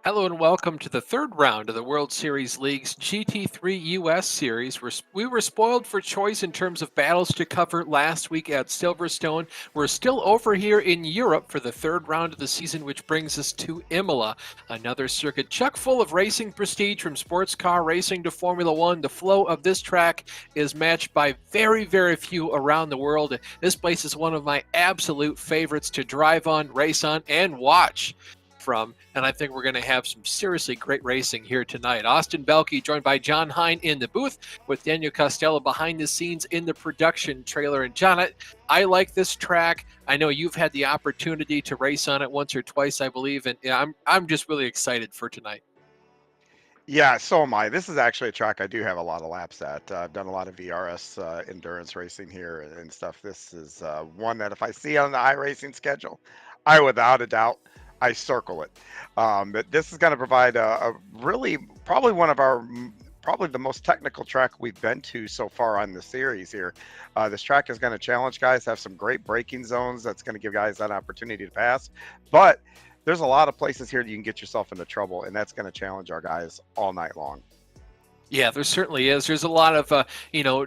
Hello and welcome to the third round of the World Series League's GT3 US Series. We were spoiled for choice in terms of battles to cover last week at Silverstone. We're still over here in Europe for the third round of the season, which brings us to Imola, another circuit chock full of racing prestige from sports car racing to Formula One. The flow of this track is matched by very, very few around the world. This place is one of my absolute favorites to drive on, race on, and watch from, and I think we're going to have some seriously great racing here tonight. Austin Belke joined by John Hine in the booth with Daniel Costello behind the scenes in the production trailer. And John, I like this track. I know you've had the opportunity to race on it once or twice, I believe, and I'm just really excited for tonight. Yeah, so am I. This is actually a track I do have a lot of laps at. I've done a lot of VRS endurance racing here and stuff. This is one that if I see on the iRacing schedule, without a doubt, I circle it. But this is going to provide a really probably one of our probably the most technical track we've been to so far on the series here. This track is going to challenge guys, have some great braking zones. That's going to give guys that opportunity to pass. But there's a lot of places here that you can get yourself into trouble, and that's going to challenge our guys all night long. Yeah, there certainly is. There's a lot of,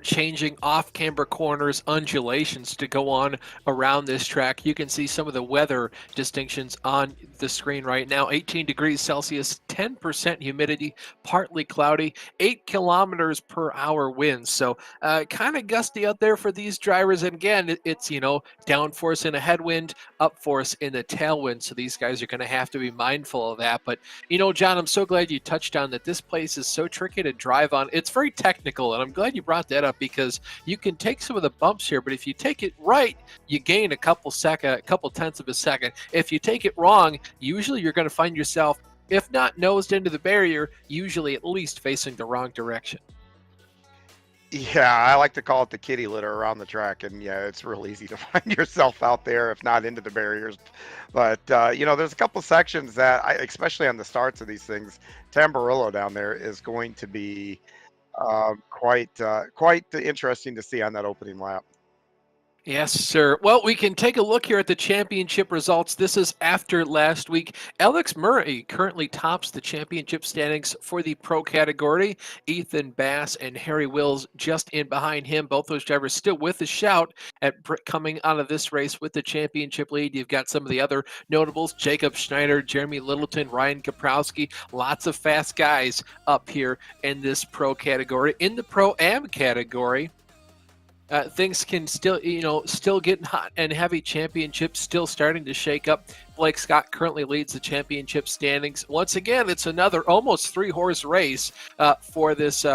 changing off-camber corners, undulations to go on around this track. You can see some of the weather distinctions on the screen right now. 18 degrees Celsius, 10% humidity, partly cloudy, 8 kilometers per hour winds. So kind of gusty out there for these drivers. And again, it's, downforce in a headwind, upforce in a tailwind. So these guys are going to have to be mindful of that. But, John, I'm so glad you touched on that this place is so tricky to drive on. It's very technical, and I'm glad you brought that up because you can take some of the bumps here, but if you take it right, you gain a couple tenths of a second. If you take it wrong, usually you're going to find yourself, if not nosed into the barrier, usually at least facing the wrong direction. Yeah, I like to call it the kitty litter around the track, and yeah, it's real easy to find yourself out there, if not into the barriers. But there's a couple sections that, especially on the starts of these things, Tamburello down there is going to be quite interesting to see on that opening lap. Yes, sir. Well, we can take a look here at the championship results. This is after last week. Alex Murray currently tops the championship standings for the pro category. Ethan Bass and Harry Wills just in behind him. Both those drivers still with a shout at coming out of this race with the championship lead. You've got some of the other notables, Jacob Schneider, Jeremy Littleton, Ryan Kaprowski. Lots of fast guys up here in this pro category. In the pro-am category, things can still getting hot and heavy. Championship still starting to shake up. Blake Scott currently leads the championship standings. Once again, it's another almost 3-horse race for this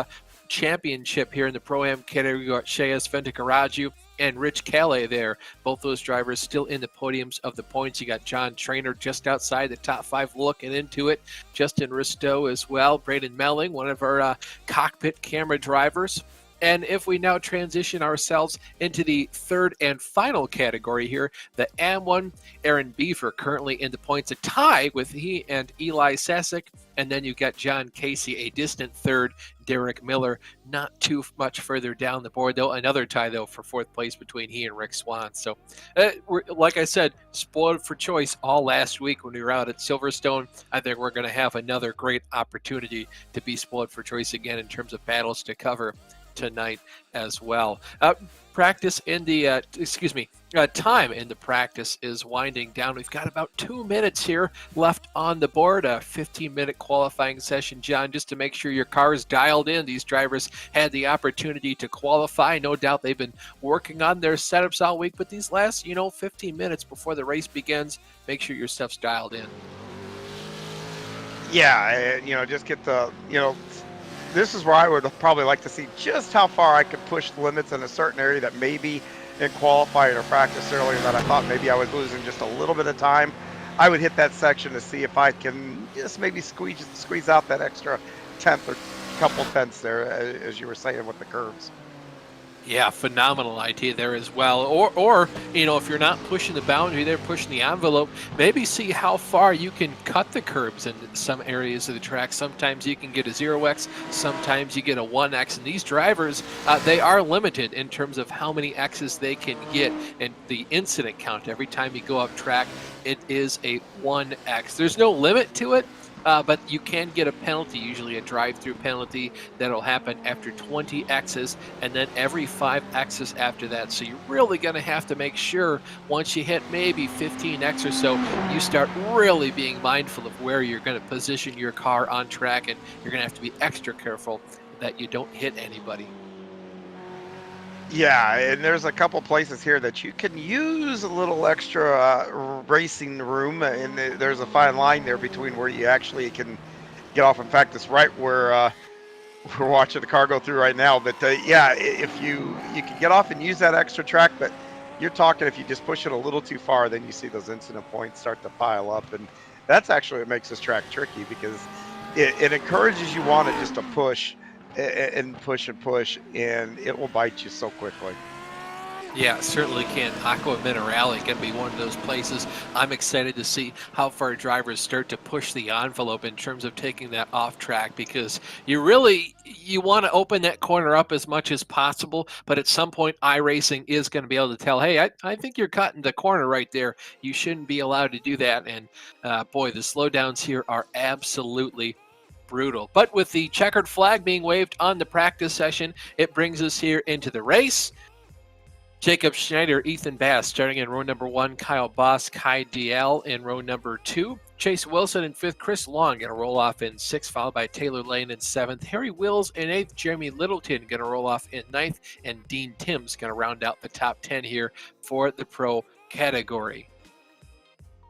championship here in the Pro-Am category. You got Shayas Ventakaraju and Rich Calais there. Both those drivers still in the podiums of the points. You got John Trainer just outside the top 5 looking into it. Justin Risto as well. Braden Melling, one of our cockpit camera drivers. And if we now transition ourselves into the third and final category here, the AM1, Aaron Beaver currently in the points, a tie with he and Eli Sasek. And then you got John Casey, a distant third, Derek Miller, not too much further down the board, though. Another tie, though, for fourth place between he and Rick Swan. So, like I said, spoiled for choice all last week when we were out at Silverstone. I think we're going to have another great opportunity to be spoiled for choice again in terms of battles to cover tonight as well. Practice in the time in the practice is winding down. We've got about 2 minutes here left on the board. A 15-minute qualifying session, John, just to make sure your car is dialed in. These drivers had the opportunity to qualify. No doubt they've been working on their setups all week, but these last 15 minutes before the race begins, make sure your stuff's dialed in. Yeah, just get the this is where I would probably like to see just how far I could push the limits in a certain area that maybe in qualifying or practice earlier that I thought maybe I was losing just a little bit of time. I would hit that section to see if I can just maybe squeeze out that extra tenth or couple tenths there, as you were saying with the curves. Yeah, phenomenal idea there as well. Or if you're not pushing the boundary there, pushing the envelope, maybe see how far you can cut the curbs in some areas of the track. Sometimes you can get a 0x, sometimes you get a 1x. And these drivers, they are limited in terms of how many X's they can get. And the incident count, every time you go up track, it is a 1x. There's no limit to it, but you can get a penalty, usually a drive-through penalty that'll happen after 20 X's and then every 5 X's after that. So you're really going to have to make sure once you hit maybe 15 X or so, you start really being mindful of where you're going to position your car on track, and you're going to have to be extra careful that you don't hit anybody. Yeah, and there's a couple places here that you can use a little extra racing room, and there's a fine line there between where you actually can get off. In fact, it's right where we're watching the car go through right now. But yeah, if you can get off and use that extra track, but you're talking if you just push it a little too far, then you see those incident points start to pile up, and that's actually what makes this track tricky because it encourages you want to just to push and push and push, and it will bite you so quickly. Yeah, it certainly can. Aqua Minerale going to be one of those places. I'm excited to see how far drivers start to push the envelope in terms of taking that off track, because you want to open that corner up as much as possible, but at some point iRacing is going to be able to tell, hey, I think you're cutting the corner right there. You shouldn't be allowed to do that. And boy, the slowdowns here are absolutely brutal. But with the checkered flag being waved on the practice session, it brings us here into the race. Jacob Schneider, Ethan Bass starting in row number 1, Kyle Boss, Kai DL in row number 2, Chase Wilson in 5th, Chris Long going to roll off in 6th, followed by Taylor Lane in 7th, Harry Wills in 8th, Jeremy Littleton going to roll off in 9th, and Dean Timms going to round out the top 10 here for the pro category.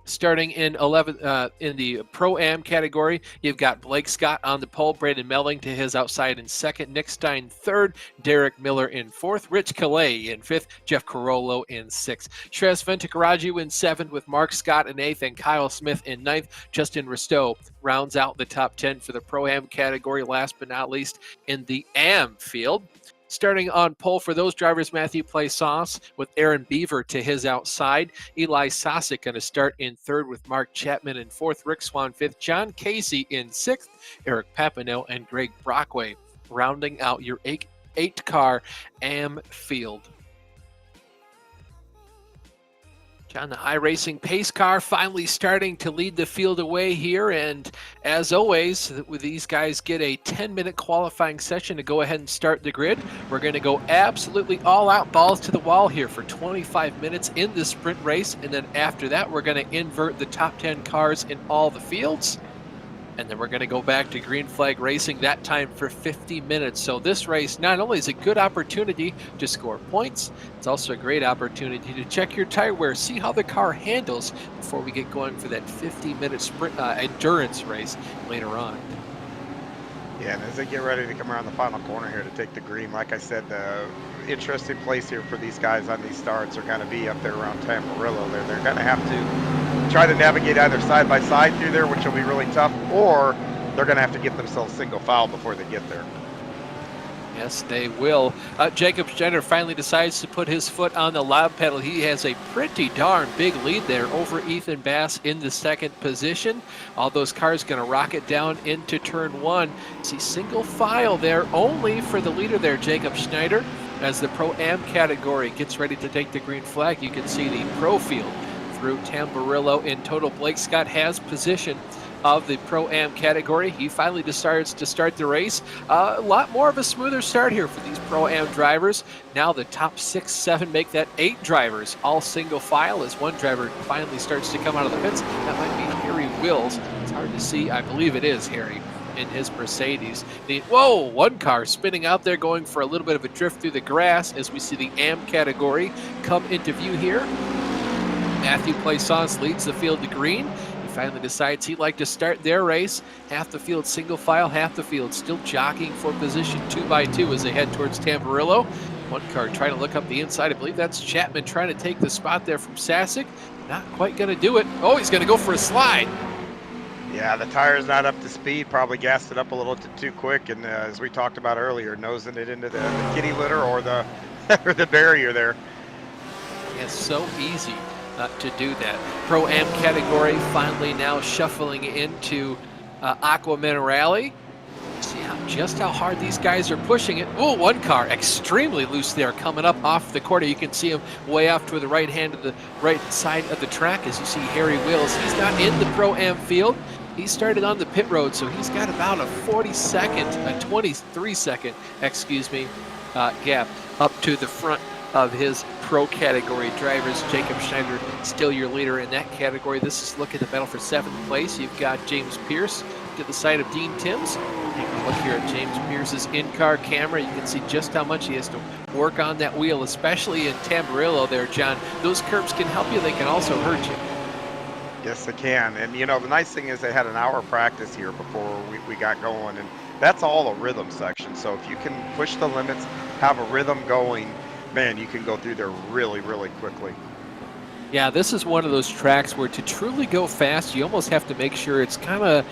Starting in 11th in the Pro-Am category, you've got Blake Scott on the pole, Brandon Melling to his outside in 2nd, Nick Stein 3rd, Derek Miller in 4th, Rich Calais in 5th, Jeff Carollo in 6th. Shreyas Ventukaraju in 7th with Mark Scott in 8th and Kyle Smith in 9th. Justin Risteau rounds out the top 10 for the Pro-Am category. Last but not least, in the Am field, starting on pole for those drivers, Matthew Plaisance with Aaron Beaver to his outside. Eli Sosick going to start in 3rd with Mark Chapman in 4th, Rick Swan 5th, John Casey in 6th, Eric Papineau and Greg Brockway rounding out your 8-car Am field. John, the iRacing pace car finally starting to lead the field away here, and as always, these guys get a 10-minute qualifying session to go ahead and start the grid. We're going to go absolutely all out, balls to the wall here for 25 minutes in the sprint race, and then after that, we're going to invert the top 10 cars in all the fields. And then we're going to go back to green flag racing, that time for 50 minutes. So this race not only is a good opportunity to score points, it's also a great opportunity to check your tire wear, see how the car handles before we get going for that 50-minute sprint endurance race later on. Yeah, and as they get ready to come around the final corner here to take the green, like I said, the interesting place here for these guys on these starts are going to be up there around Tamarillo. They're going to have to try to navigate either side by side through there, which will be really tough, or they're going to have to get themselves single file before they get there. Yes, they will. Jacob Schneider finally decides to put his foot on the loud pedal. He has a pretty darn big lead there over Ethan Bass in the 2nd position. All those cars going to rocket down into turn 1. See single file there only for the leader there, Jacob Schneider. As the Pro-Am category gets ready to take the green flag, you can see the Pro field through Tamburello in total. Blake Scott has position of the Pro-Am category. He finally decides to start the race. A lot more of a smoother start here for these Pro-Am drivers. Now the top 6, 7 make that 8 drivers, all single file as one driver finally starts to come out of the pits. That might be Harry Wills. It's hard to see. I believe it is Harry in his Mercedes. Whoa, one car spinning out there going for a little bit of a drift through the grass as we see the Am category come into view here. Matthew Plaisance leads the field to green. Finally decides he'd like to start their race. Half the field single file, half the field still jockeying for position 2 by 2 as they head towards Tamburello. One car trying to look up the inside. I believe that's Chapman trying to take the spot there from Sasick. Not quite going to do it. Oh, he's going to go for a slide. Yeah, the tire's not up to speed. Probably gassed it up a little too quick, and as we talked about earlier, nosing it into the kitty litter or the or the barrier there. It's so easy to do that. Pro-Am category finally now shuffling into Aqua Minerale. See just how hard these guys are pushing it. Oh, one car extremely loose there coming up off the corner. You can see him way off to the right hand of the right side of the track as you see Harry Wills. He's not in the Pro-Am field. He started on the pit road, so he's got about a 23-second, excuse me, gap up to the front of his pro category drivers. Jacob Schneider still your leader in that category. This is looking at the battle for 7th place. You've got James Pierce to the side of Dean Timms. You can look here at James Pierce's in-car camera. You can see just how much he has to work on that wheel, especially in Tamburillo there, John. Those curves can help you. They can also hurt you. Yes, they can. And, you know, the nice thing is they had an hour practice here before we got going. And that's all a rhythm section. So if you can push the limits, have a rhythm going, man, you can go through there really, really quickly. Yeah, this is one of those tracks where to truly go fast, you almost have to make sure it's kind of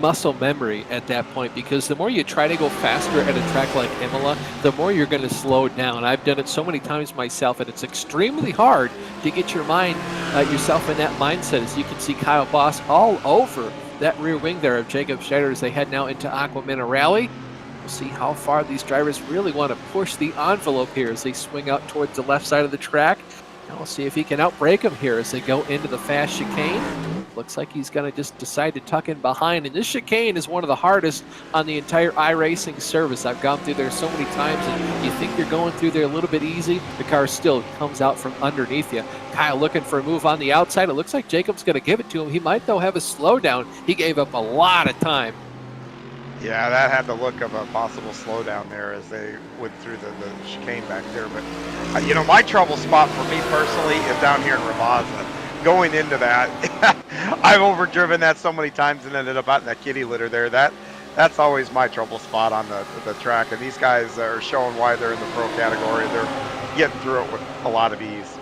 muscle memory at that point, because the more you try to go faster at a track like Imola, the more you're going to slow down. I've done it so many times myself, and it's extremely hard to get your mind, yourself in that mindset. As you can see Kyle Boss all over that rear wing there of Jacob Schneider as they head now into Aqua Minerale. We'll see how far these drivers really want to push the envelope here as they swing out towards the left side of the track. Now we'll see if he can outbrake him here as they go into the fast chicane. Looks like he's going to just decide to tuck in behind. And this chicane is one of the hardest on the entire iRacing service. I've gone through there so many times, and you think you're going through there a little bit easy. The car still comes out from underneath you. Kyle looking for a move on the outside. It looks like Jacob's going to give it to him. He might, though, have a slowdown. He gave up a lot of time. Yeah, that had the look of a possible slowdown there as they went through the chicane back there. But, you know, my trouble spot for me personally is down here in Ravazza. Going into that, I've overdriven that so many times and ended up out in that kitty litter there. That's always my trouble spot on the track. And these guys are showing why they're in the pro category. They're getting through it with a lot of ease.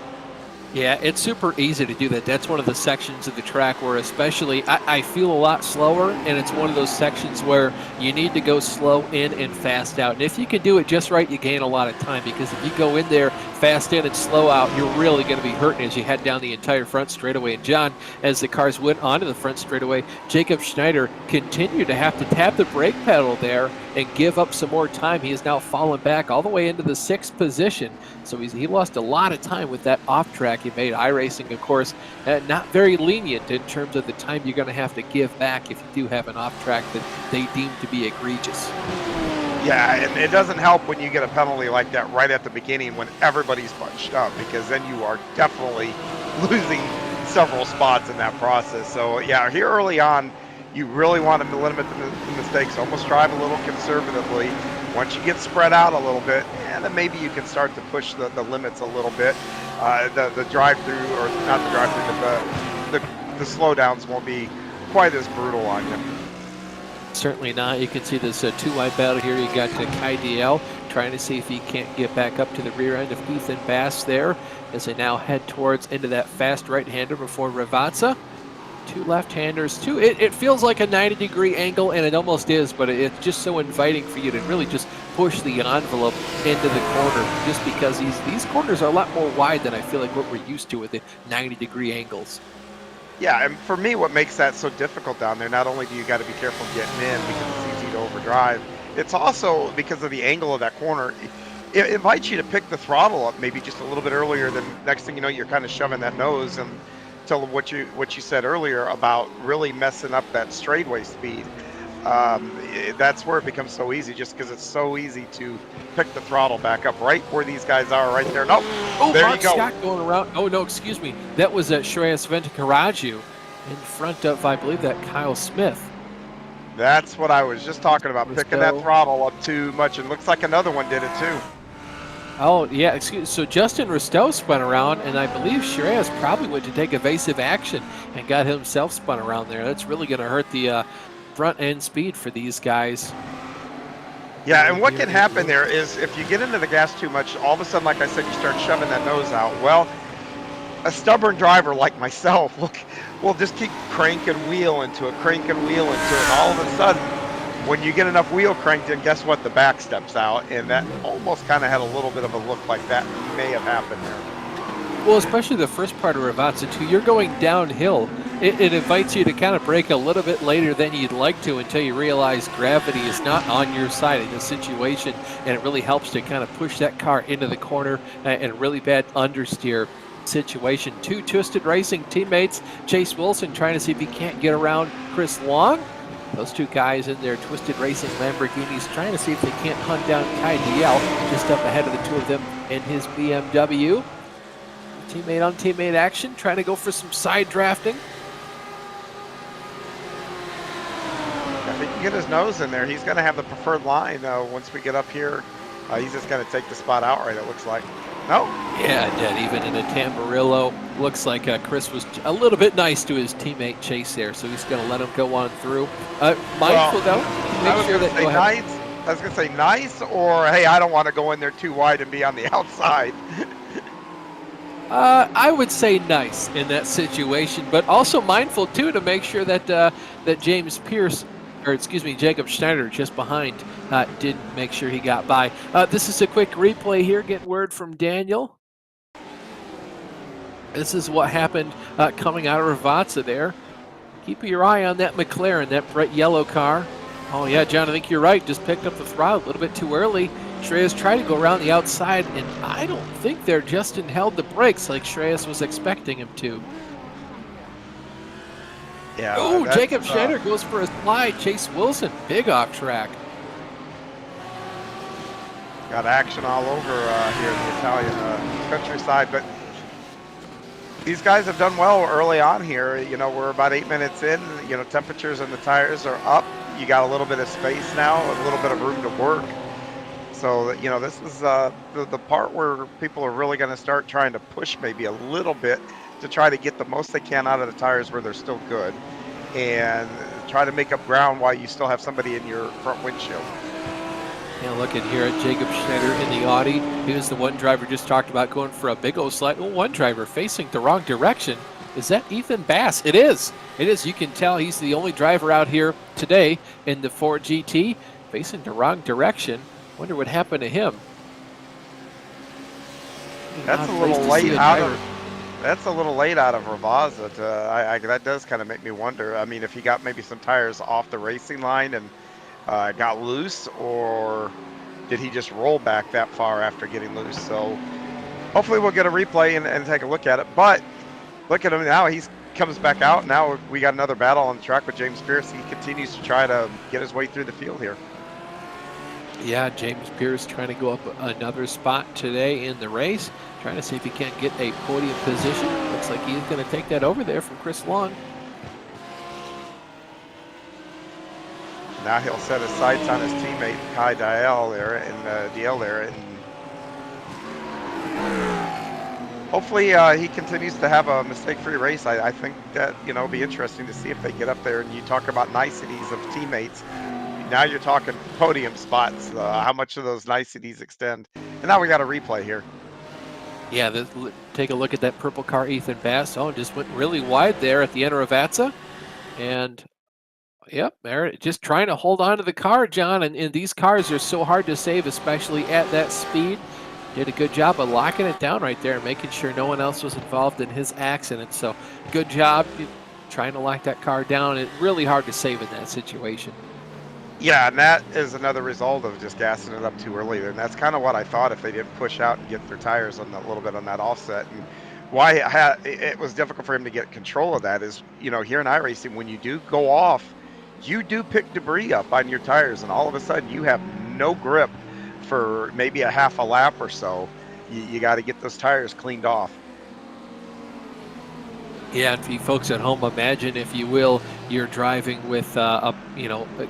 Yeah, it's super easy to do that. That's one of the sections of the track where especially I feel a lot slower, and it's one of those sections where you need to go slow in and fast out. And if you can do it just right, you gain a lot of time, because if you go in there fast in and slow out, you're really going to be hurting as you head down the entire front straightaway. And John, as the cars went onto the front straightaway, Jacob Schneider continued to have to tap the brake pedal there and give up some more time. He has now fallen back all the way into the 6th position. So he lost a lot of time with that off track he made. iRacing, of course, not very lenient in terms of the time you're going to have to give back if you do have an off track that they deem to be egregious. Yeah, and it doesn't help when you get a penalty like that right at the beginning when everybody's bunched up, because then you are definitely losing several spots in that process. So yeah, here early on, you really want to limit the mistakes, almost drive a little conservatively. Once you get spread out a little bit, and then maybe you can start to push the limits a little bit. The drive-through, or not the drive-through, but the slowdowns won't be quite as brutal on you. Certainly not. You can see this two-wide battle here. You got Kai DL trying to see if he can't get back up to the rear end of Ethan Bass there as they now head towards into that fast right-hander before Ravazza. Two left-handers, it feels like a 90-degree angle, and it almost is, but it's just so inviting for you to really just push the envelope into the corner, just because these corners are a lot more wide than I feel like what we're used to with the 90-degree angles. Yeah, and for me, what makes that so difficult down there, not only do you got to be careful getting in because it's easy to overdrive, it's also because of the angle of that corner. It invites you to pick the throttle up maybe just a little bit earlier. Than next thing you know, you're kind of shoving that nose and to what you said earlier about really messing up that straightaway speed. That's where it becomes so easy, just because it's so easy to pick the throttle back up right where these guys are right there. Nope. Oh, there Mark you go. Scott going around. Oh, no, excuse me. That was Shreyas Ventukaraju in front of, I believe, that Kyle Smith. That's what I was just talking about, picking that throttle up too much, and looks like another one did it too. Oh, yeah, so Justin Risteau spun around, and I believe Shreyas probably went to take evasive action and got himself spun around there. That's really going to hurt the front end speed for these guys. Yeah, and what can happen there is if you get into the gas too much, all of a sudden, like I said, you start shoving that nose out. Well, a stubborn driver like myself will just keep cranking wheel into it, and all of a sudden, when you get enough wheel cranked in, guess what? The back steps out, and that almost kind of had a little bit of a look like that may have happened there. Well, especially the first part of Ravazza, too. You're going downhill. It invites you to kind of brake a little bit later than you'd like to until you realize gravity is not on your side in this situation, and it really helps to kind of push that car into the corner and a really bad understeer situation. Two Twisted Racing teammates, Chase Wilson trying to see if he can't get around Chris Long. Those two guys in their Twisted Racing Lamborghinis trying to see if they can't hunt down Kai Diel just up ahead of the two of them in his BMW. Teammate on teammate action, trying to go for some side drafting. If he can get his nose in there, he's going to have the preferred line once we get up here. He's just going to take the spot outright, it looks like. No? Yeah, it did. Even in a Tamburillo, looks like Chris was a little bit nice to his teammate Chase there, so he's going to let him go on through. Mindful, though, make sure that... I was going to say nice, or, hey, I don't want to go in there too wide and be on the outside. I would say nice in that situation, but also mindful, too, to make sure that that James Pierce, or excuse me, Jacob Schneider just behind, didn't make sure he got by. This is a quick replay here. Get word from Daniel. This is what happened coming out of Ravazza there. Keep your eye on that McLaren, that bright yellow car. Oh, yeah, John, I think you're right. Just picked up the throttle a little bit too early. Shreyas tried to go around the outside, and I don't think there Justin held the brakes like Shreyas was expecting him to. Yeah. Oh, Jacob Schneider goes for a slide. Chase Wilson, big off track. Got action all over here in the Italian countryside, but these guys have done well early on here. You know, we're about 8 minutes in. You know, temperatures and the tires are up. You got a little bit of space now, a little bit of room to work. So, you know, this is the part where people are really going to start trying to push maybe a little bit to try to get the most they can out of the tires where they're still good and try to make up ground while you still have somebody in your front windshield. Yeah, looking here at Jacob Schneider in the Audi. He was the one driver just talked about going for a big old slide. Oh, one driver facing the wrong direction. Is that Ethan Bass? It is. It is. You can tell he's the only driver out here today in the Ford GT facing the wrong direction. Wonder what happened to him. That's a little late out of. That's a little late out of Ravazza. That does kind of make me wonder. I mean, if he got maybe some tires off the racing line and got loose, or did he just roll back that far after getting loose? So hopefully we'll get a replay and take a look at it. But look at him now. He comes back out. Now we got another battle on the track with James Pierce. He continues to try to get his way through the field here. Yeah, James Pierce trying to go up another spot today in the race, trying to see if he can't get a podium position. Looks like he's going to take that over there from Chris Long. Now he'll set his sights on his teammate Kai Diel there, and hopefully he continues to have a mistake-free race. I think that, you know, it'll be interesting to see if they get up there. And you talk about niceties of teammates. Now you're talking podium spots. How much of those niceties extend? And now we got a replay here. Yeah, take a look at that purple car, Ethan Bass. Oh, just went really wide there at the end of Ravazza. And yep, there, just trying to hold on to the car, John. And these cars are so hard to save, especially at that speed. Did a good job of locking it down right there and making sure no one else was involved in his accident. So good job trying to lock that car down. It's really hard to save in that situation. Yeah, and that is another result of just gassing it up too early. And that's kind of what I thought if they didn't push out and get their tires on a little bit on that offset. And why it was difficult for him to get control of that is, you know, here in iRacing, when you do go off, you do pick debris up on your tires, and all of a sudden you have no grip for maybe a half a lap or so. You got to get those tires cleaned off. Yeah, and for you folks at home, imagine, if you will, you're driving with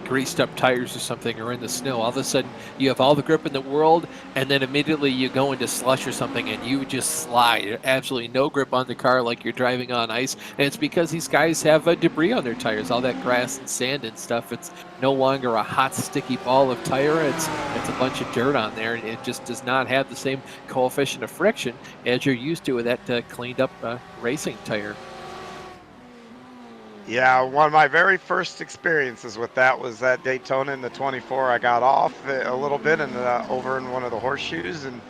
greased up tires or something, or in the snow. All of a sudden, you have all the grip in the world, and then immediately you go into slush or something, and you just slide. Absolutely no grip on the car, like you're driving on ice. And it's because these guys have debris on their tires, all that grass and sand and stuff. It's no longer a hot, sticky ball of tire. It's a bunch of dirt on there, and it just does not have the same coefficient of friction as you're used to with that cleaned up racing tire. Yeah, one of my very first experiences with that was that Daytona in the 24. I got off a little bit and over in one of the horseshoes and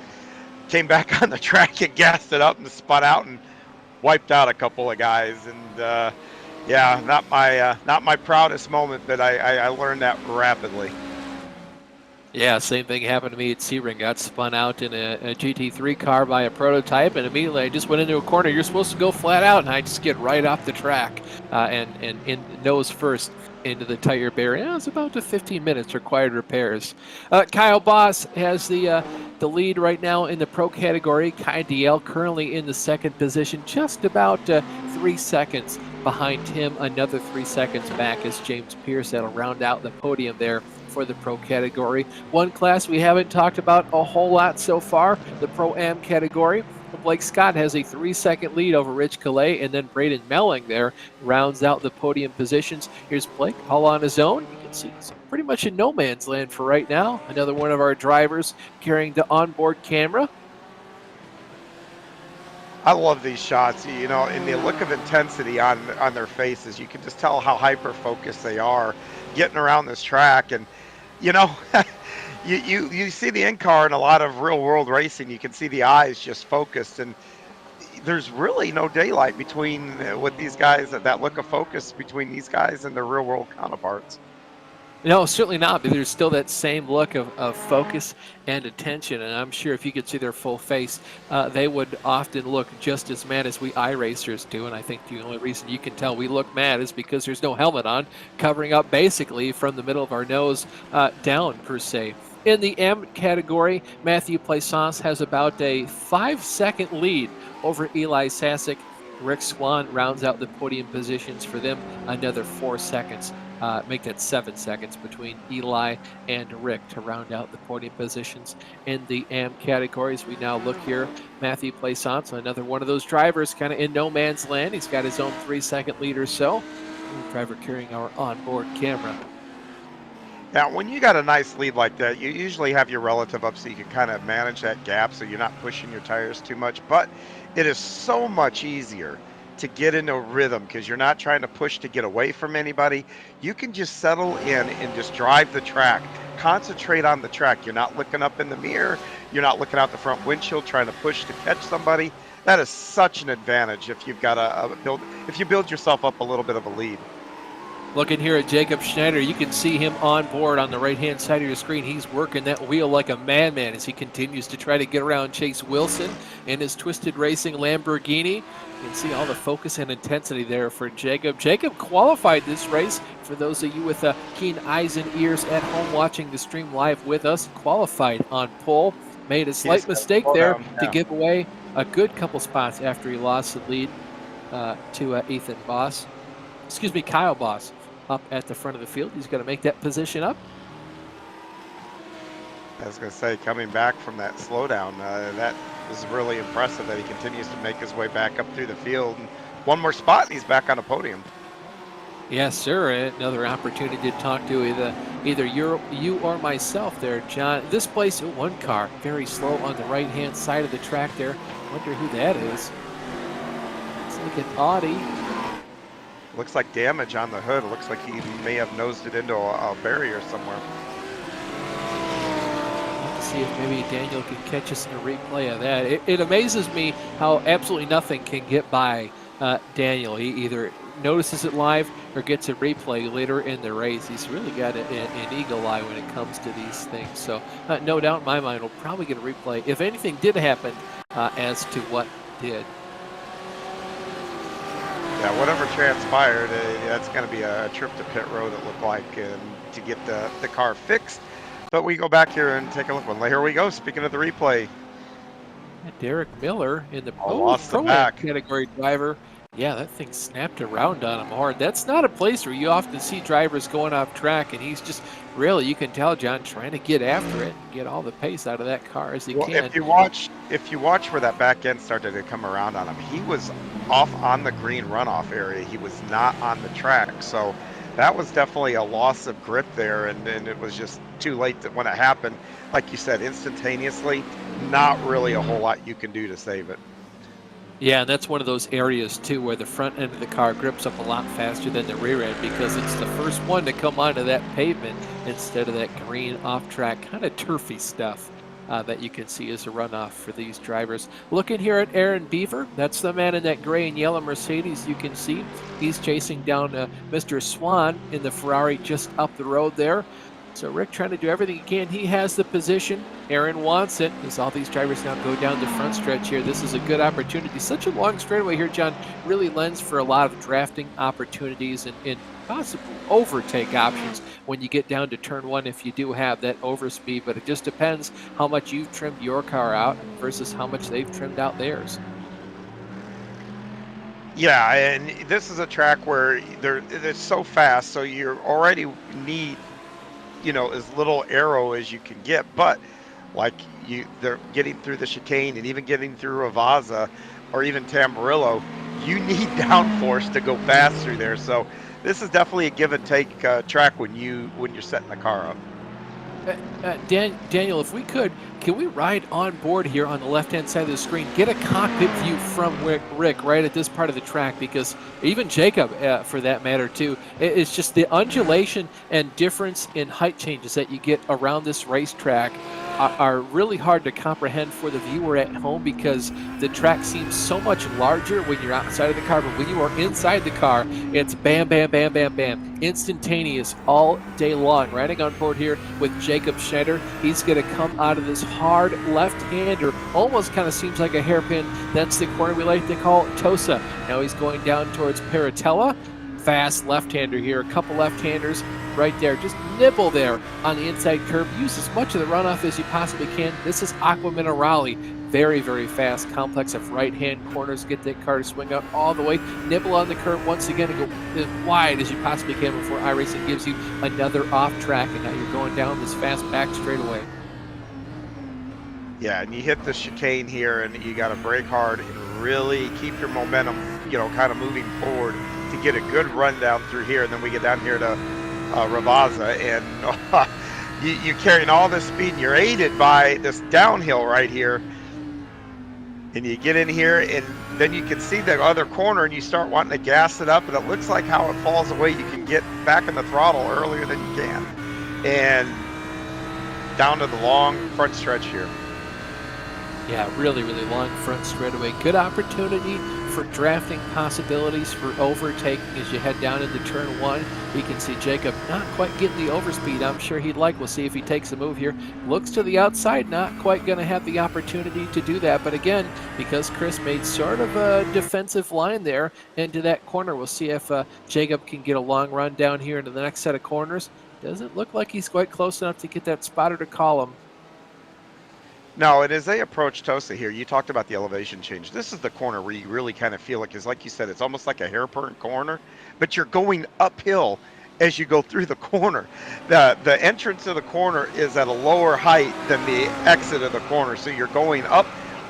came back on the track and gassed it up and spun out and wiped out a couple of guys. And yeah, not my proudest moment, but I learned that rapidly. Yeah, same thing happened to me at Sebring. Got spun out in a GT3 car by a prototype, and immediately I just went into a corner. You're supposed to go flat out, and I just get right off the track and in nose first into the tire barrier. It was about the 15 minutes required repairs. Kyle Boss has the lead right now in the pro category. Kai DL currently in the second position, just about 3 seconds behind him. Another 3 seconds back is James Pierce. That'll round out the podium there for the pro category. One class we haven't talked about a whole lot so far, the Pro-Am category. Blake Scott has a 3-second lead over Rich Calais, and then Braden Melling there rounds out the podium positions. Here's Blake all on his own. You can see he's pretty much in no man's land for right now. Another one of our drivers carrying the onboard camera. I love these shots, you know, in the look of intensity on their faces. You can just tell how hyper-focused they are getting around this track. And, you know, you see the in-car in a lot of real-world racing. You can see the eyes just focused, and there's really no daylight between what these guys, that look of focus between these guys and their real-world counterparts. No, certainly not, but there's still that same look of focus and attention, and I'm sure if you could see their full face, they would often look just as mad as we iRacers do, and I think the only reason you can tell we look mad is because there's no helmet on, covering up basically from the middle of our nose down, per se. In the M category, Matthew Plaisance has about a 5-second lead over Eli Sasek. Rick Swan rounds out the podium positions for them, another 4 seconds. Make that 7 seconds between Eli and Rick to round out the podium positions in the AM categories. We now look here, Matthew Plaisance, another one of those drivers kind of in no man's land. He's got his own 3-second lead or so. Driver carrying our onboard camera. Now, when you got a nice lead like that, you usually have your relative up so you can kind of manage that gap so you're not pushing your tires too much. But it is so much easier to get into a rhythm because you're not trying to push to get away from anybody. You can just settle in and just drive the track. Concentrate on the track. You're not looking up in the mirror. You're not looking out the front windshield trying to push to catch somebody. That is such an advantage if you've got if you build yourself up a little bit of a lead. Looking here at Jacob Schneider, you can see him on board on the right-hand side of your screen. He's working that wheel like a madman as he continues to try to get around Chase Wilson in his Twisted Racing Lamborghini. You can see all the focus and intensity there for Jacob. Jacob qualified this race. For those of you with keen eyes and ears at home watching the stream live with us, qualified on pole. Made a slight mistake there to give away a good couple spots after he lost the lead to Ethan Boss. Excuse me, Kyle Boss. Up at the front of the field. He's going to make that position up. I was going to say, coming back from that slowdown, that was really impressive that he continues to make his way back up through the field. And one more spot, and he's back on the podium. Yes, sir. Another opportunity to talk to either you or myself there, John. This place, one car, very slow on the right-hand side of the track there. Wonder who that is. It's like an Audi. Looks like damage on the hood. It looks like he may have nosed it into a barrier somewhere. Let's see if maybe Daniel can catch us in a replay of that. It amazes me how absolutely nothing can get by Daniel. He either notices it live or gets a replay later in the race. He's really got an eagle eye when it comes to these things. So no doubt in my mind we'll probably get a replay if anything did happen as to what did. Yeah, whatever transpired, that's going to be a trip to pit road, it looked like, to get the car fixed. But we go back here and take a look. Well, here we go. Speaking of the replay. Derek Miller in the Pro category driver. Yeah, that thing snapped around on him hard. That's not a place where you often see drivers going off track, and he's just really, you can tell, John, trying to get after it and get all the pace out of that car as he can. If you watch where that back end started to come around on him, he was off on the green runoff area. He was not on the track, so that was definitely a loss of grip there, and it was just too late when it happened. Like you said, instantaneously, not really a whole lot you can do to save it. Yeah, and that's one of those areas, too, where the front end of the car grips up a lot faster than the rear end because it's the first one to come onto that pavement instead of that green off-track, kind of turfy stuff that you can see as a runoff for these drivers. Looking here at Aaron Beaver, that's the man in that gray and yellow Mercedes you can see. He's chasing down Mr. Swan in the Ferrari just up the road there. So Rick trying to do everything he can. He has the position. Aaron wants it as all these drivers now go down the front stretch here. This is a good opportunity. Such a long straightaway here, John, really lends for a lot of drafting opportunities and possible overtake options when you get down to turn one if you do have that overspeed. But it just depends how much you've trimmed your car out versus how much they've trimmed out theirs. Yeah, and this is a track where it's so fast, so you already need, as little arrow as you can get. But like they're getting through the chicane and even getting through Ravaza or even Tamburillo, you need downforce to go fast through there. So this is definitely a give and take track when you're setting the car up. Daniel, if we could, can we ride on board here on the left-hand side of the screen, get a cockpit view from Rick right at this part of the track, because even Jacob, for that matter, too, it's just the undulation and difference in height changes that you get around this racetrack are really hard to comprehend for the viewer at home, because the track seems so much larger when you're outside of the car, but when you are inside the car, it's bam, bam, bam, bam, bam, instantaneous all day long. Riding on board here with Jacob Schneider, he's going to come out of this hard left-hander, almost kind of seems like a hairpin. That's the corner we like to call Tosa. Now he's going down towards Paratella. Fast left-hander here, a couple left-handers right there. Just nibble there on the inside curve. Use as much of the runoff as you possibly can. This is Aqua Minerale. Very, very fast complex of right-hand corners. Get that car to swing out all the way. Nibble on the curve once again and go as wide as you possibly can before iRacing gives you another off track. And now you're going down this fast back straightaway. Yeah, and you hit the chicane here, and you got to brake hard and really keep your momentum, kind of moving forward to get a good run down through here. And then we get down here to Ravaza, and you're carrying all this speed, and you're aided by this downhill right here. And you get in here, and then you can see the other corner, and you start wanting to gas it up, and it looks like how it falls away. You can get back in the throttle earlier than you can. And down to the long front stretch here. Yeah, really, really long front straightaway. Good opportunity for drafting possibilities for overtaking as you head down into turn one. We can see Jacob not quite getting the overspeed I'm sure he'd like. We'll see if he takes a move here. Looks to the outside, not quite going to have the opportunity to do that. But again, because Chris made sort of a defensive line there into that corner, we'll see if Jacob can get a long run down here into the next set of corners. Doesn't look like he's quite close enough to get that spotter to call him. No, and as they approach Tosa here, you talked about the elevation change. This is the corner where you really kind of feel it, because like you said, it's almost like a hairpin corner, but you're going uphill as you go through the corner. The entrance of the corner is at a lower height than the exit of the corner, so you're going up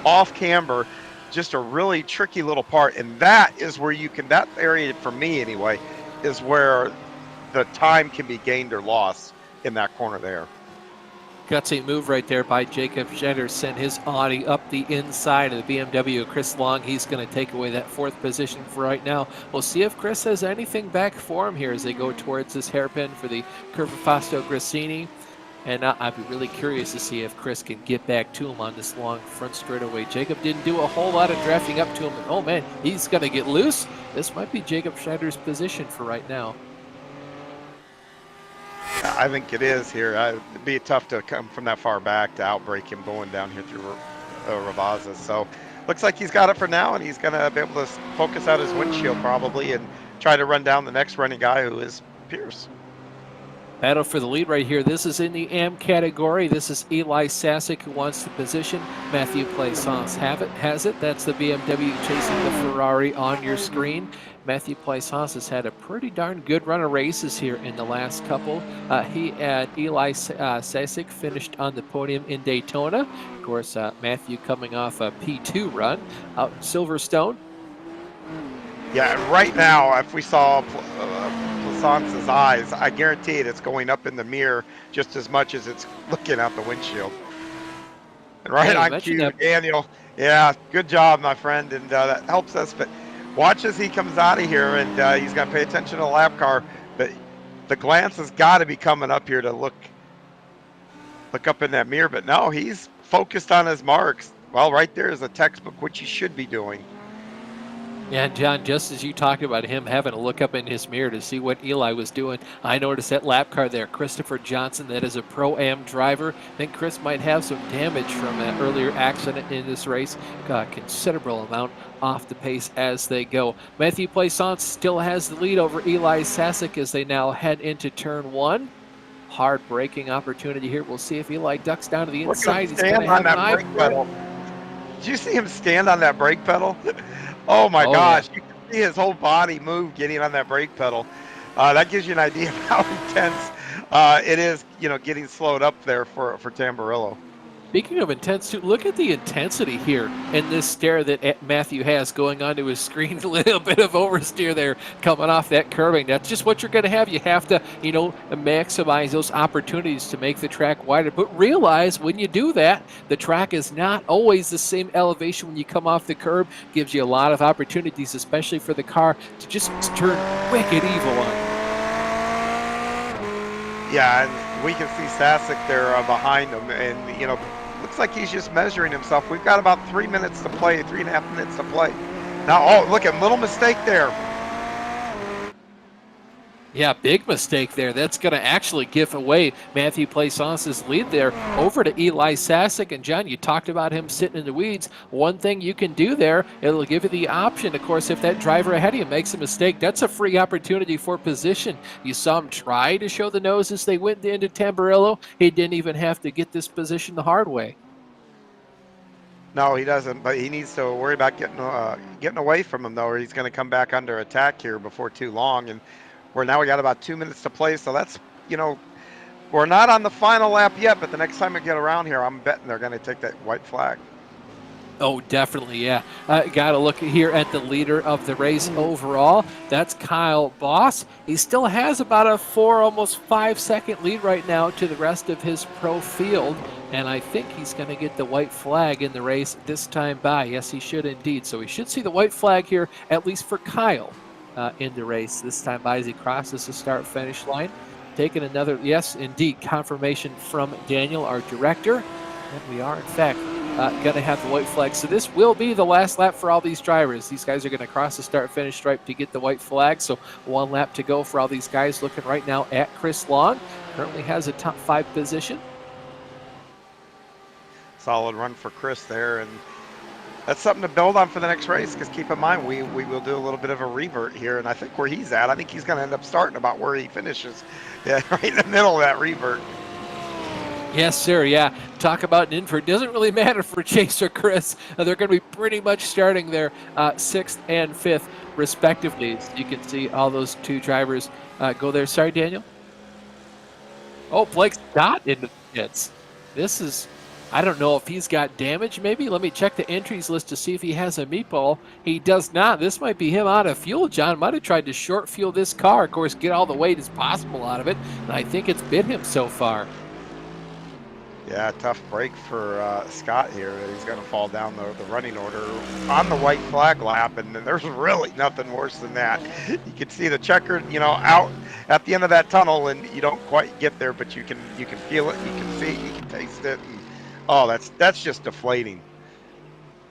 off camber, just a really tricky little part, and that is where you can, that area for me anyway, is where the time can be gained or lost in that corner there. Gutsy move right there by Jacob Schneider. Sent his Audi up the inside of the BMW. Chris Long, he's going to take away that fourth position for right now. We'll see if Chris has anything back for him here as they go towards this hairpin for the Curvafasto Grassini. And I'd be really curious to see if Chris can get back to him on this long front straightaway. Jacob didn't do a whole lot of drafting up to him. But, oh, man, he's going to get loose. This might be Jacob Schneider's position for right now. I think it is here. It'd be tough to come from that far back to outbreak him going down here through Ravaza. So looks like he's got it for now, and he's going to be able to focus out his windshield probably and try to run down the next running guy, who is Pierce. Battle for the lead right here. This is in the AM category. This is Eli Sasek who wants the position. Matthew Plaisance has it. That's the BMW chasing the Ferrari on your screen. Matthew Plaisance has had a pretty darn good run of races here in the last couple. He and Eli Sasek finished on the podium in Daytona. Of course, Matthew coming off a P2 run out in Silverstone. Yeah, right now, if we saw Plaisance's eyes, I guarantee it's going up in the mirror just as much as it's looking out the windshield. And right on cue, Daniel. Yeah, good job, my friend, and that helps us. But watch as he comes out of here, and he's got to pay attention to the lap car. But the glance has got to be coming up here to look up in that mirror. But no, he's focused on his marks. Well, right there is a textbook, which he should be doing. Yeah, John, just as you talked about him having to look up in his mirror to see what Eli was doing, I noticed that lap car there, Christopher Johnson, that is a Pro-Am driver. I think Chris might have some damage from an earlier accident in this race. Got a considerable amount off the pace as they go. Matthew Plaisance still has the lead over Eli Sasek as they now head into turn one. Hard braking opportunity here. We'll see if Eli ducks down to the Look at him inside. He's going stand to on have an that eye brake for it. pedal. Did you see him stand on that brake pedal? Oh my Oh, yeah. gosh, you can see his whole body move getting on that brake pedal. That gives you an idea of how intense it is, you know, getting slowed up there for Tamburillo. Speaking of intense, too, look at the intensity here in this stare that Matthew has going onto his screen. A little bit of oversteer there coming off that curving. That's just what you're going to have. You have to, maximize those opportunities to make the track wider. But realize when you do that, the track is not always the same elevation when you come off the curb. Gives you a lot of opportunities, especially for the car, to just turn wicked evil on. Yeah, and we can see Sasek there behind him, and you know, looks like he's just measuring himself. We've got about 3 minutes to play, 3.5 minutes to play. Now, oh, look at little mistake there. Yeah, big mistake there. That's going to actually give away Matthew Plaisance's lead there over to Eli Sasek. And John, you talked about him sitting in the weeds. One thing you can do there, it'll give you the option, of course, if that driver ahead of you makes a mistake, that's a free opportunity for position. You saw him try to show the nose as they went into Tamburillo. He didn't even have to get this position the hard way. No, he doesn't, but he needs to worry about getting away from him, though, or he's going to come back under attack here before too long. And now we got about 2 minutes to play, so that's, you know, we're not on the final lap yet, but the next time we get around here, I'm betting they're going to take that white flag. Oh, definitely, yeah. Got to look here at the leader of the race overall. That's Kyle Boss. He still has about a almost 5 second lead right now to the rest of his pro field. And I think he's going to get the white flag in the race this time by. Yes, he should indeed. So we should see the white flag here, at least for Kyle, in the race this time by as he crosses the start-finish line. Taking another, yes, indeed, confirmation from Daniel, our director. And we are, in fact, going to have the white flag. So this will be the last lap for all these drivers. These guys are going to cross the start-finish stripe to get the white flag. So 1 lap to go for all these guys. Looking right now at Chris Long. Currently has a top 5 position. Solid run for Chris there, and that's something to build on for the next race, because keep in mind, we will do a little bit of a revert here, and I think where he's at, I think he's going to end up starting about where he finishes. Yeah, right in the middle of that revert. Yes, sir. Yeah. Talk about an invert. Doesn't really matter for Chase or Chris. They're going to be pretty much starting there 6th and 5th, respectively. So you can see all those 2 drivers go there. Sorry, Daniel. Oh, Blake Scott in the pits. This is, I don't know if he's got damage maybe. Let me check the entries list to see if he has a meatball. He does not. This might be him out of fuel. John might have tried to short fuel this car. Of course, get all the weight as possible out of it. And I think it's bit him so far. Yeah, tough break for Scott here. He's going to fall down the running order on the white flag lap, and there's really nothing worse than that. You can see the checkered, you know, out at the end of that tunnel, and you don't quite get there, but you can feel it, you can see it, you can taste it. And, oh, that's just deflating.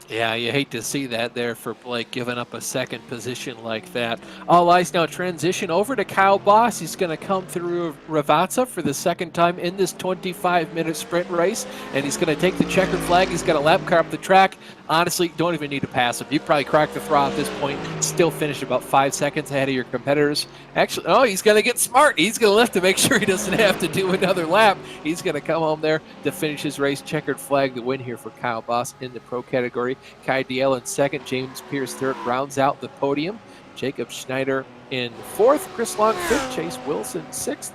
Yeah, you hate to see that there for Blake, giving up a second position like that. All eyes now transition over to Kyle Boss. He's going to come through Ravazza for the second time in this 25-minute sprint race, and he's going to take the checkered flag. He's got a lap car up the track. Honestly, don't even need to pass him. You probably crack the throttle at this point, still finish about 5 seconds ahead of your competitors. Actually, oh, he's going to get smart. He's going to lift to make sure he doesn't have to do another lap. He's going to come home there to finish his race. Checkered flag, the win here for Kyle Boss in the pro category. Kai Diel in second, James Pierce third, rounds out the podium. Jacob Schneider in fourth, Chris Long fifth, Chase Wilson sixth.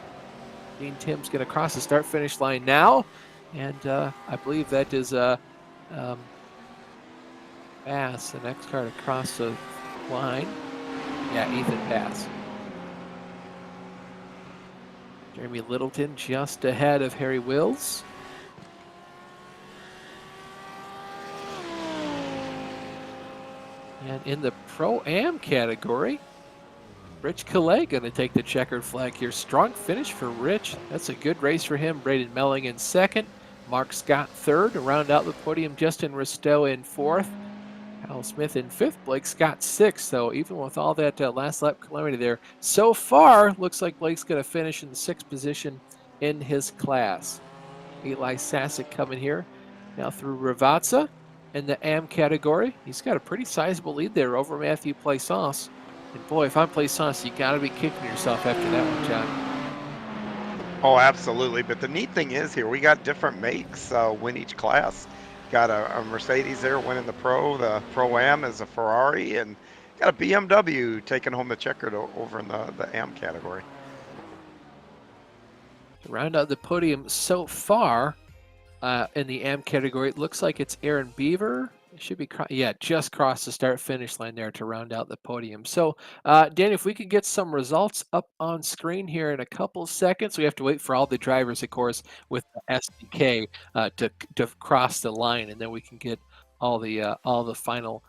Dean Tim's going to cross the start-finish line now, and I believe that is Bass, the next car to cross the line. Yeah, Ethan Bass. Jeremy Littleton just ahead of Harry Wills. And in the Pro-Am category, Rich Calais going to take the checkered flag here. Strong finish for Rich. That's a good race for him. Braden Melling in second. Mark Scott third. To round out the podium, Justin Risto in fourth. Kyle Smith in 5th, Blake Scott 6th. So even with all that last lap calamity there, so far looks like Blake's going to finish in the 6th position in his class. Eli Sasek coming here now through Ravazza in the AM category. He's got a pretty sizable lead there over Matthew Plaisance. And boy, if I'm Plaisance, you got to be kicking yourself after that one, John. Oh, absolutely. But the neat thing is here, we got different makes win each class. Got a Mercedes there winning the Pro-Am is a Ferrari, and got a BMW taking home the checkered over in the AM category. To round out the podium so far in the AM category, it looks like it's Aaron Beaver. It should be, just crossed the start-finish line there to round out the podium. So, Dan, if we could get some results up on screen here in a couple seconds, we have to wait for all the drivers, of course, with the SDK to cross the line, and then we can get all the final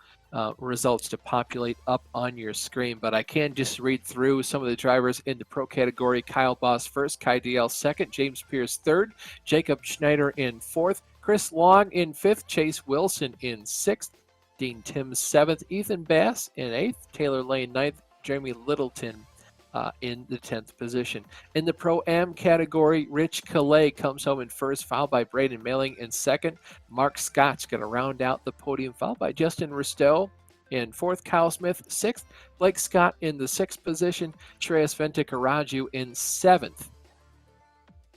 results to populate up on your screen. But I can just read through some of the drivers in the pro category. Kyle Boss first, Kai DL second, James Pierce third, Jacob Schneider in fourth, Chris Long in 5th, Chase Wilson in 6th, Dean Timms 7th, Ethan Bass in 8th, Taylor Lane 9th, Jeremy Littleton in the 10th position. In the Pro-Am category, Rich Calais comes home in first, followed by Braden Mailing in second. Mark Scott's going to round out the podium, followed by Justin Risto in fourth, Kyle Smith 6th, Blake Scott in the 6th position, Shreyas Ventukaraju in 7th.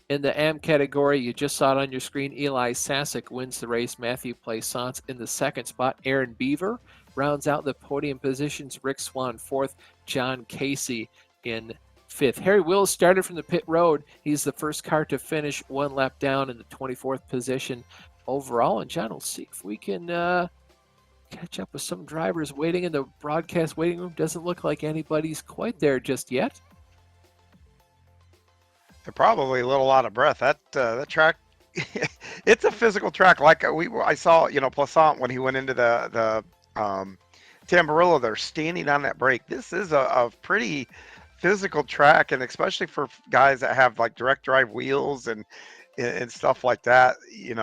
In the AM category, you just saw it on your screen, Eli Sasek wins the race. Matthew Plaisance in the 2nd spot. Aaron Beaver rounds out the podium positions. Rick Swan 4th. John Casey in 5th. Harry Wills started from the pit road. He's the first car to finish 1 lap down in the 24th position overall. And John, we'll see if we can catch up with some drivers waiting in the broadcast waiting room. Doesn't look like anybody's quite there just yet. They're probably a little out of breath. That track, it's a physical track. Like I saw, Plaisant when he went into the Tamburello, they're standing on that brake. This is a pretty physical track, and especially for guys that have like direct drive wheels and stuff like that. You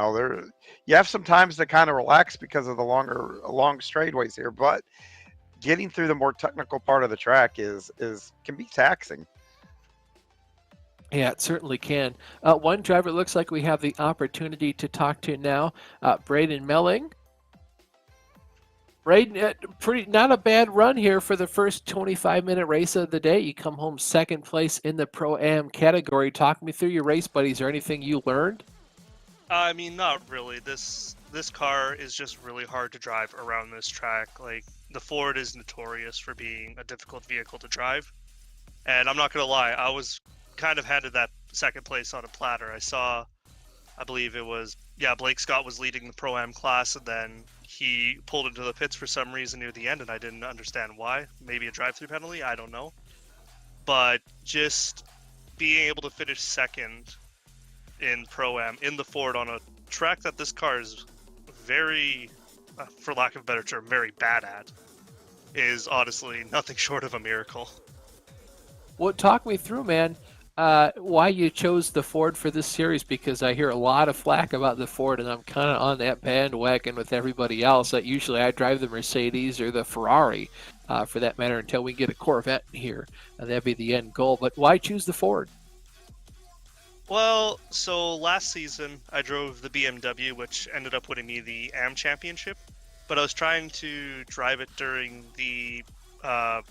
have some times to kind of relax because of the long straightaways here, but getting through the more technical part of the track can be taxing. Yeah, it certainly can. One driver looks like we have the opportunity to talk to now, Braden Melling. Braden, not a bad run here for the first 25-minute race of the day. You come home 2nd place in the Pro-Am category. Talk me through your race, buddy. Is there anything you learned? I mean, not really. This car is just really hard to drive around this track. Like, the Ford is notorious for being a difficult vehicle to drive. And I'm not going to lie, I was kind of handed that 2nd place on a platter. I believe it was, Blake Scott was leading the Pro-Am class, and then he pulled into the pits for some reason near the end, and I didn't understand why. Maybe a drive-through penalty, I don't know. But just being able to finish 2nd in Pro-Am in the Ford on a track that this car is very, for lack of a better term, very bad at, is honestly nothing short of a miracle. Well, talk me through, man, why you chose the Ford for this series, because I hear a lot of flack about the Ford, and I'm kind of on that bandwagon with everybody else. That usually I drive the Mercedes or the Ferrari, for that matter, until we get a Corvette in here. That'd be the end goal. But why choose the Ford? Well, so last season I drove the BMW, which ended up winning me the AM Championship, but I was trying to drive it during the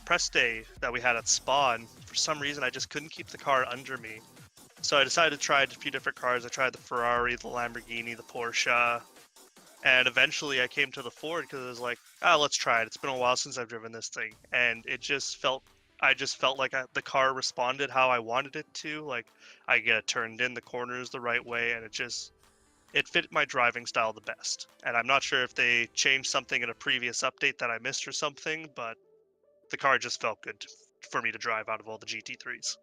press day that we had at Spa, and for some reason I just couldn't keep the car under me. So I decided to try a few different cars. I tried the Ferrari, the Lamborghini, the Porsche, and eventually I came to the Ford because I was like, let's try it. It's been a while since I've driven this thing, and I just felt like the car responded how I wanted it to. Like, I get turned in the corners the right way, and it fit my driving style the best. And I'm not sure if they changed something in a previous update that I missed or something, but the car just felt good for me to drive out of all the GT3s.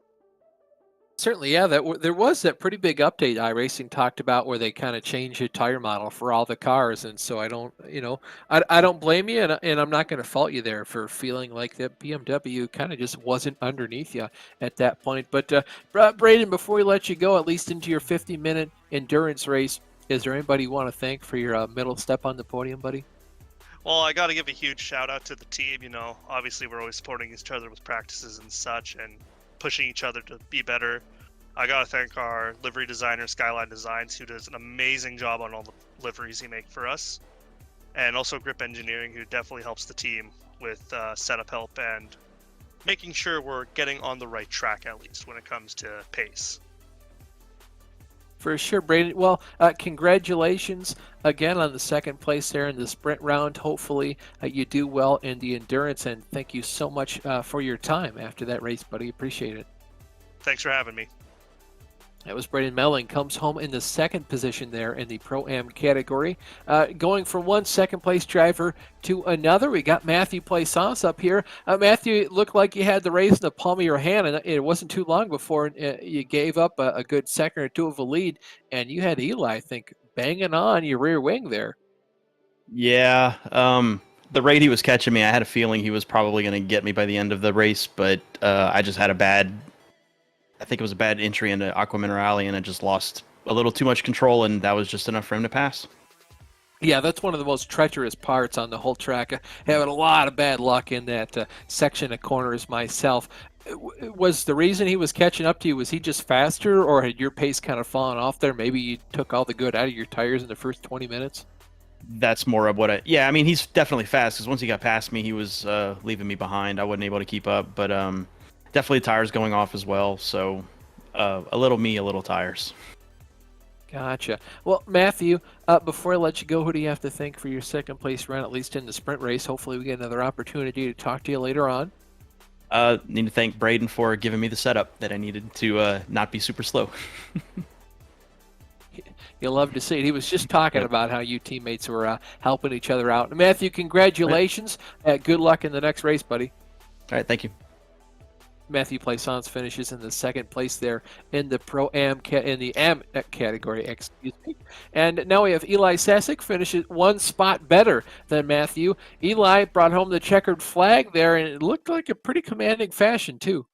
Certainly, yeah. There was that pretty big update iRacing talked about where they kind of changed the tire model for all the cars, and so I don't blame you, and I'm not going to fault you there for feeling like that BMW kind of just wasn't underneath you at that point. But Braden, before we let you go, at least into your 50-minute endurance race, is there anybody you want to thank for your middle step on the podium, buddy? Well, I got to give a huge shout out to the team. Obviously we're always supporting each other with practices and such, and pushing each other to be better. I got to thank our livery designer, Skyline Designs, who does an amazing job on all the liveries he makes for us. And also Grip Engineering, who definitely helps the team with setup help and making sure we're getting on the right track, at least when it comes to pace. For sure, Braden. Well, congratulations again on the second place there in the sprint round. Hopefully you do well in the endurance, and thank you so much for your time after that race, buddy. Appreciate it. Thanks for having me. That was Braden Melling, comes home in the second position there in the Pro-Am category. Going from one second-place driver to another, we got Matthew Plaisance up here. Matthew, it looked like you had the race in the palm of your hand, and it wasn't too long before you gave up a good second or two of a lead, and you had Eli, I think, banging on your rear wing there. Yeah, the rate he was catching me, I had a feeling he was probably going to get me by the end of the race, but I just had I think it was a bad entry into Aqua Minerale, and I just lost a little too much control, and that was just enough for him to pass. Yeah, that's one of the most treacherous parts on the whole track. Having a lot of bad luck in that section of corners myself. Was the reason he was catching up to you, was he just faster, or had your pace kind of fallen off there? Maybe you took all the good out of your tires in the first 20 minutes? That's more of what yeah, I mean, he's definitely fast, because once he got past me, he was leaving me behind. I wasn't able to keep up, but definitely tires going off as well, so a little me, a little tires. Gotcha. Well, Matthew, before I let you go, who do you have to thank for your second place run, at least in the sprint race? Hopefully we get another opportunity to talk to you later on. Need to thank Braden for giving me the setup that I needed to not be super slow. You'll love to see it. He was just talking about how you teammates were helping each other out. Matthew, congratulations. Good luck in the next race, buddy. All right, thank you. Matthew Plaisance finishes in the second place there in the Pro-Am in the Am category, excuse me. And now we have Eli Sasic finishes one spot better than Matthew. Eli brought home the checkered flag there, and it looked like a pretty commanding fashion too.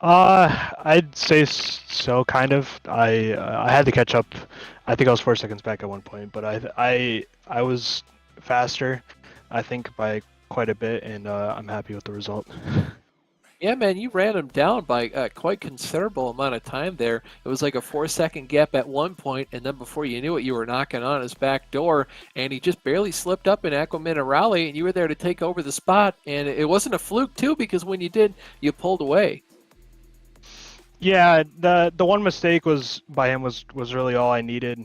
I'd say so, kind of. I had to catch up. I think I was 4 seconds back at one point, but I was faster, I think, by quite a bit, and I'm happy with the result. Yeah, man, you ran him down by quite considerable amount of time there. It was like a 4-second gap at one point, and then before you knew it, you were knocking on his back door, and he just barely slipped up in Aqua Minerale, and you were there to take over the spot. And it wasn't a fluke, too, because when you did, you pulled away. Yeah, the one mistake was by him was really all I needed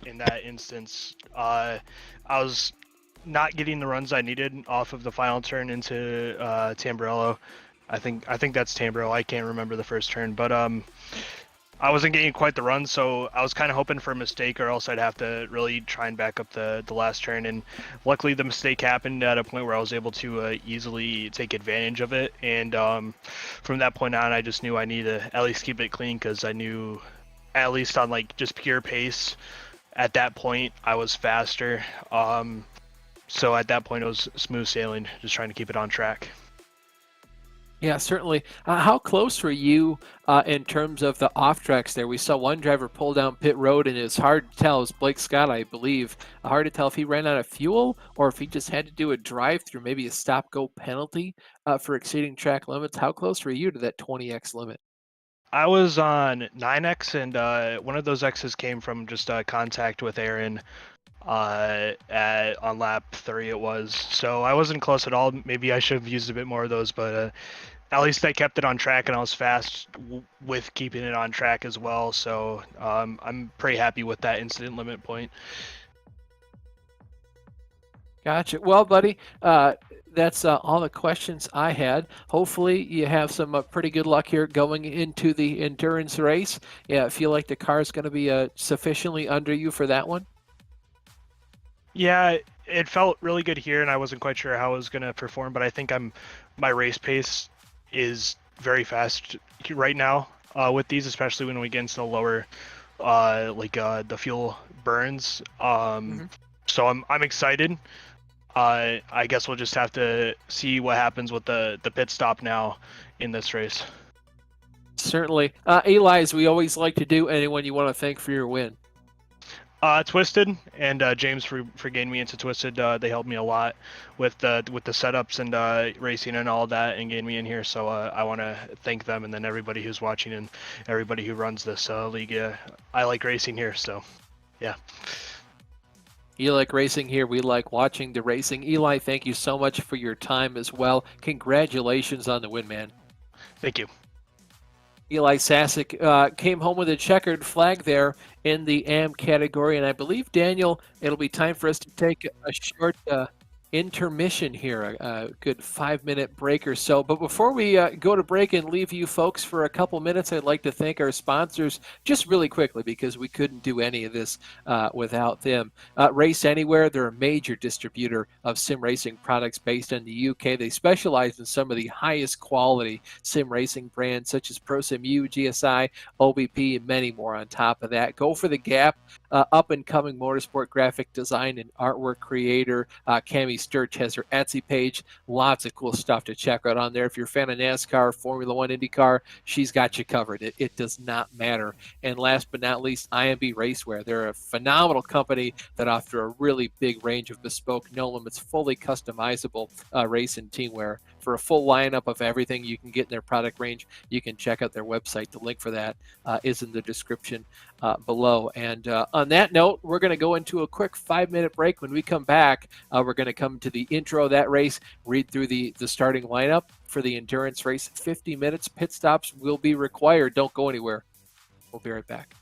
in that instance. I was not getting the runs I needed off of the final turn into Tamburello. I think that's Tamburello. I can't remember the first turn, but I wasn't getting quite the run, so I was kind of hoping for a mistake, or else I'd have to really try and back up the last turn. And luckily, the mistake happened at a point where I was able to easily take advantage of it. And from that point on, I just knew I needed to at least keep it clean, because I knew, at least on like just pure pace, at that point I was faster. So at that point, it was smooth sailing, just trying to keep it on track. Yeah, certainly. How close were you in terms of the off tracks there? We saw one driver pull down pit road, and it's hard to tell. It was Blake Scott, I believe. Hard to tell if he ran out of fuel or if he just had to do a drive-through, maybe a stop-go penalty for exceeding track limits. How close were you to that 20x limit? I was on 9x, and one of those X's came from just contact with Aaron on lap 3 it was. So I wasn't close at all. Maybe I should have used a bit more of those, but at least I kept it on track, and I was fast with keeping it on track as well. So I'm pretty happy with that incident limit point. Gotcha. Well, buddy, that's all the questions I had. Hopefully you have some pretty good luck here going into the endurance race. Yeah, I feel like the car is going to be sufficiently under you for that one. Yeah, it felt really good here, and I wasn't quite sure how I was going to perform, but I think my race pace is very fast right now with these, especially when we get into the lower, the fuel burns. So I'm excited. I guess we'll just have to see what happens with the pit stop now in this race. Certainly. Eli, as we always like to do, anyone you want to thank for your win? Twisted and James for getting me into Twisted. They helped me a lot with the setups and racing and all that, and getting me in here. So I want to thank them, and then everybody who's watching and everybody who runs this league. I like racing here, so yeah. You like racing here. We like watching the racing. Eli, thank you so much for your time as well. Congratulations on the win, man. Thank you. Eli Sasic came home with a checkered flag there in the AM category. And I believe, Daniel, it'll be time for us to take a short intermission here, a good 5-minute break or so. But before we go to break and leave you folks for a couple minutes, I'd like to thank our sponsors just really quickly, because we couldn't do any of this without them. Race Anywhere, they're a major distributor of sim racing products based in the UK. They specialize in some of the highest quality sim racing brands such as ProSimU, GSI, OBP, and many more on top of that. Go for the Gap, up-and-coming motorsport graphic design and artwork creator. Cami Sturch has her Etsy page. Lots of cool stuff to check out on there. If you're a fan of NASCAR, Formula One, IndyCar, she's got you covered. It does not matter. And last but not least, IMB Racewear. They're a phenomenal company that offer a really big range of bespoke, no limits, fully customizable race and team wear. For a full lineup of everything you can get in their product range, you can check out their website. The link for that is in the description below. And on that note, we're going to go into a quick 5-minute break. When we come back, we're going to come to the intro of that race, read through the starting lineup for the endurance race. 50 minutes, pit stops will be required. Don't go anywhere. We'll be right back.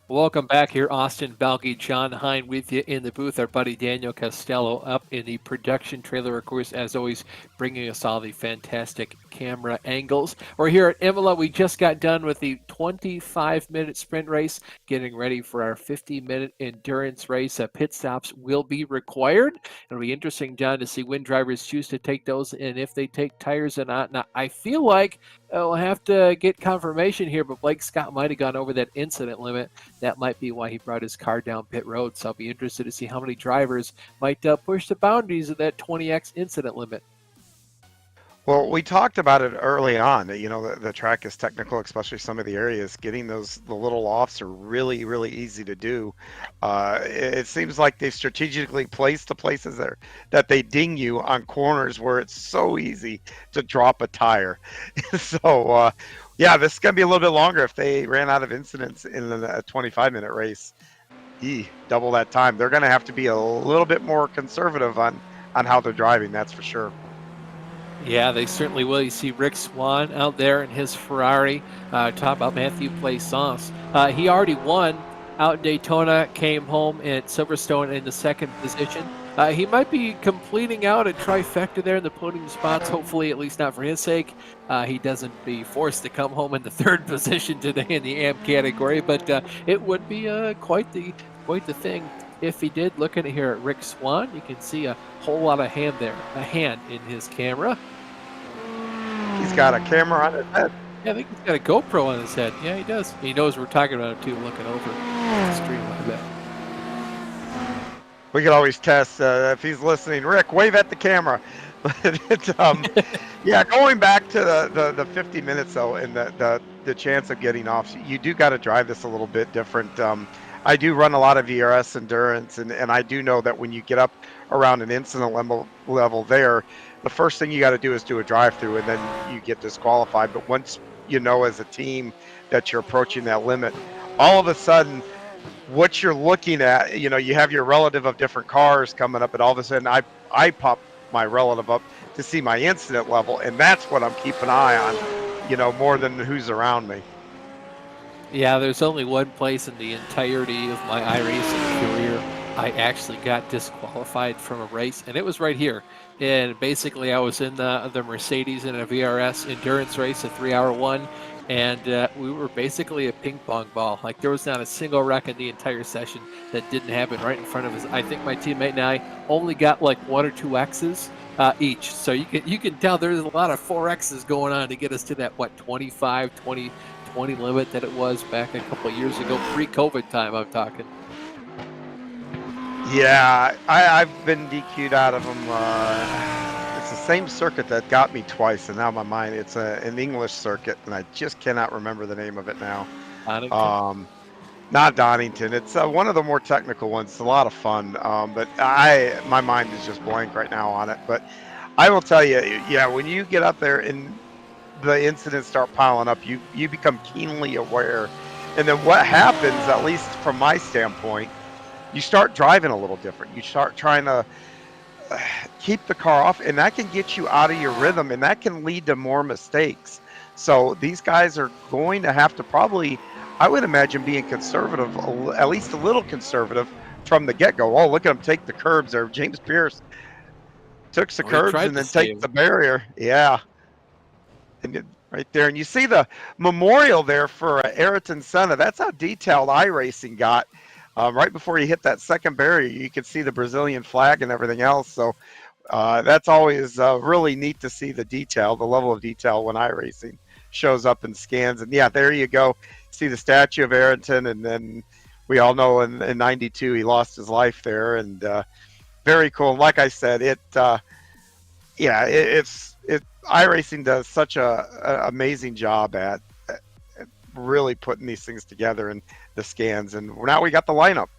Welcome back here, Austin Balky, John Hine with you in the booth. Our buddy Daniel Costello up in the production trailer, of course, as always, bringing us all the fantastic camera angles. We're here at Imola. We just got done with the 25-minute sprint race, getting ready for our 50-minute endurance race. Pit stops will be required. It'll be interesting, John, to see when drivers choose to take those and if they take tires or not. Now, I feel like we'll have to get confirmation here, but Blake Scott might have gone over that incident limit. That might be why he brought his car down pit road. So I'll be interested to see how many drivers might push the boundaries of that 20x incident limit. Well, we talked about it early on. You know, the track is technical, especially some of the areas. Getting the little offs are really, really easy to do. It seems like they strategically placed the places there that they ding you on corners where it's so easy to drop a tire. So, yeah, this is going to be a little bit longer if they ran out of incidents in a 25-minute race. Double that time. They're going to have to be a little bit more conservative on how they're driving, that's for sure. Yeah, they certainly will. You see Rick Swan out there in his Ferrari. Talk about Matthew Plaisance. He already won out in Daytona, came home at Silverstone in the second position. He might be completing out a trifecta there in the podium spots, hopefully, at least not for his sake. He doesn't be forced to come home in the third position today in the AM category, but it would be quite the thing if he did. Looking here at Rick Swan, you can see a whole lot of hand there, a hand in his camera. He's got a camera on his head. Yeah, I think he's got a GoPro on his head. Yeah, he does. He knows we're talking about him too, looking over the stream like that. We could always test if he's listening. Rick, wave at the camera. Yeah, going back to the 50 minutes though, and the chance of getting off, you do got to drive this a little bit different. I do run a lot of VRS endurance, and I do know that when you get up around an incident level there, the first thing you got to do is do a drive-through, and then you get disqualified. But once you know as a team that you're approaching that limit, all of a sudden, what you're looking at, you know, you have your relative of different cars coming up, and all of a sudden I pop my relative up to see my incident level, and that's what I'm keeping an eye on, you know, more than who's around me. Yeah, there's only one place in the entirety of my iRacing career I actually got disqualified from a race, and it was right here. And basically, I was in the Mercedes in a VRS endurance race, a 3-hour one, and we were basically a ping pong ball. Like, there was not a single wreck in the entire session that didn't happen right in front of us. I think my teammate and I only got like 1 or 2 X's each. So you can tell there's a lot of 4 X's going on to get us to that, 25, 20 limit that it was back a couple of years ago, pre-COVID time I'm talking. Yeah, I've been DQ'd out of them. It's the same circuit that got me twice, and now my mind, it's an English circuit, and I just cannot remember the name of it now. Donington? Not Donington. It's one of the more technical ones. It's a lot of fun, but my mind is just blank right now on it. But I will tell you, yeah, when you get up there and the incidents start piling up, you become keenly aware. And then what happens, at least from my standpoint, you start driving a little different. You start trying to keep the car off, and that can get you out of your rhythm, and that can lead to more mistakes. So these guys are going to have to probably, I would imagine, being conservative, at least a little conservative from the get-go. Oh, look at him take the curbs there. James Pierce took the curbs and then take the barrier. Yeah. And right there, and you see the memorial there for Ayrton Senna. That's how detailed iRacing got. Right before you hit that second barrier, you can see the Brazilian flag and everything else. So that's always really neat to see the detail, the level of detail when iRacing shows up in scans. And yeah, there you go. See the statue of Ayrton, and then we all know in '92 he lost his life there. And very cool. And like I said, iRacing does such a amazing job at really putting these things together and the scans, and now we got the lineup.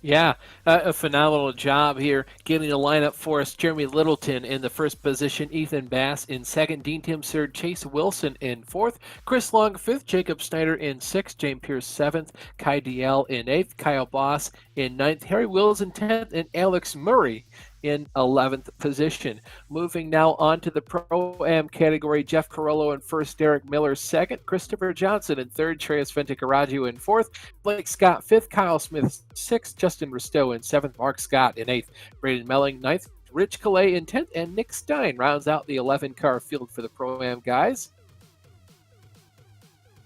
Yeah, a phenomenal job here getting the lineup for us. Jeremy Littleton in the first position, Ethan Bass in second, Dean Tim third, Chase Wilson in fourth, Chris Long fifth, Jacob Snyder in sixth, James Pierce seventh, Kai DL in eighth, Kyle Boss in ninth, Harry Wills in 10th, and Alex Murray in 11th position. Moving now on to the Pro-Am category, Jeff Carollo in first, Derek Miller second, Christopher Johnson in third, Treyas Venticaraggio in fourth, Blake Scott fifth, Kyle Smith sixth, Justin Risto in seventh, Mark Scott in eighth, Braden Melling ninth, Rich Calais in 10th, and Nick Stein rounds out the 11-car field for the Pro-Am guys.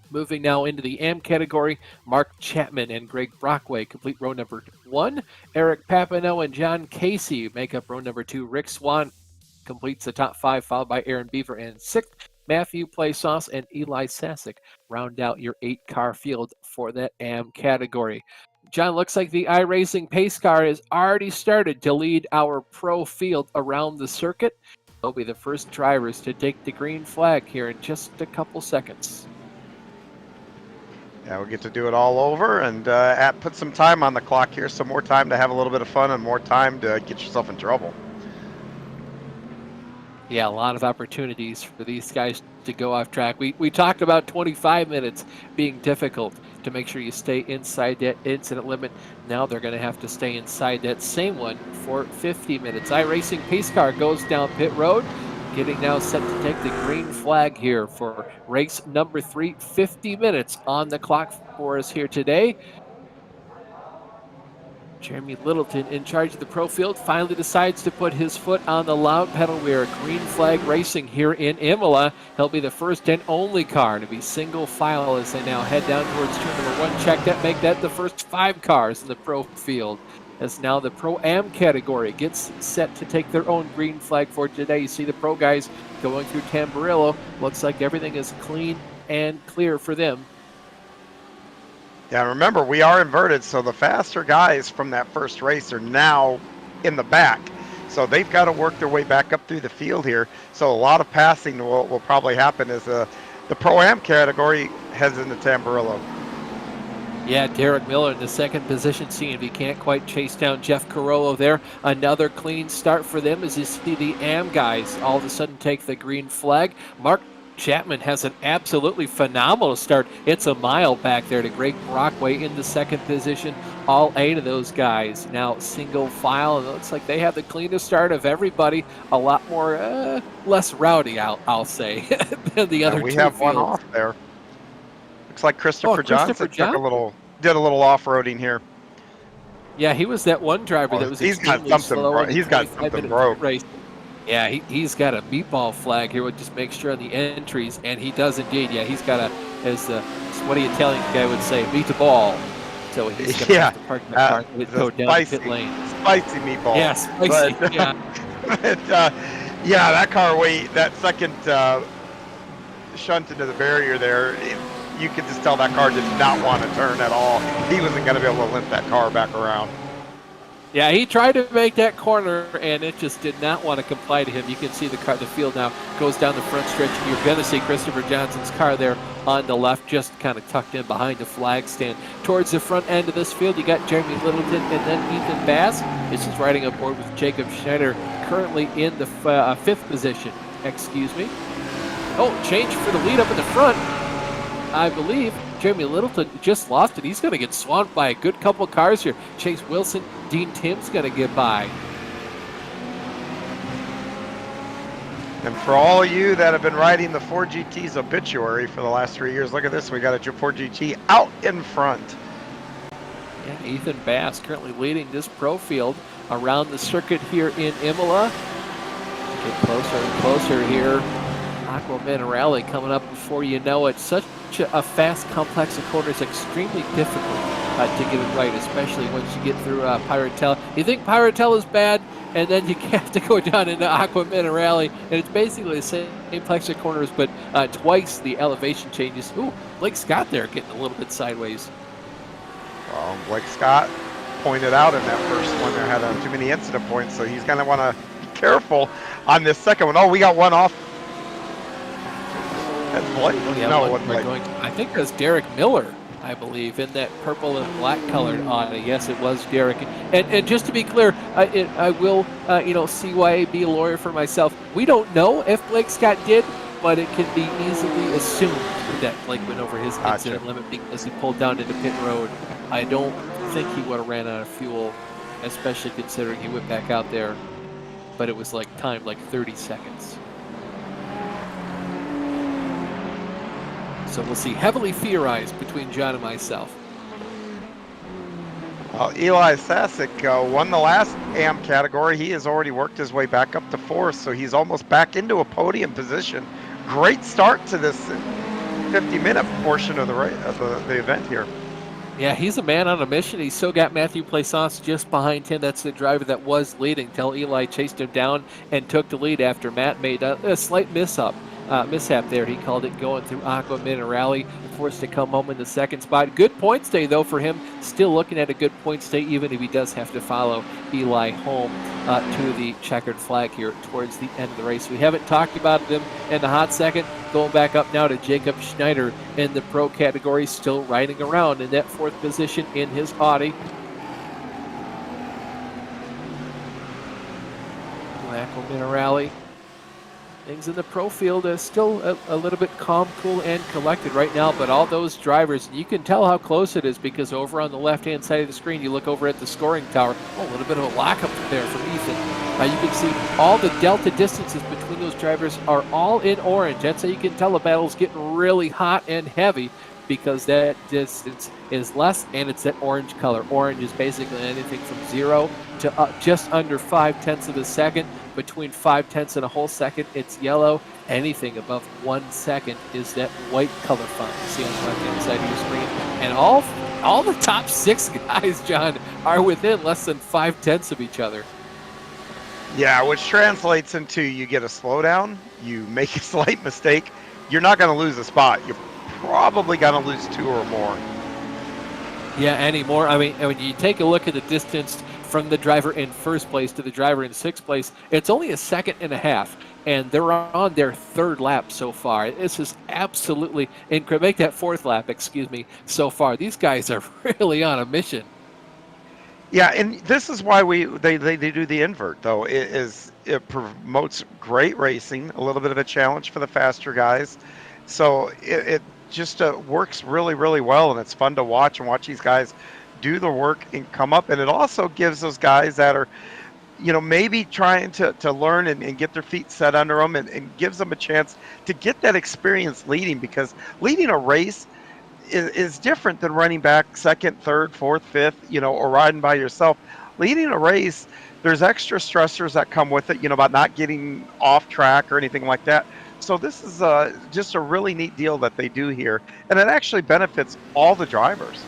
Moving now into the AM category, Mark Chapman and Greg Brockway complete row number 1. Eric Papineau and John Casey make up row number 2. Rick Swan completes the top 5, followed by Aaron Beaver in 6th. Matthew Playsauce and Eli Sasick round out your 8-car field for that AM category. John, looks like the iRacing pace car has already started to lead our pro field around the circuit. They'll be the first drivers to take the green flag here in just a couple seconds. Yeah, we get to do it all over and put some time on the clock here, some more time to have a little bit of fun and more time to get yourself in trouble. Yeah, a lot of opportunities for these guys to go off track. We talked about 25 minutes being difficult to make sure you stay inside that incident limit. Now they're going to have to stay inside that same one for 50 minutes. iRacing pace car goes down pit road, getting now set to take the green flag here for race number 3. 50 minutes on the clock for us here today. Jeremy Littleton, in charge of the pro field, finally decides to put his foot on the loud pedal. We are green flag racing here in Imola. He'll be the first and only car to be single file as they now head down towards turn number 1. Check that, make that the first 5 cars in the pro field. As now the Pro-Am category gets set to take their own green flag for today. You see the pro guys going through Tamburello. Looks like everything is clean and clear for them. Yeah, remember, we are inverted, so the faster guys from that first race are now in the back. So they've got to work their way back up through the field here. So a lot of passing will probably happen as the Pro-Am category heads into Tamburello. Yeah, Derek Miller in the second position, seeing if he can't quite chase down Jeff Carollo there. Another clean start for them as you see the AM guys all of a sudden take the green flag. Mark Chapman has an absolutely phenomenal start. It's a mile back there to Greg Brockway in the second position. All 8 of those guys now single file, and it looks like they have the cleanest start of everybody. A lot more, less rowdy, I'll say, than the other 2 we have fields. one off there. Looks like Christopher Johnson did a little off-roading here. Yeah, he was that one driver that was he's got extremely something slow. he's got something broke. Race. Yeah, he's got a meatball flag here. We'll just make sure on the entries, and he does indeed. Yeah, he's got what the Italian guy would say, meatball. So he's going to have to park the car and go down the pit lane. Spicy meatball. Yeah, spicy. But, yeah. Yeah, that car that second shunt into the barrier there, you could just tell that car did not want to turn at all. He wasn't going to be able to limp that car back around. Yeah, he tried to make that corner, and it just did not want to comply to him. You can see the field now goes down the front stretch. You're going to see Christopher Johnson's car there on the left, just kind of tucked in behind the flag stand. Towards the front end of this field, you got Jeremy Littleton and then Ethan Bass. This is riding aboard with Jacob Schneider, currently in the 5th position. Excuse me. Oh, change for the lead up in the front. I believe Jeremy Littleton just lost it. He's going to get swamped by a good couple cars here. Chase Wilson, Dean Tim's going to get by. And for all of you that have been riding the 4GT's obituary for the last 3 years, look at this. We got a 4GT out in front. Yeah, Ethan Bass currently leading this pro field around the circuit here in Imola. Get closer and closer here. Aqua Minerale coming up before you know it. Such a fast complex of corners, extremely difficult to get it right, especially once you get through Piratella. You think Piratella is bad, and then you have to go down into Aqua Minerale, and it's basically the same complex of corners, but twice the elevation changes. Ooh, Blake Scott there getting a little bit sideways. Well, Blake Scott pointed out in that first one there had too many incident points, so he's going to want to be careful on this second one. Oh, we got one off. That's Blake? Yeah, no, it wasn't Blake. I think that's Derek Miller, I believe, in that purple and black colored Audi. Yes, it was Derek. And just to be clear, I will, CYA be a lawyer for myself. We don't know if Blake Scott did, but it can be easily assumed that Blake went over his incident limit because he pulled down into pit road. I don't think he would have ran out of fuel, especially considering he went back out there but it was like timed like 30 seconds. So we'll see. Heavily theorized between John and myself. Eli Sasek won the last AM category. He has already worked his way back up to 4th, so he's almost back into a podium position. Great start to this 50-minute portion of the event here. Yeah, he's a man on a mission. He's still got Matthew Plaisance just behind him. That's the driver that was leading till Eli chased him down and took the lead after Matt made a slight mishap there. He called it going through Aqua Minerale, forced to come home in the second spot. Good points day, though, for him. Still looking at a good points day, even if he does have to follow Eli home to the checkered flag here towards the end of the race. We haven't talked about him in a hot second. Going back up now to Jacob Schneider in the pro category, still riding around in that 4th position in his Audi. Aqua Minerale. Things in the pro field is still a little bit calm, cool, and collected right now, but all those drivers, you can tell how close it is because over on the left-hand side of the screen, you look over at the scoring tower. Oh, a little bit of a lockup there from Ethan. You can see all the delta distances between those drivers are all in orange. That's how you can tell the battle's getting really hot and heavy because that distance is less and it's that orange color. Orange is basically anything from 0 to just under 5/10 of a second. Between 5/10 and a whole second, it's yellow. Anything above 1 second is that white color font you see on the left-hand side of your screen. And all the top 6 guys, John, are within less than 5/10 of each other. Yeah, which translates into you get a slowdown, you make a slight mistake, you're not going to lose a spot. You're probably going to lose 2 or more. Yeah, anymore. I mean, when you take a look at the distance from the driver in 1st place to the driver in 6th place, it's only a second and a half, and they're on their 3rd lap so far. This is absolutely incredible. Make that 4th lap, excuse me, so far. These guys are really on a mission. Yeah, and this is why they do the invert, though. It promotes great racing, a little bit of a challenge for the faster guys. So it just works really, really well, and it's fun to watch these guys do the work and come up. And it also gives those guys that are, maybe trying to learn and get their feet set under them and gives them a chance to get that experience leading, because leading a race is different than running back 2nd, 3rd, 4th, 5th, or riding by yourself. Leading a race, there's extra stressors that come with it, about not getting off track or anything like that. So this is just a really neat deal that they do here, and it actually benefits all the drivers.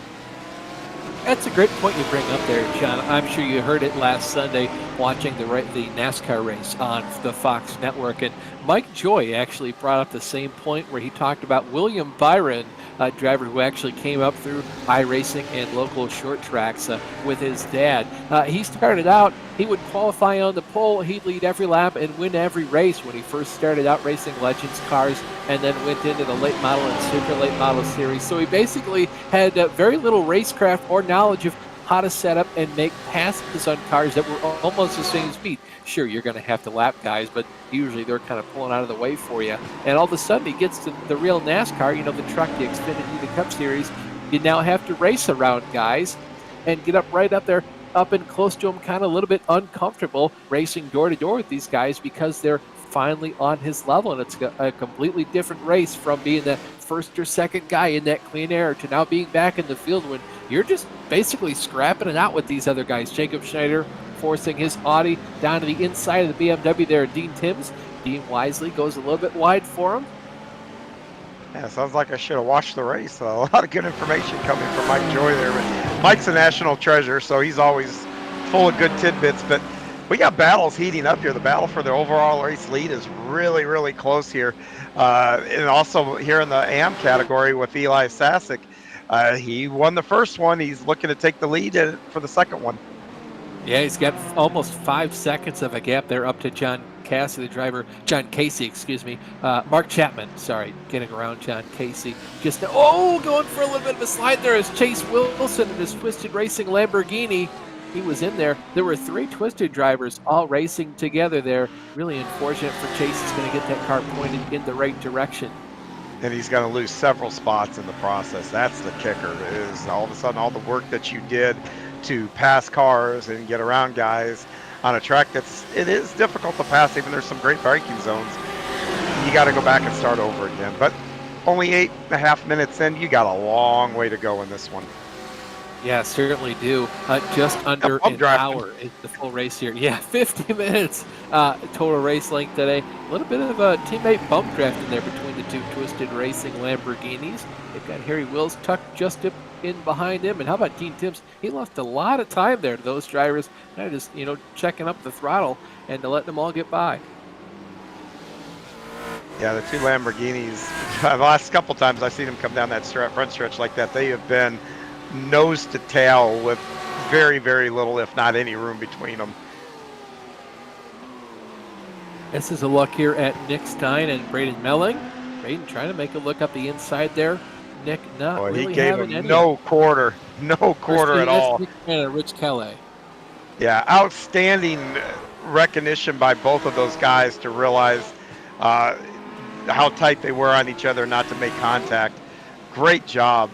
That's a great point you bring up there, John. I'm sure you heard it last Sunday watching the NASCAR race on the Fox network. And Mike Joy actually brought up the same point where he talked about William Byron, a driver who actually came up through iRacing and local short tracks with his dad. He started out, he would qualify on the pole, he'd lead every lap and win every race when he first started out racing Legends cars and then went into the late model and super late model series. So he basically had very little racecraft or knowledge of how to set up and make passes on cars that were almost the same speed. Sure, you're going to have to lap guys, but usually they're kind of pulling out of the way for you. And all of a sudden he gets to the real NASCAR, the truck, the Xfinity, the Cup Series. You now have to race around guys and get up right up there, up and close to them, kind of a little bit uncomfortable racing door to door with these guys because they're finally on his level, and it's a completely different race from being the 1st or 2nd guy in that clean air to now being back in the field when you're just basically scrapping it out with these other guys. Jacob Schneider forcing his Audi down to the inside of the BMW there. Dean Timms, Dean wisely goes a little bit wide for him. Yeah, sounds like I should have watched the race. A lot of good information coming from Mike Joy there. But Mike's a national treasure, so he's always full of good tidbits. But we got battles heating up here. The battle for the overall race lead is really, really close here. And also here in the AM category with Eli Sasek, he won the first one. He's looking to take the lead for the second one. Yeah, he's got almost 5 seconds of a gap there up to John Casey, the driver. John Casey, excuse me. Mark Chapman, sorry, getting around John Casey. Just, going for a little bit of a slide there is Chase Wilson in his Twisted Racing Lamborghini. He was in there. There were 3 Twisted drivers all racing together there. Really unfortunate for Chase. He's going to get that car pointed in the right direction. And he's going to lose several spots in the process. That's the kicker, is all of a sudden all the work that you did to pass cars and get around guys, on a track it is difficult to pass. Even there's some great braking zones. You got to go back and start over again. But only 8.5 minutes in, you got a long way to go in this one. Yeah, certainly do. Just under I'm an drafting. hour is the full race here. Yeah, 50 minutes total race length today. A little bit of a teammate bump draft in there between the two Twisted Racing Lamborghinis. They've got Harry Wills tucked just up in behind him. And how about Dean Timms? He lost a lot of time there to those drivers. Kind of just, checking up the throttle and letting them all get by. Yeah, the two Lamborghinis, the last couple times I've seen them come down that front stretch like that, they have been nose to tail with very, very little, if not any, room between them. This is a look here at Nick Stein and Braden Melling. Braden trying to make a look up the inside there. Nick not really he gave having him any. no quarter at all. Nick and Rich Kelly. Yeah, outstanding recognition by both of those guys to realize how tight they were on each other, not to make contact. Great job.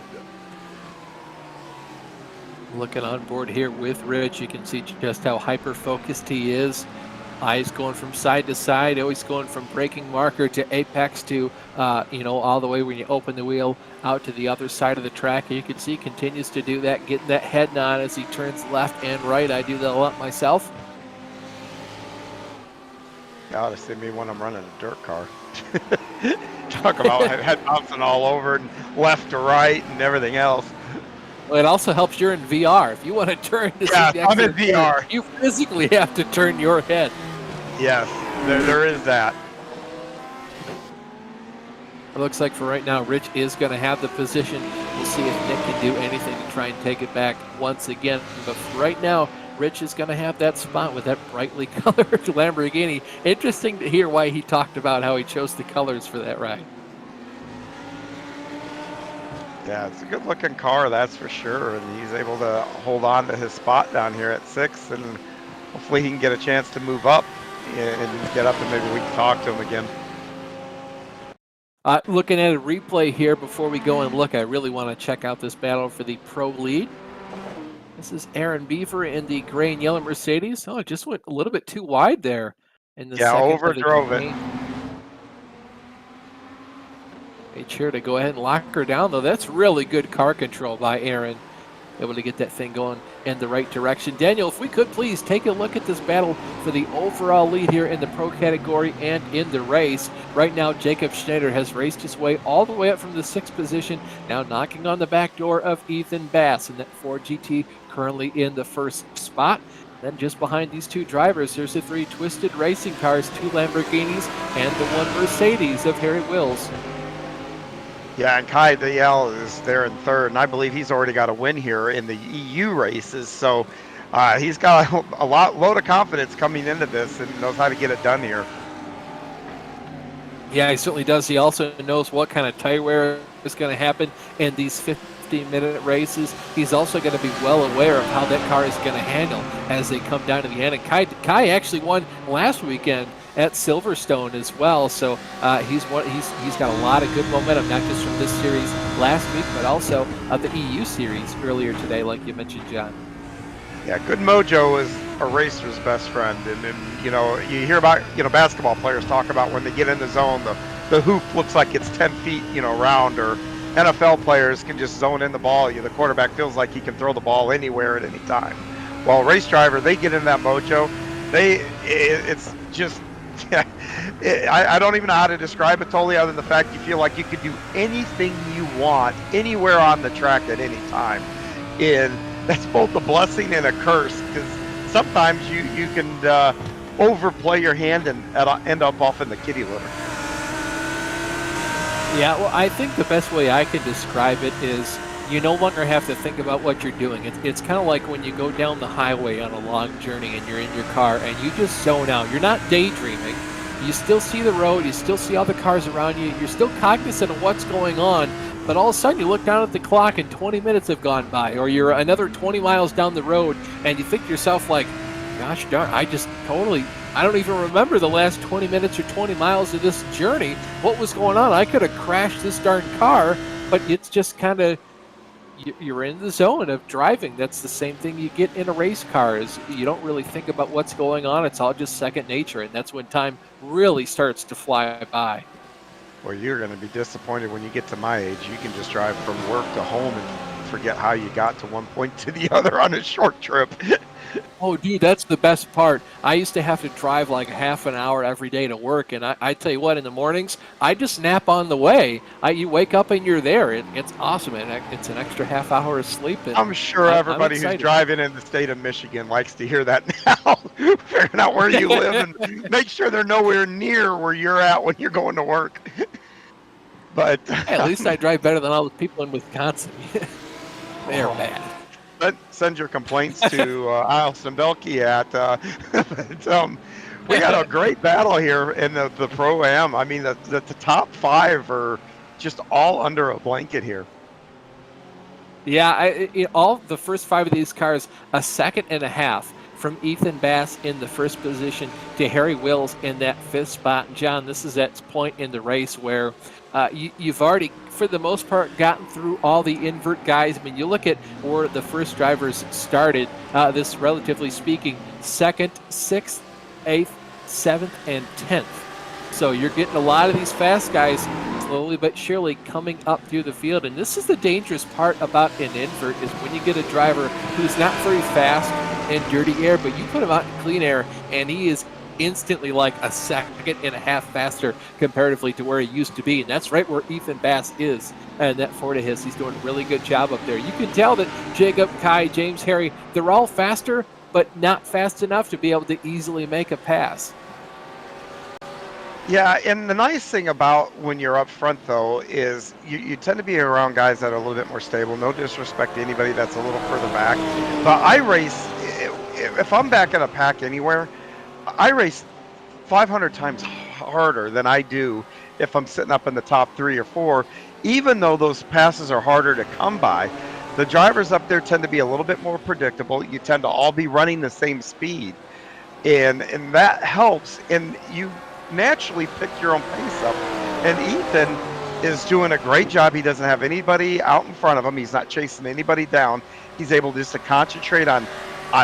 Looking on board here with Rich, you can see just how hyper-focused he is. Eyes going from side to side, always going from braking marker to apex to, all the way when you open the wheel out to the other side of the track. And you can see he continues to do that, getting that head nod as he turns left and right. I do that a lot myself. You ought to see me when I'm running a dirt car. Talk about head bouncing all over and left to right and everything else. Well, it also helps you're in VR. If you want to turn to I'm in VR. You physically have to turn your head. Yes, there is that. It looks like for right now, Rich is going to have the position. We'll see if Nick can do anything to try and take it back once again. But for right now, Rich is going to have that spot with that brightly colored Lamborghini. Interesting to hear why he talked about how he chose the colors for that ride. Yeah, it's a good-looking car, that's for sure, and he's able to hold on to his spot down here at 6, and hopefully he can get a chance to move up and get up, and maybe we can talk to him again. Looking at a replay here before we go and look, I really want to check out this battle for the pro lead. This is Aaron Beaver in the gray and yellow Mercedes. Oh, it just went a little bit too wide there in the second. Yeah, overdrove it. Made sure to go ahead and lock her down, though. That's really good car control by Aaron. Able to get that thing going in the right direction. Daniel, if we could please take a look at this battle for the overall lead here in the pro category and in the race. Right now, Jacob Schneider has raced his way all the way up from the 6th position, now knocking on the back door of Ethan Bass in that Ford GT, currently in the 1st spot. Then just behind these two drivers, there's the 3 Twisted Racing cars, 2 Lamborghinis, and the 1 Mercedes of Harry Wills. Yeah, and Kai DL is there in 3rd, and I believe he's already got a win here in the EU races. So he's got a load of confidence coming into this and knows how to get it done here. Yeah, he certainly does. He also knows what kind of tire wear is going to happen in these 15-minute races. He's also going to be well aware of how that car is going to handle as they come down to the end. And Kai actually won last weekend at Silverstone as well, so he's got a lot of good momentum, not just from this series last week, but also the EU series earlier today, like you mentioned, John. Yeah, good mojo is a racer's best friend, and you hear about basketball players talk about when they get in the zone, the hoop looks like it's 10 feet round, or NFL players can just zone in the ball. The quarterback feels like he can throw the ball anywhere at any time. Well, race driver, they get in that mojo. It's just. Yeah, I don't even know how to describe it totally, other than the fact you feel like you could do anything you want anywhere on the track at any time. And that's both a blessing and a curse, because sometimes you can overplay your hand and end up off in the kitty litter. Yeah, well, I think the best way I can describe it is you no longer have to think about what you're doing. It's kind of like when you go down the highway on a long journey and you're in your car and you just zone out. You're not daydreaming. You still see the road. You still see all the cars around you. You're still cognizant of what's going on. But all of a sudden you look down at the clock and 20 minutes have gone by, or you're another 20 miles down the road and you think to yourself like, gosh darn, I don't even remember the last 20 minutes or 20 miles of this journey. What was going on? I could have crashed this darn car, but it's just kind of you're in the zone of driving. That's the same thing you get in a race car. Is you don't really think about what's going on. It's all just second nature, and that's when time really starts to fly by. Well, you're going to be disappointed when you get to my age. You can just drive from work to home and forget how you got to one point to the other on a short trip. Oh, dude, that's the best part. I used to have to drive like half an hour every day to work, and I tell you what, in the mornings, I just nap on the way. You wake up and you're there. It's awesome, and it's an extra half hour of sleep. And I'm sure I'm everybody who's excited. driving in the state of Michigan likes to hear that now. Figuring out where you live and make sure they're nowhere near where you're at when you're going to work. But Hey, at least I drive better than all the people in Wisconsin. They're bad. Send your complaints to Alston Belkey at. But, we got a great battle here in the Pro-Am. I mean, the top 5 are just all under a blanket here. Yeah, all the first 5 of these cars, a second and a half from Ethan Bass in the first position to Harry Wills in that 5th spot. And John, this is that point in the race where you've already, for the most part, gotten through all the invert guys. I mean, you look at where the first drivers started, this relatively speaking, 2nd, 6th, 8th, 7th, and 10th. So you're getting a lot of these fast guys slowly but surely coming up through the field. And this is the dangerous part about an invert, is when you get a driver who's not very fast in dirty air, but you put him out in clean air, and he is instantly like a second and a half faster comparatively to where he used to be. And that's right where Ethan Bass is. And that Ford of his, he's doing a really good job up there. You can tell that Jacob, Kai, James, Harry, they're all faster, but not fast enough to be able to easily make a pass. Yeah, and the nice thing about when you're up front, though, is you tend to be around guys that are a little bit more stable. No disrespect to anybody that's a little further back. But I race, if I'm back in a pack anywhere, I race 500 times harder than I do if I'm sitting up in the top 3 or 4, even though those passes are harder to come by. The drivers up there tend to be a little bit more predictable. You tend to all be running the same speed, and that helps, and you naturally pick your own pace up. And Ethan is doing a great job. He doesn't have anybody out in front of him. He's not chasing anybody down. He's able just to concentrate on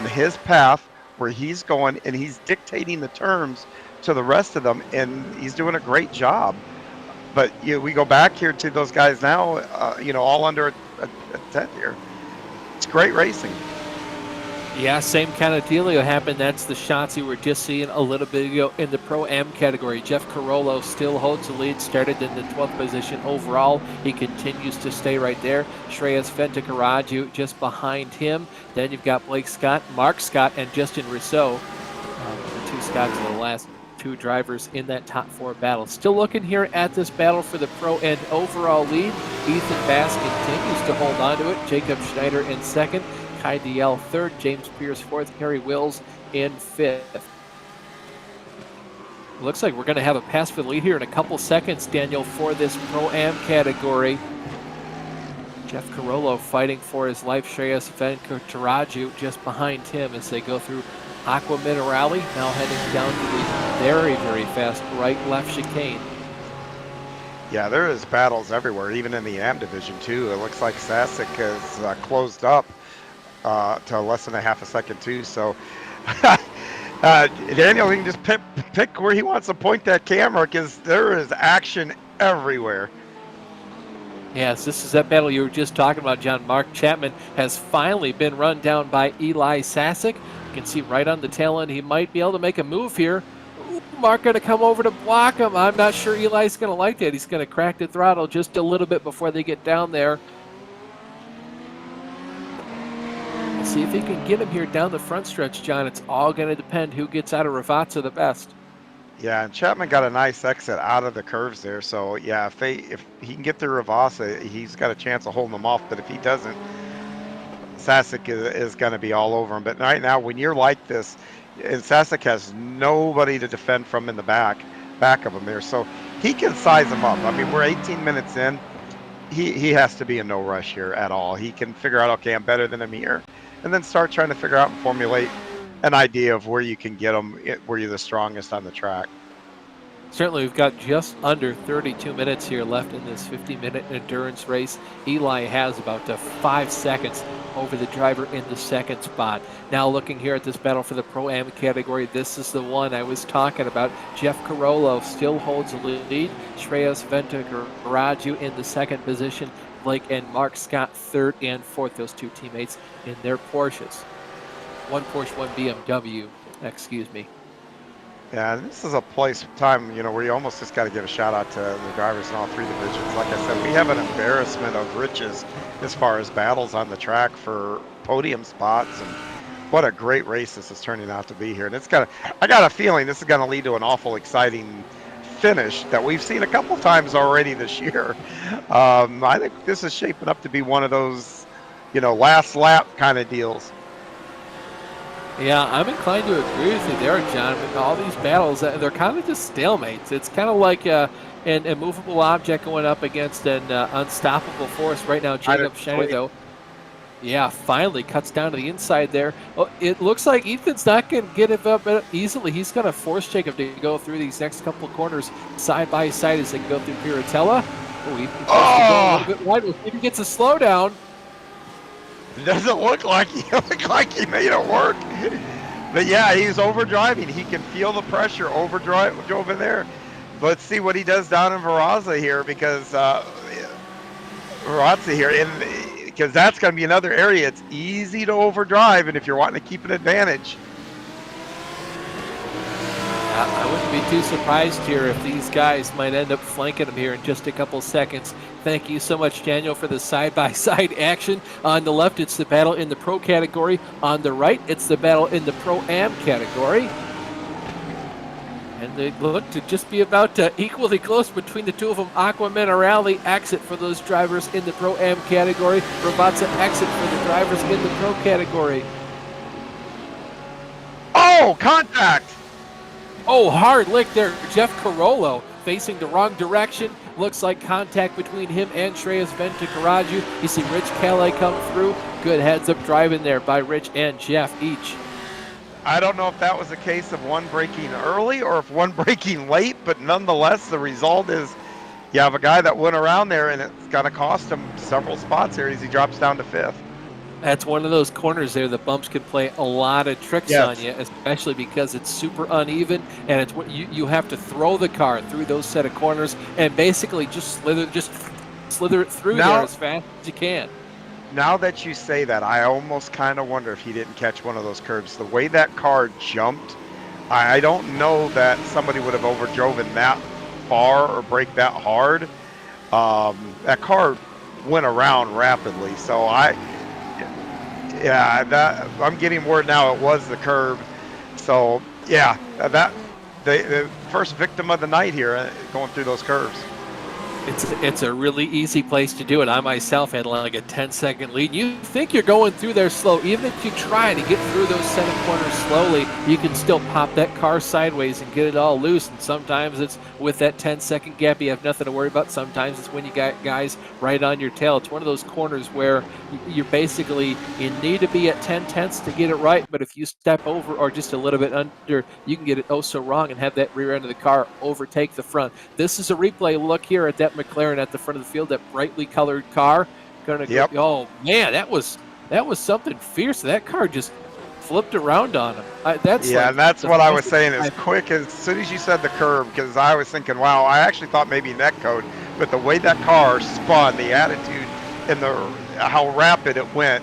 his path, where he's going, and he's dictating the terms to the rest of them, and he's doing a great job. But we go back here to those guys now, all under a 10th here. It's great racing. Yeah, same kind of dealio happened. That's the shots you were just seeing a little bit ago in the Pro-Am category. Jeff Carollo still holds the lead, started in the 12th position overall. He continues to stay right there. Shreyas Ventakaraju just behind him. Then you've got Blake Scott, Mark Scott, and Justin Rousseau. The 2 Scotts are the last 2 drivers in that top 4 battle. Still looking here at this battle for the Pro and overall lead. Ethan Bass continues to hold on to it. Jacob Schneider in 2nd. Kai DL 3rd, James Pierce 4th, Harry Wills in 5th. Looks like we're going to have a pass for the lead here in a couple seconds, Daniel, for this Pro-Am category. Jeff Carollo fighting for his life. Shreyas Venkataraju just behind him as they go through Aqua Minerale, now heading down to the very, very fast right-left chicane. Yeah, there is battles everywhere, even in the AM division, too. It looks like Sasek has closed up to less than a half a second, too. So, Daniel, he can just pick where he wants to point that camera, because there is action everywhere. Yes, this is that battle you were just talking about, John. Mark Chapman has finally been run down by Eli Sasek. You can see right on the tail end, he might be able to make a move here. Ooh, Mark going to come over to block him. I'm not sure Eli's going to like that. He's going to crack the throttle just a little bit before they get down there. We'll see if he can get him here down the front stretch, John. It's all going to depend who gets out of Ravazza the best. Yeah, and Chapman got a nice exit out of the curves there. So, yeah, if he can get through Ravazza, he's got a chance of holding them off. But if he doesn't, Sasek is going to be all over him. But right now, when you're like this, and Sasek has nobody to defend from in the back of him there, so he can size him up. I mean, we're 18 minutes in. He has to be in no rush here at all. He can figure out, okay, I'm better than him here, and then start trying to figure out and formulate an idea of where you can get him, where you're the strongest on the track. Certainly, we've got just under 32 minutes here left in this 50-minute endurance race. Eli has about 5 seconds over the driver in the second spot. Now looking here at this battle for the Pro-Am category, this is the one I was talking about. Jeff Carollo still holds the lead. Shreyas Ventukaraju in the second position. Blake and Mark Scott third and fourth, those two teammates in their Porsches. One Porsche, one BMW, excuse me. Yeah, and this is a time, where you almost just got to give a shout out to the drivers in all three divisions. Like I said, we have an embarrassment of riches as far as battles on the track for podium spots, and what a great race this is turning out to be here. And I got a feeling this is going to lead to an awful exciting finish that we've seen a couple times already this year. I think this is shaping up to be one of those, last lap kind of deals. Yeah, I'm inclined to agree with you there, John. All these battles, they're kind of just stalemates. It's kind of like an immovable object going up against an unstoppable force right now. Jacob Schneider, though, yeah, finally cuts down to the inside there. Oh, it looks like Ethan's not going to get it up easily. He's going to force Jacob to go through these next couple of corners side by side as they go through Piratella. Oh, Ethan a little bit wide. We'll see if he gets a slowdown. It doesn't look like he made it work. But yeah, he's overdriving. He can feel the pressure drove in there. Let's see what he does down in Verrazza here, because because that's going to be another area. It's easy to overdrive, and if you're wanting to keep an advantage. I wouldn't be too surprised here if these guys might end up flanking him here in just a couple seconds. Thank you so much, Daniel, for the side-by-side action. On the left, it's the battle in the Pro category. On the right, it's the battle in the Pro-Am category. And they look to just be about equally close between the two of them. Aqua Minerale exit for those drivers in the Pro-Am category. Ravazza exit for the drivers in the Pro category. Oh, contact! Oh, hard lick there. Jeff Carollo facing the wrong direction. Looks like contact between him and Shreyas Ventukaraju. You see Rich Calais come through. Good heads-up driving there by Rich and Jeff each. I don't know if that was a case of one braking early or if one braking late, but nonetheless, the result is you have a guy that went around there, and it's going to cost him several spots here as he drops down to fifth. That's one of those corners there. The bumps can play a lot of tricks on you, especially because it's super uneven, and it's what you have to throw the car through those set of corners and basically just slither it through there as fast as you can. Now that you say that, I almost kind of wonder if he didn't catch one of those curves. The way that car jumped, I don't know that somebody would have overdriven that far or brake that hard. That car went around rapidly, so I'm getting word now it was the curb. So yeah, the first victim of the night here going through those curves. It's a really easy place to do it. I myself had like a 10-second lead. You think you're going through there slow. Even if you try to get through those center corners slowly, you can still pop that car sideways and get it all loose. And sometimes it's with that 10-second gap, you have nothing to worry about. Sometimes it's when you got guys right on your tail. It's one of those corners where you need to be at 10/10ths to get it right. But if you step over or just a little bit under, you can get it oh so wrong and have that rear end of the car overtake the front. This is a replay look here at that McLaren at the front of the field, that brightly colored car. Oh man, that was something fierce. That car just flipped around on him. And that's what I was saying. As soon as you said the curb, because I was thinking, wow, I actually thought maybe netcode, but the way that car spun, the attitude and how rapid it went,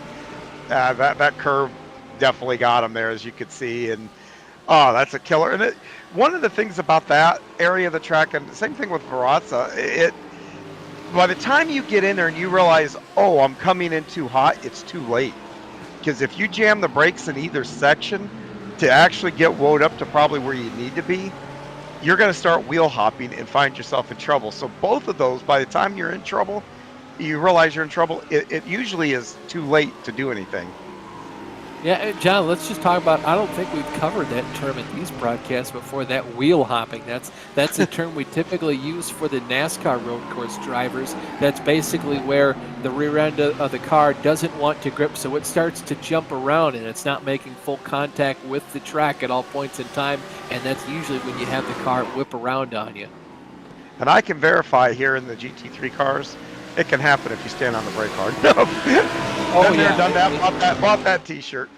that curve definitely got him there, as you could see. And that's a killer. And one of the things about that area of the track, and the same thing with Verrazza, by the time you get in there and you realize, oh, I'm coming in too hot, it's too late. Because if you jam the brakes in either section to actually get woed up to probably where you need to be, you're going to start wheel hopping and find yourself in trouble. So both of those, by the time you're in trouble, you realize you're in trouble, it usually is too late to do anything. Yeah, John, let's just talk about, I don't think we've covered that term in these broadcasts before, that wheel hopping. That's a term we typically use for the NASCAR road course drivers. That's basically where the rear end of the car doesn't want to grip, so it starts to jump around and it's not making full contact with the track at all points in time, and that's usually when you have the car whip around on you. And I can verify here in the GT3 cars, it can happen if you stand on the brake hard. Oh, Been yeah. there, done that, bought that t-shirt.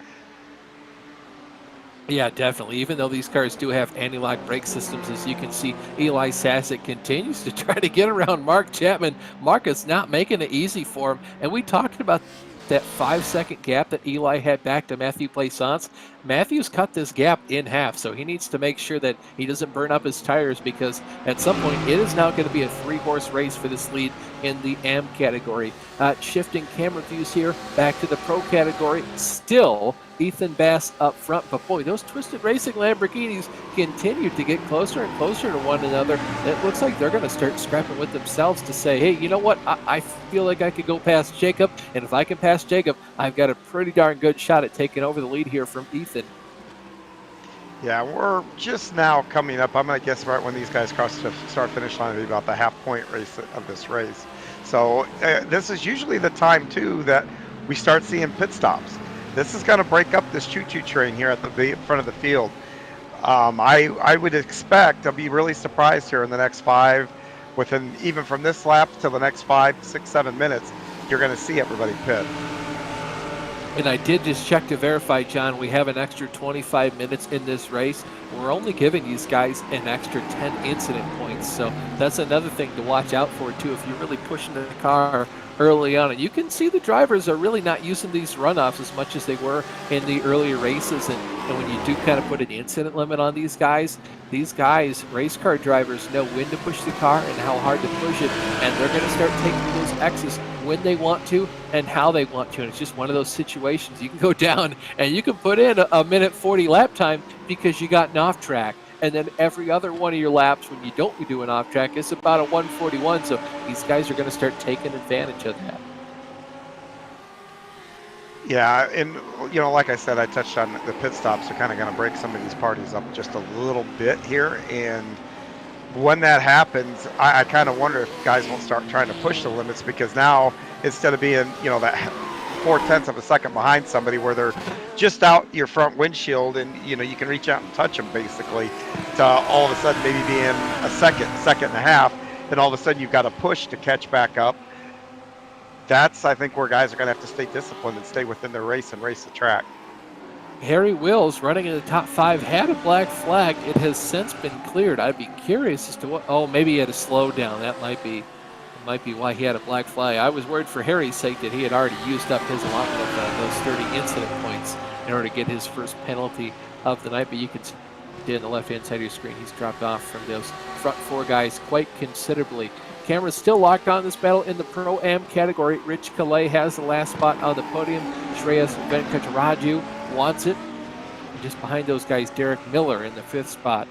Yeah, definitely. Even though these cars do have anti-lock brake systems, as you can see, Eli Sassett continues to try to get around Mark Chapman. Mark is not making it easy for him. And we talked about that 5-second gap that Eli had back to Matthew Plaisance. Matthew's cut this gap in half, so he needs to make sure that he doesn't burn up his tires, because at some point it is now going to be a 3-horse race for this lead in the AM category. Shifting camera views here back to the Pro category. Still Ethan Bass up front, but boy, those Twisted Racing Lamborghinis continue to get closer and closer to one another. It looks like they're going to start scrapping with themselves to say, hey, you know what, I feel like I could go past Jacob, and if I can pass Jacob, I've got a pretty darn good shot at taking over the lead here from Ethan. Yeah, we're just now coming up. I'm going to guess right when these guys cross the start-finish line, it'll be about the half-point race of this race. So this is usually the time, too, that we start seeing pit stops. This is going to break up this choo-choo train here at the front of the field. I would expect, I'll be really surprised here in the next 5, within even from this lap to the next 5, 6, 7 minutes, you're going to see everybody pit. And I did just check to verify, John, we have an extra 25 minutes in this race. We're only giving these guys an extra 10 incident points. So that's another thing to watch out for, too, if you're really pushing the car early on. And you can see the drivers are really not using these runoffs as much as they were in the earlier races. And when you do kind of put an incident limit on these guys, race car drivers know when to push the car and how hard to push it. And they're going to start taking those X's when they want to and how they want to. And it's just one of those situations. You can go down and you can put in a minute 40 lap time because you got an off track. And then every other one of your laps when you don't do an off track is about a 141. So these guys are going to start taking advantage of that. Yeah, and you know, like I said, I touched on the pit stops are kind of going to break some of these parties up just a little bit here. And when that happens, I kind of wonder if guys won't start trying to push the limits, because now instead of being, you know, that 0.4 of a second behind somebody where they're just out your front windshield and, you know, you can reach out and touch them basically, to all of a sudden maybe being a second and a half, and all of a sudden you've got to push to catch back up. That's, I think, where guys are going to have to stay disciplined and stay within their race and race the track. Harry Wills, running in the top 5, had a black flag. It has since been cleared. I'd be curious as to what. Oh, maybe he had a slowdown. That might be why he had a black flag. I was worried for Harry's sake that he had already used up his allotment of those 30 incident points in order to get his first penalty of the night. But you can see in the left-hand side of your screen, he's dropped off from those front 4 guys quite considerably. Camera's still locked on this battle in the Pro-Am category. Rich Calais has the last spot on the podium. Shreyas Venkataraju wants it. And just behind those guys, Derek Miller in the 5th spot.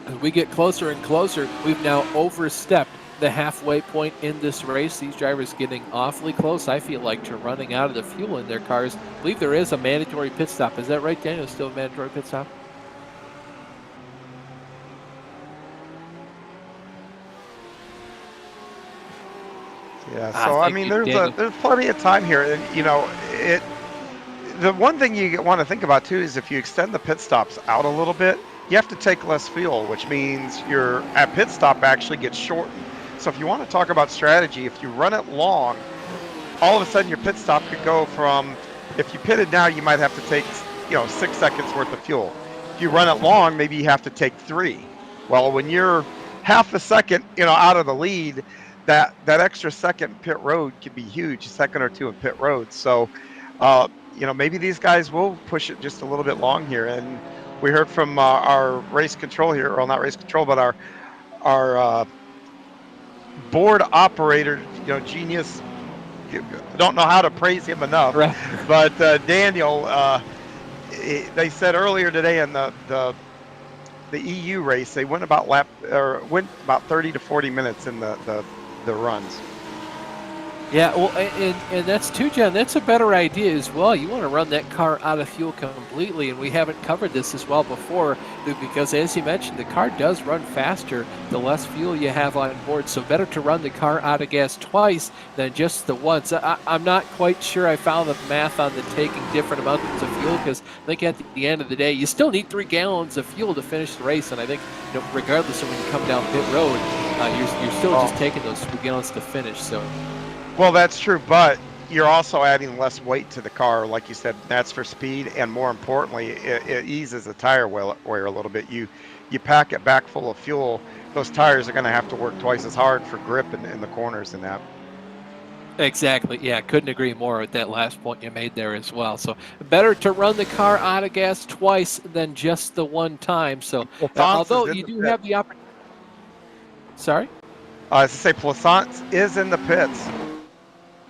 As we get closer and closer, we've now overstepped the halfway point in this race. These drivers getting awfully close, I feel like, to running out of the fuel in their cars. I believe there is a mandatory pit stop. Is that right, Daniel? Still a mandatory pit stop? Yeah, so I mean, there's plenty of time here, and you know, the one thing you want to think about too is if you extend the pit stops out a little bit, you have to take less fuel, which means your pit stop actually gets shortened. So if you want to talk about strategy, if you run it long, all of a sudden your pit stop could go from, if you pitted now, you might have to take, you know, 6 seconds worth of fuel. If you run it long, maybe you have to take 3. Well, when you're half a second, you know, out of the lead, that extra second pit road could be huge, a second or 2 in pit road. So, you know, maybe these guys will push it just a little bit long here. And we heard from our race control here, well, not race control, but our board operator, you know, genius. I don't know how to praise him enough, right. But Daniel, they said earlier today in the the EU race, they went about 30 to 40 minutes in the runs. Yeah, well, and that's too, John. That's a better idea as well. You want to run that car out of fuel completely, and we haven't covered this as well before because, as you mentioned, the car does run faster the less fuel you have on board. So better to run the car out of gas twice than just the once. I'm not quite sure I found the math on the taking different amounts of fuel because I think at the end of the day, you still need 3 gallons of fuel to finish the race, and I think regardless of when you come down pit road, you're still just taking those 3 gallons to finish. So. Well, that's true, but you're also adding less weight to the car, like you said. That's for speed, and more importantly, it eases the tire wear a little bit. You pack it back full of fuel, those tires are going to have to work twice as hard for grip in the corners and that. Exactly. Yeah, couldn't agree more with that last point you made there as well. So better to run the car out of gas twice than just the one time. So although you do have the opportunity. Sorry? I was to say Plaisance is in the pits.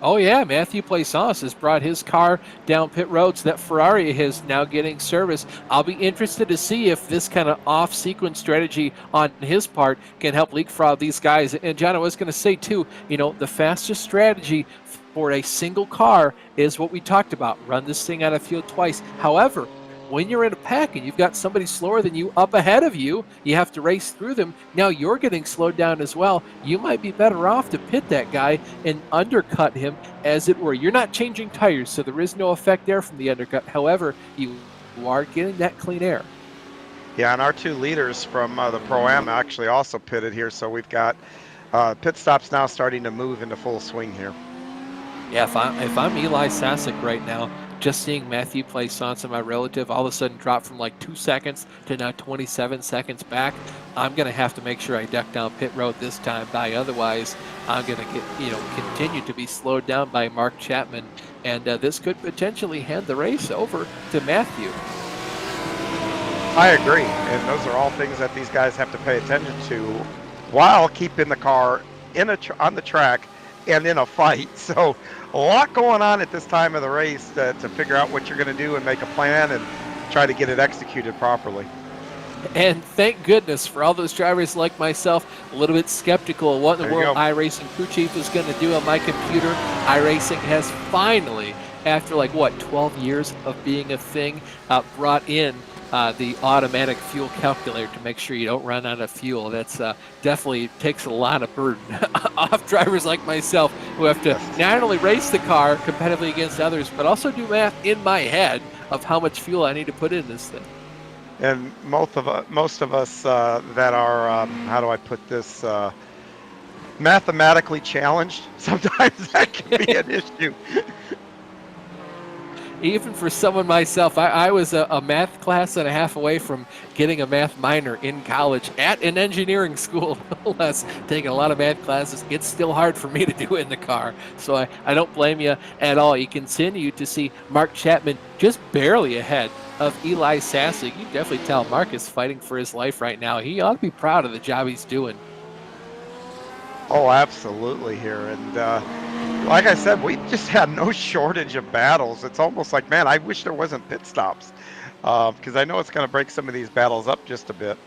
Oh yeah, Matthew Plaisance has brought his car down pit road, so that Ferrari is now getting service. I'll be interested to see if this kind of off-sequence strategy on his part can help leapfrog these guys. And John, I was going to say too, the fastest strategy for a single car is what we talked about: run this thing out of fuel twice. However, when you're in a pack and you've got somebody slower than you up ahead of you, you have to race through them. Now you're getting slowed down as well. You might be better off to pit that guy and undercut him, as it were. You're not changing tires, so there is no effect there from the undercut. However, you are getting that clean air. Yeah, and our 2 leaders from the Pro-Am actually also pitted here, so we've got pit stops now starting to move into full swing here. Yeah, if I'm Eli Sasek right now, just seeing Matthew Plaisance and my relative all of a sudden drop from like 2 seconds to now 27 seconds back, I'm going to have to make sure I duck down pit road this time. Otherwise, I'm going to continue to be slowed down by Mark Chapman, and this could potentially hand the race over to Matthew. I agree, and those are all things that these guys have to pay attention to while keeping the car on the track and in a fight. So a lot going on at this time of the race to figure out what you're going to do and make a plan and try to get it executed properly. And thank goodness for all those drivers like myself, a little bit skeptical of what in the world iRacing crew chief is going to do on my computer. iRacing has finally, after 12 years of being a thing, brought in the automatic fuel calculator to make sure you don't run out of fuel. That's definitely takes a lot of burden off drivers like myself, who have to not only race the car competitively against others, but also do math in my head of how much fuel I need to put in this thing. And most of us that are, how do I put this, mathematically challenged, sometimes that can be an issue. Even for someone myself, I was a math class and a half away from getting a math minor in college at an engineering school, no less, taking a lot of math classes. It's still hard for me to do in the car, so I don't blame you at all. You continue to see Mark Chapman just barely ahead of Eli Sasek. You definitely tell Mark is fighting for his life right now. He ought to be proud of the job he's doing. Oh, absolutely here. And like I said, we just had no shortage of battles. It's almost like, man, I wish there wasn't pit stops, because I know it's going to break some of these battles up just a bit.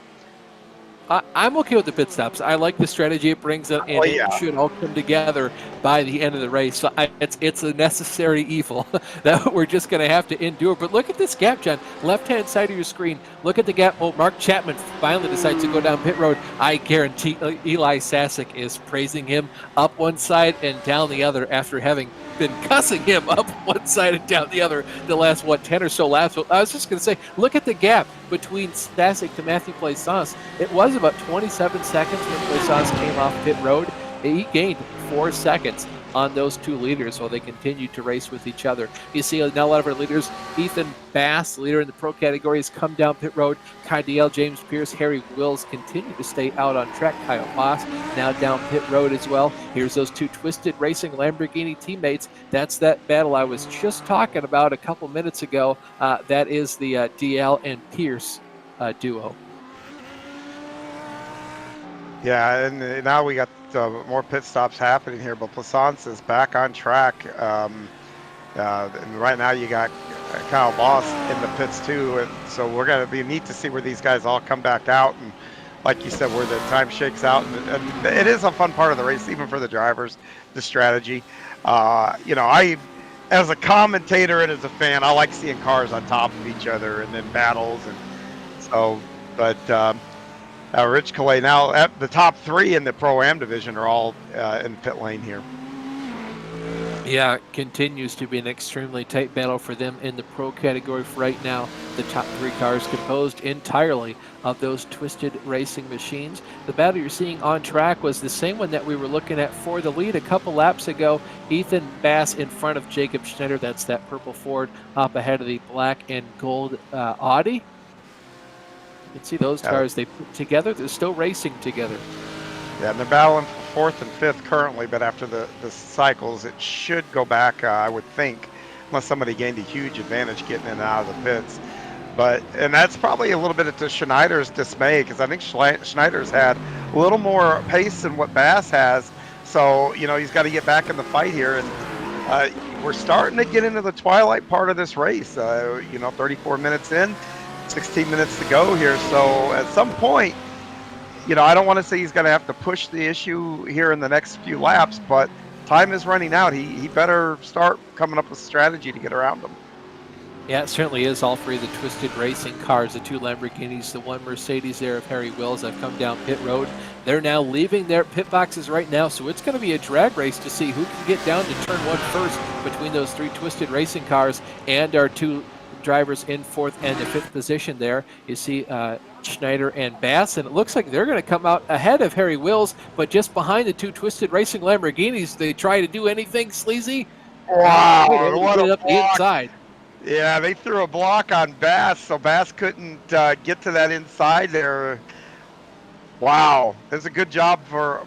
I'm okay with the pit stops. I like the strategy it brings up, and it should all come together by the end of the race. So it's a necessary evil that we're just going to have to endure. But look at this gap, John. Left-hand side of your screen. Look at the gap. Well, Mark Chapman finally decides to go down pit road. I guarantee Eli Sasek is praising him up one side and down the other after having been cussing him up one side and down the other the last 10 or so laps. I was just going to say, look at the gap between Sasek to Matthew Plaisance. It was about 27 seconds when Plaisance came off pit road. He gained 4 seconds on those 2 leaders while they continued to race with each other. You see now a lot of our leaders, Ethan Bass, leader in the pro category, has come down pit road. Kyle James Pierce, Harry Wills continue to stay out on track. Kyle Boss now down pit road as well. Here's those 2 Twisted Racing Lamborghini teammates. That's that battle I was just talking about a couple minutes ago. That is the DL and Pierce duo. Yeah, and now we got more pit stops happening here, but Plaisance is back on track. And right now you got Kyle Boss in the pits too, and so we're going to be neat to see where these guys all come back out, and like you said, where the time shakes out. And it is a fun part of the race, even for the drivers, the strategy. I, as a commentator and as a fan, I like seeing cars on top of each other and then battles, and so. But Rich Calais now at the top 3 in the Pro-Am division are all in pit lane here. Yeah, it continues to be an extremely tight battle for them in the pro category for right now. The top 3 cars composed entirely of those Twisted Racing machines. The battle you're seeing on track was the same one that we were looking at for the lead a couple laps ago. Ethan Bass in front of Jacob Schneider. That's that purple Ford up ahead of the black and gold Audi. You can see those cars they put together. They're still racing together. Yeah, and they're battling for 4th and 5th currently, but after the cycles, it should go back, I would think, unless somebody gained a huge advantage getting in and out of the pits. And that's probably a little bit to Schneider's dismay, because I think Schneider's had a little more pace than what Bass has. So, he's got to get back in the fight here. And we're starting to get into the twilight part of this race. 34 minutes in, 16 minutes to go here. So at some point, I don't want to say he's going to have to push the issue here in the next few laps, but time is running out. He better start coming up with strategy to get around them. Yeah, it certainly is. All 3 of the Twisted Racing cars, the 2 Lamborghinis, the 1 Mercedes there of Harry Wills have come down pit road. They're now leaving their pit boxes right now, so it's going to be a drag race to see who can get down to turn 1 first between those 3 Twisted Racing cars and our 2 drivers in 4th and the 5th position there. You see Schneider and Bass, and it looks like they're going to come out ahead of Harry Wills, but just behind the 2 Twisted Racing Lamborghinis. They try to do anything sleazy. Wow, what a up the inside. Yeah, they threw a block on Bass, so Bass couldn't get to that inside there. Wow, that's a good job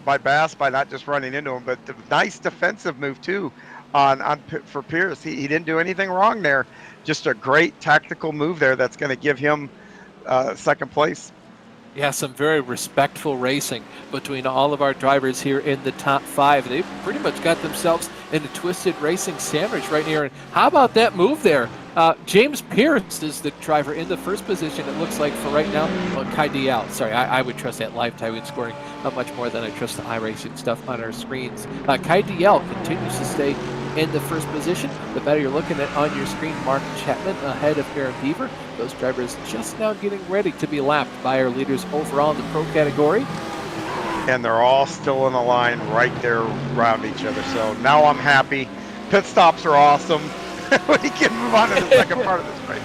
by Bass by not just running into him, but the nice defensive move too for Pierce. He didn't do anything wrong there. Just a great tactical move there that's going to give him 2nd place. Yeah, some very respectful racing between all of our drivers here in the top 5. They've pretty much got themselves in a Twisted Racing sandwich right here. And how about that move there? James Pierce is the driver in the 1st position, it looks like, for right now. Well, Kai Dial. Sorry, I would trust that live time scoring much more than I trust the iRacing stuff on our screens. Kai Dial continues to stay in the 1st position. The battle you're looking at on your screen, Mark Chapman ahead of Aaron Beaver. Those drivers just now getting ready to be lapped by our leaders overall in the pro category. And they're all still in the line right there around each other. So now I'm happy. Pit stops are awesome. We can move on to the 2nd part of this race.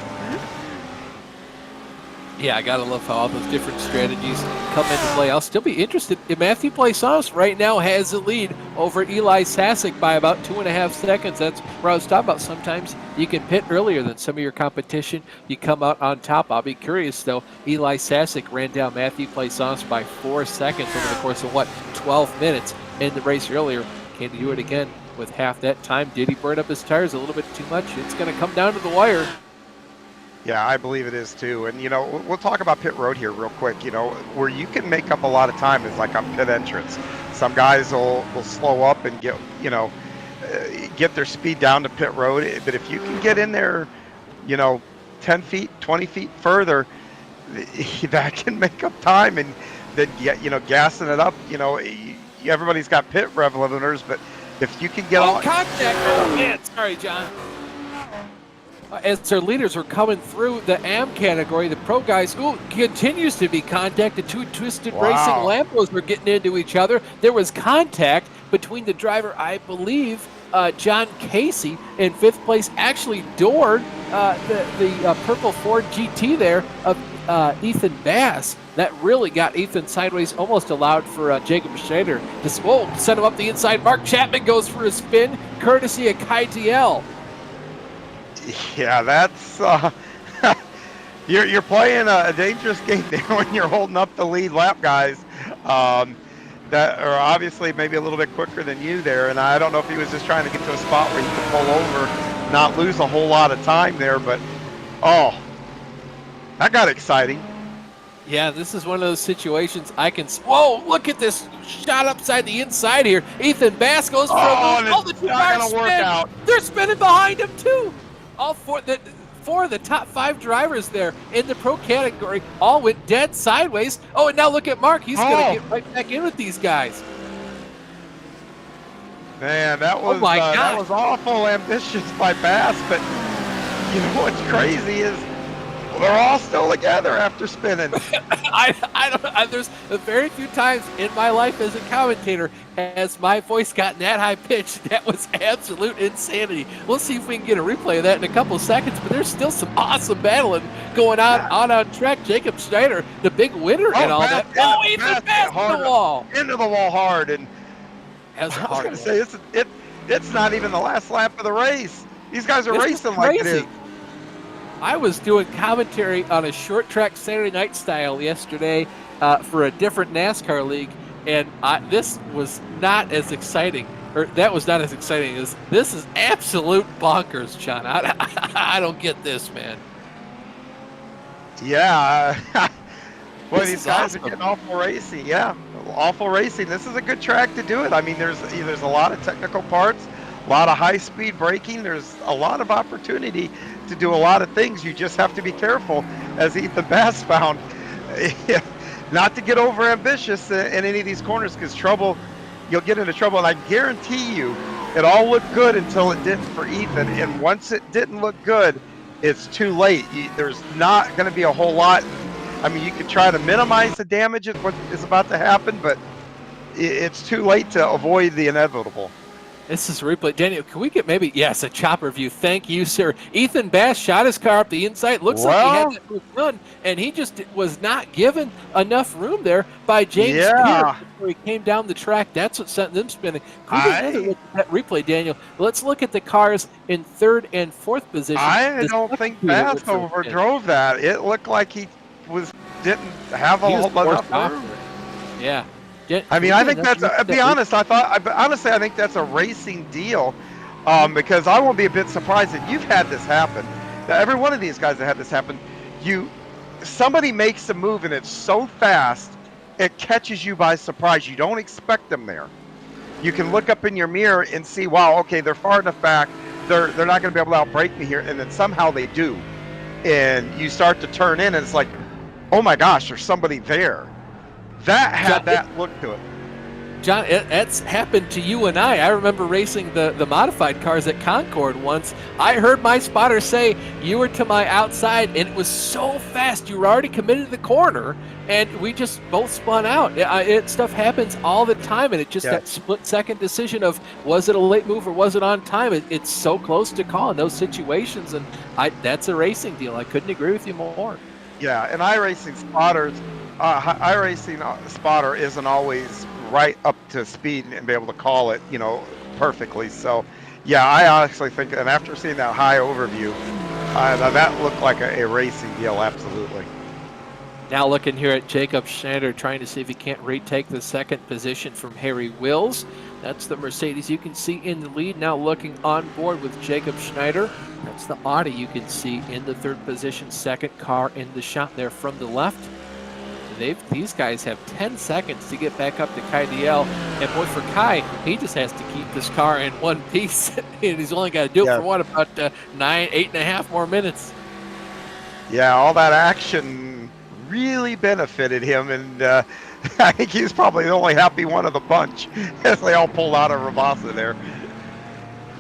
Yeah, I gotta love how all those different strategies come into play. I'll still be interested. Matthew Plaisance right now has the lead over Eli Sasek by about 2.5 seconds. That's where I was talking about. Sometimes you can pit earlier than some of your competition. You come out on top. I'll be curious, though. Eli Sasek ran down Matthew Plaisance by 4 seconds over the course of, 12 minutes in the race earlier. Can he do it again with half that time? Did he burn up his tires a little bit too much? It's going to come down to the wire. Yeah, I believe it is too. And, we'll talk about pit road here real quick. Where you can make up a lot of time is like on pit entrance. Some guys will slow up and get their speed down to pit road. But if you can get in there, 10 feet, 20 feet further, that can make up time. And then, gassing it up, everybody's got pit rev limiters, but if you can get on contact. Oh, man. Sorry, John. As their leaders are coming through the AM category, the pro guys, continues to be contact. The 2 Twisted Racing Lambos were getting into each other. There was contact between the driver, I believe, John Casey, in 5th place, actually doored the purple Ford GT there of Ethan Bass. That really got Ethan sideways, almost allowed for Jacob Schneider to send him up the inside. Mark Chapman goes for a spin, courtesy of Kai DL. Yeah, that's you're playing a dangerous game there when you're holding up the lead lap guys that are obviously maybe a little bit quicker than you there. And I don't know if he was just trying to get to a spot where he could pull over, not lose a whole lot of time there. But that got exciting. Yeah, this is one of those situations I can. Whoa! Look at this shot upside the inside here. Ethan Bass goes for and the it's not gonna work out. They're spinning behind him too. All 4. 4 of the top 5 drivers there in the pro category all went dead sideways. Oh, and now look at Mark. He's going to get right back in with these guys. Man, that was that was awful ambitious by Bass, but you know what's crazy is they're all still together after spinning. There's very few times in my life as a commentator has my voice gotten that high pitched. That was absolute insanity. We'll see if we can get a replay of that in a couple of seconds, but there's still some awesome battling going on track. Jacob Schneider, the big winner and all that. Oh, he's past the wall. Into the wall hard. And I was going to say, it's not even the last lap of the race. These guys are racing like it is. I was doing commentary on a short track Saturday night style yesterday for a different NASCAR league, and this was not as exciting, or that was not as exciting as this is absolute bonkers, John. I don't get this, man. Yeah. Boy, these guys are getting awful racing. Yeah, awful racing. This is a good track to do it. I mean, there's a lot of technical parts, a lot of high-speed braking. There's a lot of opportunity to do a lot of things. You just have to be careful, as Ethan Bass found, not to get over ambitious in any of these corners, because you'll get into trouble. And I guarantee you, it all looked good until it didn't for Ethan. And once it didn't look good, it's too late. There's not going to be a whole lot. I mean, you could try to minimize the damage of what is about to happen, but it's too late to avoid the inevitable. This is a replay. Daniel, can we get a chopper view? Thank you, sir. Ethan Bass shot his car up the inside. Looks like he had that move done, and he just was not given enough room there by James Pierce before he came down the track. That's what sent them spinning. Can we look at that replay, Daniel? Let's look at the cars in 3rd and 4th position. I don't think Bass overdrove that. It looked like he didn't have a whole enough room. Yeah. I mean, I think to be honest, I think that's a racing deal, because I won't be a bit surprised if you've had this happen. Now, every one of these guys that had this happen, somebody makes a move and it's so fast, it catches you by surprise. You don't expect them there. You can look up in your mirror and see, wow, okay, they're far enough back. They're not going to be able to outbrake me here, and then somehow they do, and you start to turn in, and it's like, oh my gosh, there's somebody there. That had that look to it. John, that's happened to you and I. I remember racing the modified cars at Concord once. I heard my spotter say, you were to my outside, and it was so fast. You were already committed to the corner, and we just both spun out. Stuff happens all the time, and it just that split-second decision of, was it a late move or was it on time? It's so close to call in those situations, and that's a racing deal. I couldn't agree with you more. Yeah, and iRacing spotter isn't always right up to speed and be able to call it, perfectly. So, yeah, I honestly think, and after seeing that high overview, that looked like a racing deal, absolutely. Now looking here at Jacob Schneider, trying to see if he can't retake the 2nd position from Harry Wills. That's the Mercedes you can see in the lead. Now looking on board with Jacob Schneider. That's the Audi you can see in the 3rd position, 2nd car in the shot there from the left. These guys have 10 seconds to get back up to Kai DL. And boy, for Kai, he just has to keep this car in one piece. And he's only got to do it for about 8.5 more minutes. Yeah, all that action really benefited him. And I think he's probably the only happy one of the bunch as they all pulled out of Rabasa there.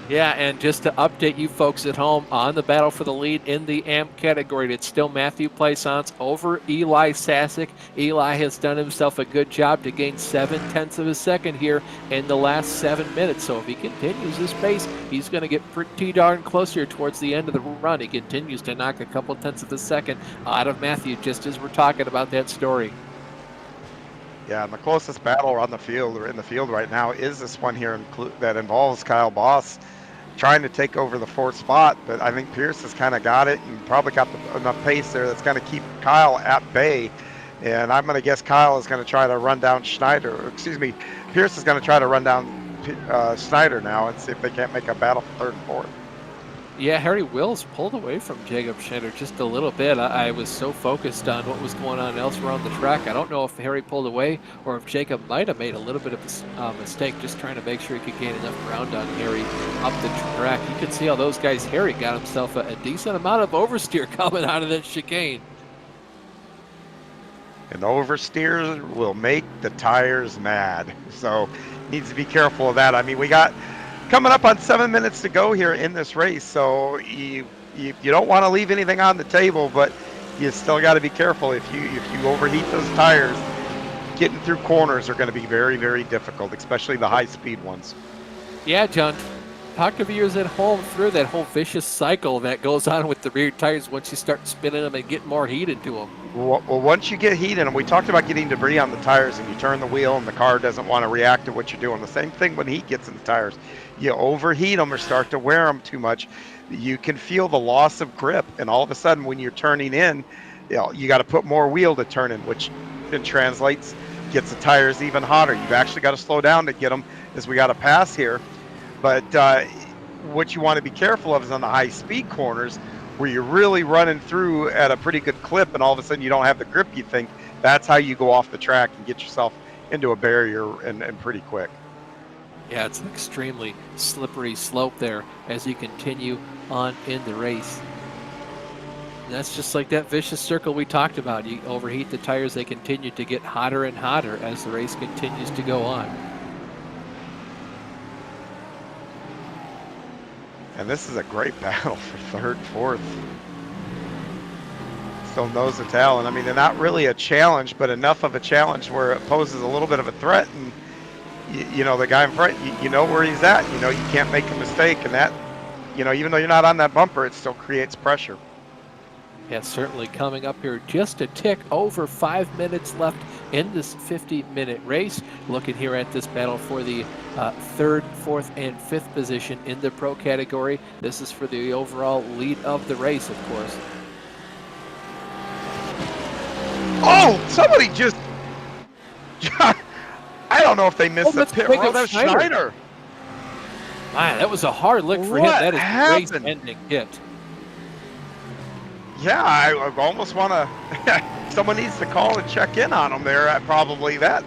Yeah, and just to update you folks at home on the battle for the lead in the AMP category, it's still Matthew Plaisance over Eli Sasek. Eli has done himself a good job to gain 0.7 of a second here in the last 7 minutes. So if he continues this pace, he's going to get pretty darn close here towards the end of the run. He continues to knock a couple tenths of a second out of Matthew, just as we're talking about that story. Yeah, and the closest battle on the field, or in the field right now, is this one here that involves Kyle Boss trying to take over the 4th spot, but I think Pierce has kind of got it and probably got enough pace there that's going to keep Kyle at bay. And I'm going to guess Kyle is going to try to run down Pierce is going to try to run down Schneider now and see if they can't make a battle for 3rd and 4th. Yeah, Harry Wills pulled away from Jacob Schneider just a little bit. I was so focused on what was going on elsewhere on the track. I don't know if Harry pulled away or if Jacob might have made a little bit of a mistake just trying to make sure he could gain enough ground on Harry up the track. You can see how those guys, Harry got himself a decent amount of oversteer coming out of that chicane. And oversteers will make the tires mad. So needs to be careful of that. I mean, we got coming up on 7 minutes to go here in this race. So you don't want to leave anything on the table, but you still got to be careful. If you overheat those tires, getting through corners are going to be very, very difficult, especially the high speed ones. Yeah, John. Talk to viewers at home through that whole vicious cycle that goes on with the rear tires once you start spinning them and get more heat into them. Well, once you get heat in them, we talked about getting debris on the tires, and you turn the wheel and the car doesn't want to react to what you're doing. The same thing when heat gets in the tires. You overheat them or start to wear them too much, you can feel the loss of grip, and all of a sudden when you're turning in, you got to put more wheel to turn in, which then translates, gets the tires even hotter. You've actually got to slow down to get them, as we got to pass here. But what you want to be careful of is on the high speed corners where you're really running through at a pretty good clip, and all of a sudden you don't have the grip you think. That's how you go off the track and get yourself into a barrier and pretty quick. Yeah, it's an extremely slippery slope there as you continue on in the race. And that's just like that vicious circle we talked about. You overheat the tires, they continue to get hotter and hotter as the race continues to go on. And this is a great battle for third, fourth. Still nose to tail. And I mean, they're not really a challenge, but enough of a challenge where it poses a little bit of a threat. And, you know, the guy in front, you know where he's at. You know, you can't make a mistake. And that, you know, even though you're not on that bumper, it still creates pressure. Yeah, certainly coming up here just a tick over 5 minutes left in this 50-minute race. Looking here at this battle for the third, fourth, and fifth position in the pro category. This is for the overall lead of the race, of course. Oh, somebody just... I don't know if they missed the pit road. That's Schneider. Man, that was a hard lick for him. That is a race-ending hit. Yeah, I almost want to... Someone needs to call and check in on him there at probably that.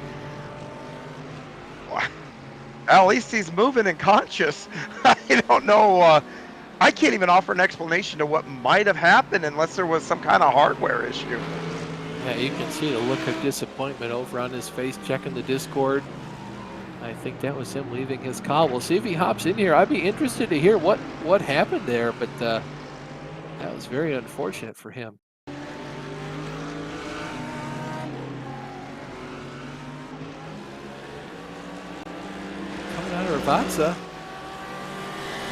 At least he's moving and conscious. I don't know. I can't even offer an explanation to what might have happened unless there was some kind of hardware issue. Yeah, you can see the look of disappointment over on his face, checking the Discord. I think that was him leaving his call. We'll see if he hops in here. I'd be interested to hear what happened there, but that was very unfortunate for him. Coming out of Ravatsa.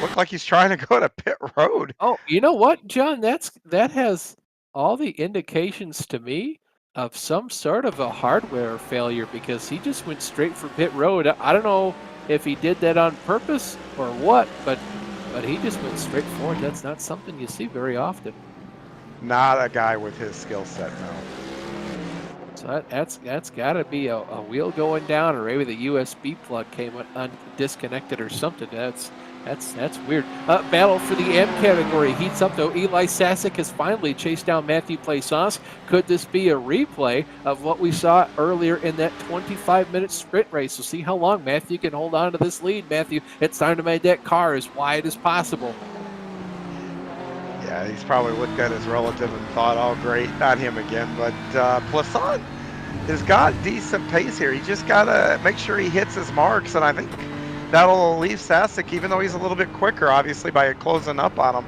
Looked like he's trying to go to pit road. Oh, you know what, John? That has all the indications to me of some sort of a hardware failure, because he just went straight for pit road. I don't know if he did that on purpose or what, but he just went straight forward. That's not something you see very often. Not a guy with his skill set, no. So that's got to be a wheel going down, or maybe the USB plug came disconnected or something. That's weird. Battle for the M category heats up, though. Eli Sasek has finally chased down Matthew Plaisance. Could this be a replay of what we saw earlier in that 25-minute sprint race? We'll see how long Matthew can hold on to this lead. Matthew, it's time to make that car as wide as possible. Yeah, he's probably looked at his relative and thought, oh, great, not him again. But Plaisance has got decent pace here. He just got to make sure he hits his marks, and I think that'll leave Sasek, even though he's a little bit quicker, obviously, by closing up on him.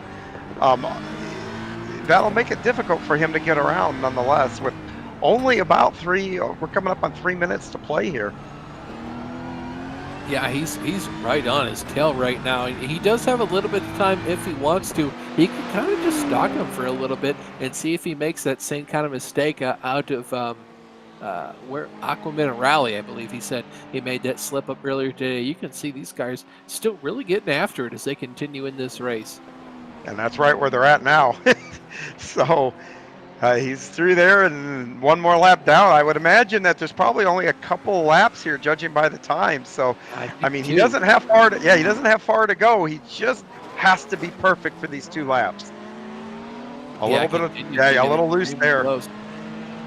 That'll make it difficult for him to get around, nonetheless, with only about we're coming up on 3 minutes to play here. Yeah, he's right on his tail right now. He does have a little bit of time if he wants to. He can kind of just stalk him for a little bit and see if he makes that same kind of mistake out of where Aqua Minerale, I believe he said he made that slip up earlier today. You can see these guys still really getting after it as they continue in this race. And that's right where they're at now. So he's through there and one more lap down. I would imagine that there's probably only a couple laps here, judging by the time. So I mean, he doesn't have far to go. He just has to be perfect for these 2 laps. A little bit of, continues to a get little loose extremely there. close.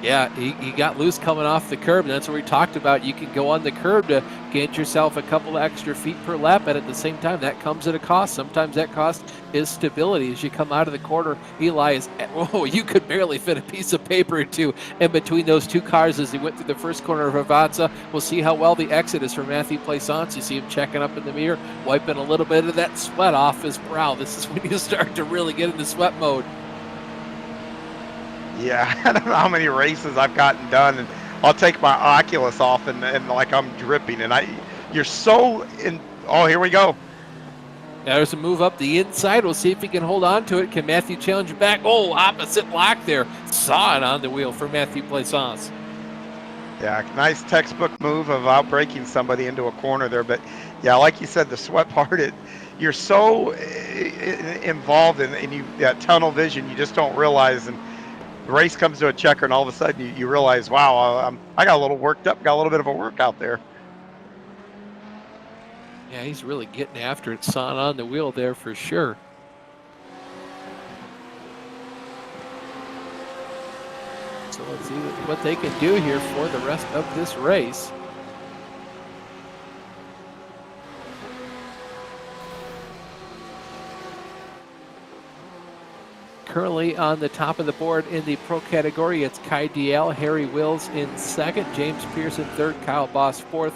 Yeah, he got loose coming off the curb, and that's what we talked about. You can go on the curb to get yourself a couple of extra feet per lap, and at the same time, that comes at a cost. Sometimes that cost is stability as you come out of the corner. Eli is, oh, you could barely fit a piece of paper or two in between those 2 cars as he went through the first corner of Avanza. We'll see how well the exit is for Matthew Plaisance. You see him checking up in the mirror, wiping a little bit of that sweat off his brow. This is when you start to really get into sweat mode. Yeah, I don't know how many races I've gotten done, and I'll take my Oculus off and like I'm dripping, and you're so in. Oh, here we go. There's a move up the inside. We'll see if he can hold on to it. Can Matthew challenge it back? Oh, opposite lock there. Saw it on the wheel for Matthew Plaisance. Yeah, nice textbook move of outbraking somebody into a corner there. But yeah, like you said, the sweat part, you're so involved in that tunnel vision, you just don't realize. And the race comes to a checker, and all of a sudden you realize, wow, I got a little worked up, got a little bit of a workout there. Yeah, he's really getting after it. Saw it on the wheel there for sure. So let's see what they can do here for the rest of this race. Currently on the top of the board in the pro category, it's Kai DL, Harry Wills in second, James Pearson third, Kyle Boss fourth,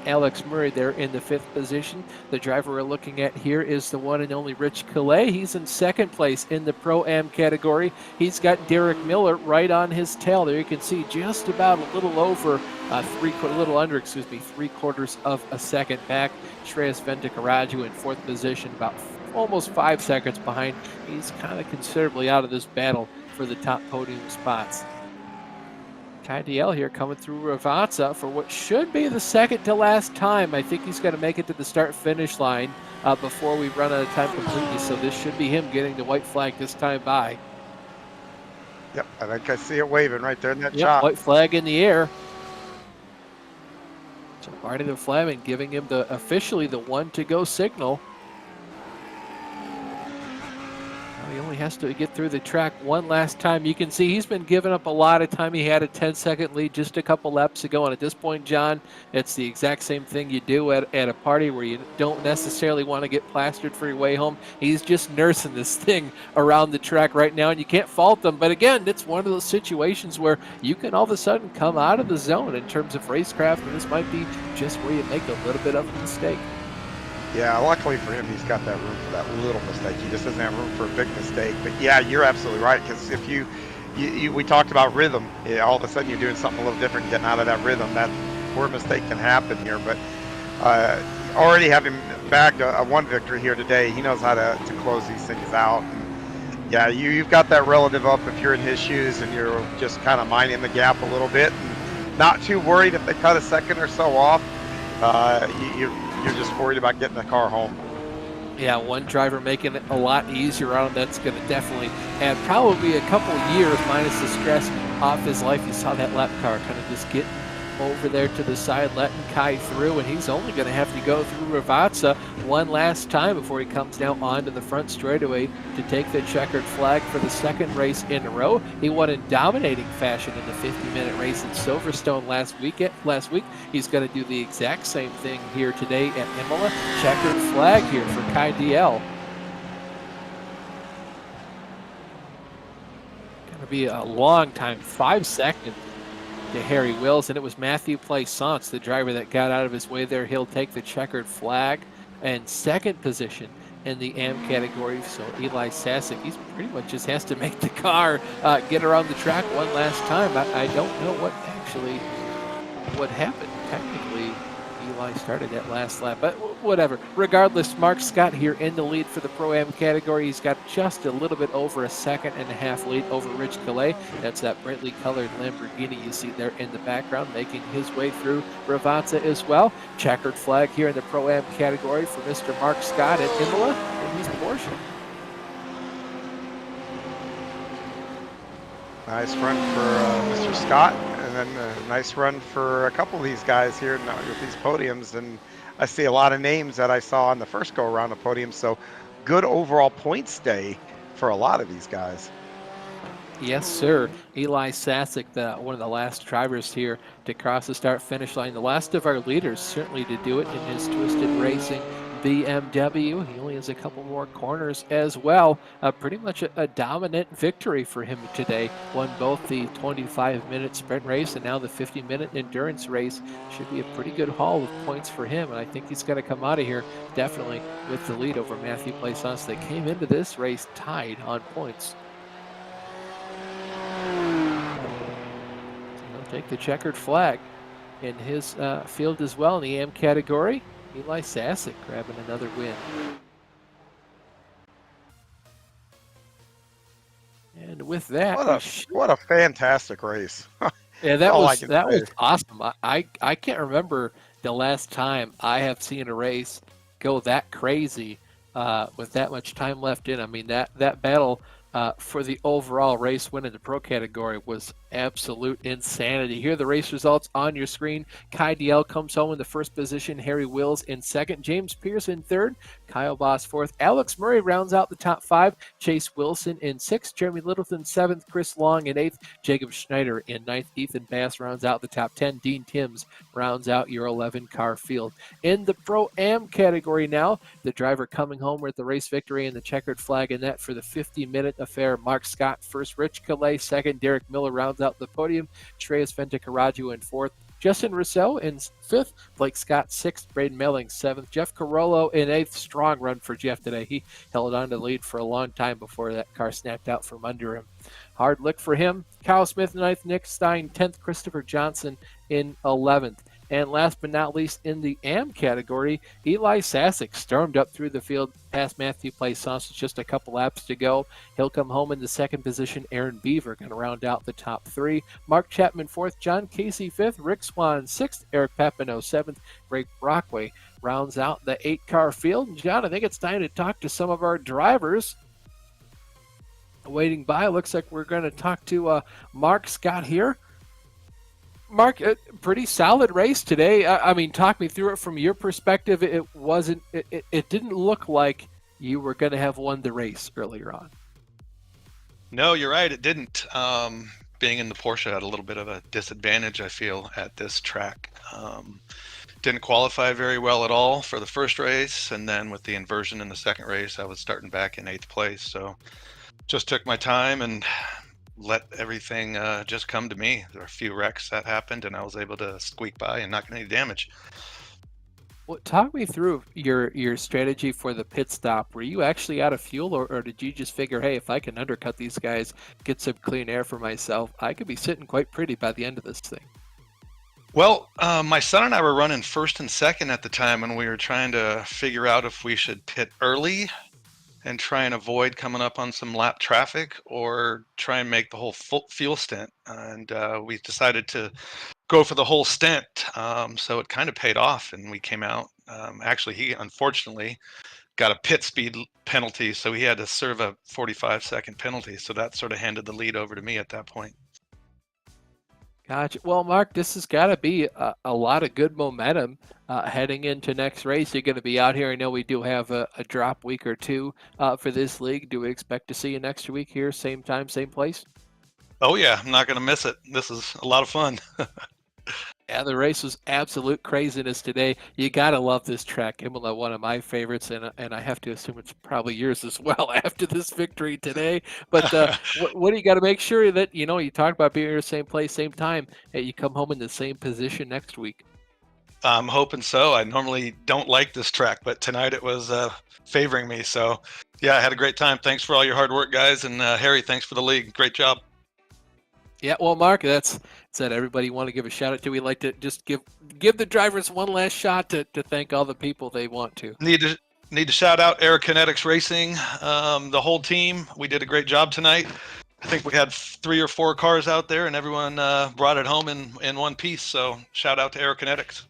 Alex Murray there in the 5th position. The driver we're looking at here is the one and only Rich Calais. He's in second place in the Pro-Am category. He's got Derek Miller right on his tail there. You can see just about a little over, a little under, 3/4 of a second back. Shreyas Vendikaraju in 4th position, about almost 5 seconds behind. He's kind of considerably out of this battle for the top podium spots. Kai DL here coming through Avanza for what should be the second to last time. I think he's got to make it to the start-finish line before we run out of time completely, so this should be him getting the white flag this time by. Yep, I think I see it waving right there in that shot. White flag in the air. So Marty the Flaming giving him officially the 1-to-go signal. He only has to get through the track one last time. You can see he's been giving up a lot of time. He had a 10-second lead just a couple laps ago. And at this point, John, it's the exact same thing you do at a party where you don't necessarily want to get plastered for your way home. He's just nursing this thing around the track right now, and you can't fault him. But again, it's one of those situations where you can all of a sudden come out of the zone in terms of racecraft, and this might be just where you make a little bit of a mistake. Yeah, luckily for him, he's got that room for that little mistake. He just doesn't have room for a big mistake. But yeah, you're absolutely right, because if we talked about rhythm, all of a sudden you're doing something a little different, getting out of that rhythm. That poor mistake can happen here. But already having bagged a 1 victory here today, he knows how to close these things out. And yeah, you've got that relative up if you're in his shoes and you're just kind of minding the gap a little bit and not too worried if they cut a second or so off. You're just worried about getting the car home. Yeah, one driver making it a lot easier on him. That's going to definitely add probably a couple of years minus the stress off his life. You saw that lap car kind of just getting over there to the side, letting Kai through, and he's only going to have to go through Ravazza one last time before he comes down onto the front straightaway to take the checkered flag for the 2nd race in a row. He won in dominating fashion in the 50-minute race in Silverstone last week. He's going to do the exact same thing here today at Imola. Checkered flag here for Kai DL. Going to be a long time, 5 seconds. To Harry Wills, and it was Matthew Plaisance, the driver that got out of his way there. He'll take the checkered flag and 2nd position in the AM category. So Eli Sasek, he's pretty much just has to make the car get around the track one last time. I don't know what happened. Technically, Eli started that last lap, but whatever. Regardless, Mark Scott here in the lead for the Pro-Am category. He's got just a little bit over a 2.5-second lead over Rich Calais. That's that brightly colored Lamborghini you see there in the background, making his way through Ravazza as well. Checkered flag here in the Pro-Am category for Mr. Mark Scott at Imola in his Porsche. Nice run for Mr. Scott, and then a nice run for a couple of these guys here with these podiums. And I see a lot of names that I saw on the first go around the podium, so good overall points day for a lot of these guys. Yes, sir. Eli Sasek, one of the last drivers here to cross the start-finish line. The last of our leaders, certainly, to do it in his Twisted Racing BMW. He only has a couple more corners as well. Pretty much a dominant victory for him today. Won both the 25-minute sprint race and now the 50-minute endurance race. Should be a pretty good haul of points for him, and I think he's going to come out of here definitely with the lead over Matthew Plaisance. They came into this race tied on points. Take the checkered flag in his field as well in the AM category. Eli Sasek grabbing another win. And with that, what a fantastic race. Yeah, that was awesome. I can't remember the last time I have seen a race go that crazy with that much time left in. I mean, that battle for the overall race win in the pro category was absolute insanity. Here are the race results on your screen. Kai Diel comes home in the first position. Harry Wills in second. James Pierce in third. Kyle Boss fourth. Alex Murray rounds out the top five. Chase Wilson in sixth. Jeremy Littleton seventh. Chris Long in eighth. Jacob Schneider in ninth. Ethan Bass rounds out the top 10. Dean Timms rounds out your 11 car field. In the Pro-Am category now, the driver coming home with the race victory and the checkered flag in that for the 50-minute affair. Mark Scott first. Rich Calais second. Derek Miller rounds out the podium. Shreyas Ventikaraju in fourth. Justin Rousseau in fifth. Blake Scott sixth. Braden Melling seventh. Jeff Carollo in eighth. Strong run for Jeff today. He held on to the lead for a long time before that car snapped out from under him. Hard lick for him. Kyle Smith ninth. Nick Stein 10th. Christopher Johnson in 11th. And last but not least, in the AM category, Eli Sasek stormed up through the field past Matthew Plaisance with just a couple laps to go. He'll come home in the second position. Aaron Beaver going to round out the top three. Mark Chapman fourth. John Casey fifth. Rick Swan sixth. Eric Papineau seventh. Greg Brockway rounds out the 8-car field. And John, I think it's time to talk to some of our drivers. Waiting by, looks like we're going to talk to Mark Scott here. Mark, a pretty solid race today. I mean, talk me through it from your perspective. It didn't look like you were going to have won the race earlier on. No, you're right. It didn't. Being in the Porsche had a little bit of a disadvantage, I feel, at this track. Didn't qualify very well at all for the first race, and then with the inversion in the second race, I was starting back in 8th place. So just took my time and let everything just come to me. There were a few wrecks that happened, and I was able to squeak by and not get any damage. Well, talk me through your strategy for the pit stop. Were you actually out of fuel, or did you just figure, hey, if I can undercut these guys, get some clean air for myself, I could be sitting quite pretty by the end of this thing? Well, my son and I were running first and second at the time, and we were trying to figure out if we should pit early and try and avoid coming up on some lap traffic, or try and make the whole fuel stint. And we decided to go for the whole stint. So it kind of paid off, and we came out. Actually, he unfortunately got a pit speed penalty, so he had to serve a 45-second penalty. So that sort of handed the lead over to me at that point. Gotcha. Well, Mark, this has got to be a lot of good momentum heading into next race. You're going to be out here. I know we do have a drop week or two for this league. Do we expect to see you next week here, same time, same place? Oh, yeah. I'm not going to miss it. This is a lot of fun. Yeah, the race was absolute craziness today. You got to love this track. Imola, one of my favorites, and I have to assume it's probably yours as well after this victory today. But what do you got to make sure that, you talk about being in the same place, same time, that you come home in the same position next week? I'm hoping so. I normally don't like this track, but tonight it was favoring me. So, yeah, I had a great time. Thanks for all your hard work, guys. And Harry, thanks for the league. Great job. Yeah, well, Mark, that's everybody you want to give a shout out to. We like to just give the drivers one last shot to thank all the people they want to. Need to shout out Aerokinetics Racing, the whole team. We did a great job tonight. I think we had 3 or 4 cars out there, and everyone brought it home in one piece. So shout out to Aerokinetics.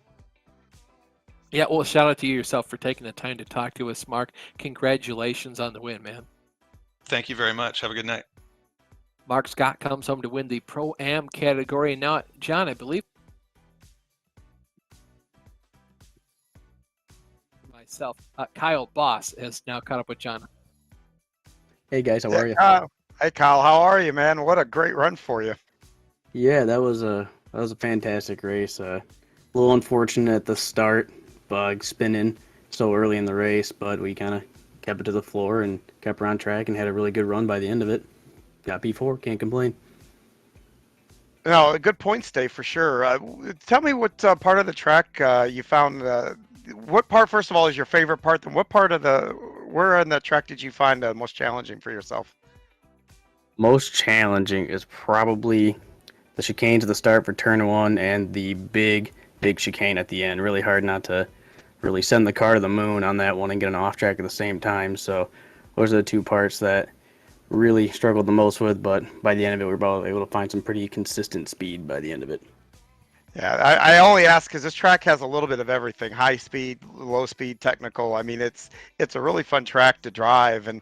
Yeah, well, shout out to you yourself for taking the time to talk to us, Mark. Congratulations on the win, man. Thank you very much. Have a good night. Mark Scott comes home to win the Pro-Am category. And now, John, I believe my myself. Kyle Boss has now caught up with John. Hey guys, how are you? Hey Kyle, how are you, man? What a great run for you. Yeah, that was a fantastic race. A little unfortunate at the start, bug spinning so early in the race, but we kind of kept it to the floor and kept her on track and had a really good run by the end of it. Got P4, can't complain. No, a good points day for sure. Tell me what part of the track you found. What part, first of all, is your favorite part? And what part of where on the track did you find most challenging for yourself? Most challenging is probably the chicane to the start for turn 1 and the big chicane at the end. Really hard not to really send the car to the moon on that one and get an off track at the same time. So those are the two parts that really struggled the most with, but by the end of it, we were able to find some pretty consistent speed by the end of it. Yeah, I only ask because this track has a little bit of everything: high speed, low speed, technical. I mean, it's a really fun track to drive, and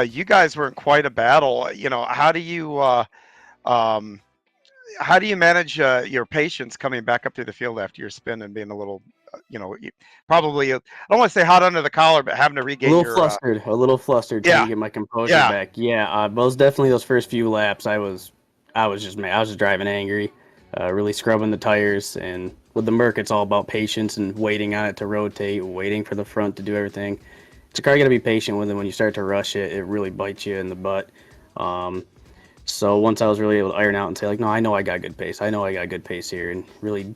you guys were in quite a battle. You know, how do you manage your patience coming back up to the field after your spin and being a little, probably, I don't want to say hot under the collar, but having to regain a little flustered trying to get my composure back. Yeah, most definitely those first few laps, I was just mad. I was just driving angry, really scrubbing the tires, and with the Merc, it's all about patience and waiting on it to rotate, waiting for the front to do everything. It's a car you gotta be patient with, and when you start to rush it, it really bites you in the butt. So once I was really able to iron out and say, like, no, I know I got good pace. I know I got good pace here, and really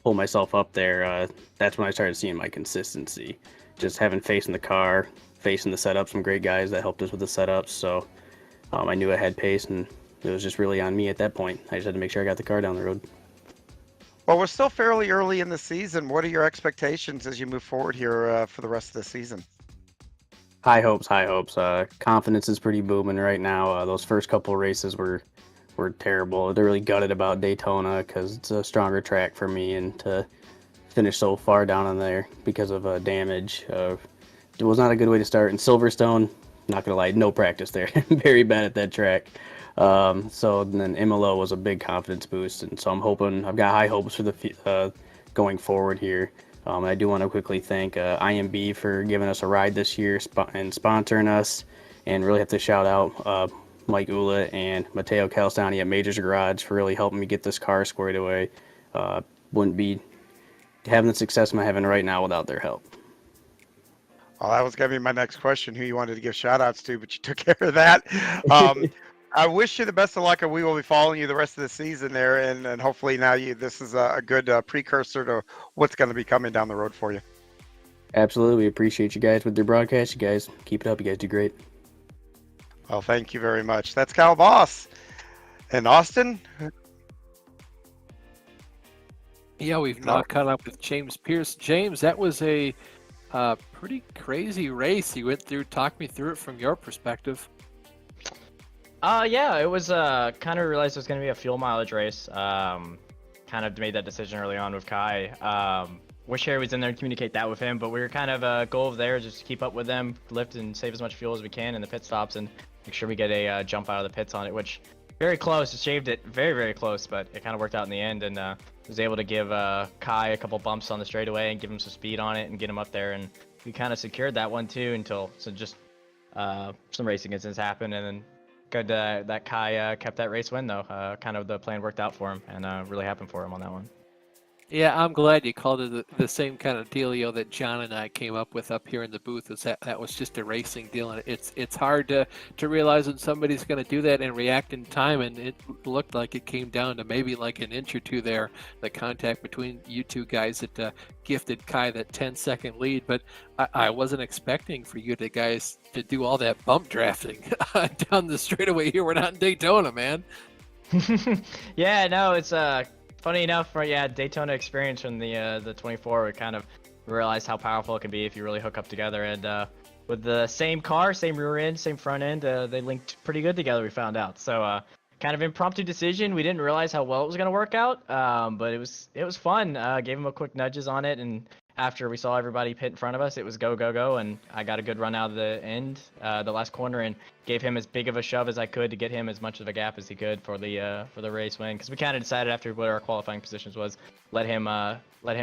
pull myself up there, that's when I started seeing my consistency. Just having faith in the car, faith in the setup, some great guys that helped us with the setups. So I knew I had pace, and it was just really on me at that point. I just had to make sure I got the car down the road. Well, we're still fairly early in the season. What are your expectations as you move forward here for the rest of the season? High hopes. Confidence is pretty booming right now. Those first couple races were terrible. They're really gutted about Daytona because it's a stronger track for me, and to finish so far down on there because of damage, it was not a good way to start. In Silverstone, not gonna lie, no practice there. Very bad at that track. So then Imola was a big confidence boost, and so I've got high hopes for the going forward here. I do want to quickly thank IMB for giving us a ride this year and sponsoring us, and really have to shout out Mike Ula and Matteo Calstani at Majors Garage for really helping me get this car squared away. Wouldn't be having the success I'm having right now without their help. Well, that was going to be my next question, who you wanted to give shout outs to, but you took care of that. I wish you the best of luck, and we will be following you the rest of the season there, and hopefully now this is a good precursor to what's going to be coming down the road for you. Absolutely. We appreciate you guys with your broadcast. You guys keep it up. You guys do great. Well, thank you very much. That's Cal Boss. And Austin? Yeah, we've now caught up with James Pierce. James, that was a pretty crazy race you went through. Talk me through it from your perspective. Yeah, it was kind of realized it was going to be a fuel mileage race. Kind of made that decision early on with Kai. Wish Harry was in there to communicate that with him, but we were kind of goal of there just to keep up with them, lift and save as much fuel as we can in the pit stops, and make sure we get a jump out of the pits on it, which very close. It shaved it very, very close, but it kind of worked out in the end, and was able to give Kai a couple bumps on the straightaway and give him some speed on it and get him up there, and we kind of secured that one too until just some racing incidents happened, and then good that Kai kept that race win though. Kind of the plan worked out for him, and really happened for him on that one. Yeah, I'm glad you called it the same kind of dealio that John and I came up with up here in the booth. Is that was just a racing deal, and it's hard to realize when somebody's going to do that and react in time. And it looked like it came down to maybe like an inch or two there, the contact between you two guys that gifted Kai that 10-second lead. But I wasn't expecting for you guys to do all that bump drafting down the straightaway here. We're not in Daytona, man. Yeah, no, it's funny enough, Daytona experience from the 24, we kind of realized how powerful it can be if you really hook up together. And with the same car, same rear end, same front end, they linked pretty good together, we found out. So kind of impromptu decision. We didn't realize how well it was going to work out, but it was fun. Gave him a quick nudges on it, and after we saw everybody pit in front of us, it was go, go, go, and I got a good run out of the end, the last corner, and gave him as big of a shove as I could to get him as much of a gap as he could for the race win. Because we kind of decided after what our qualifying positions was, let him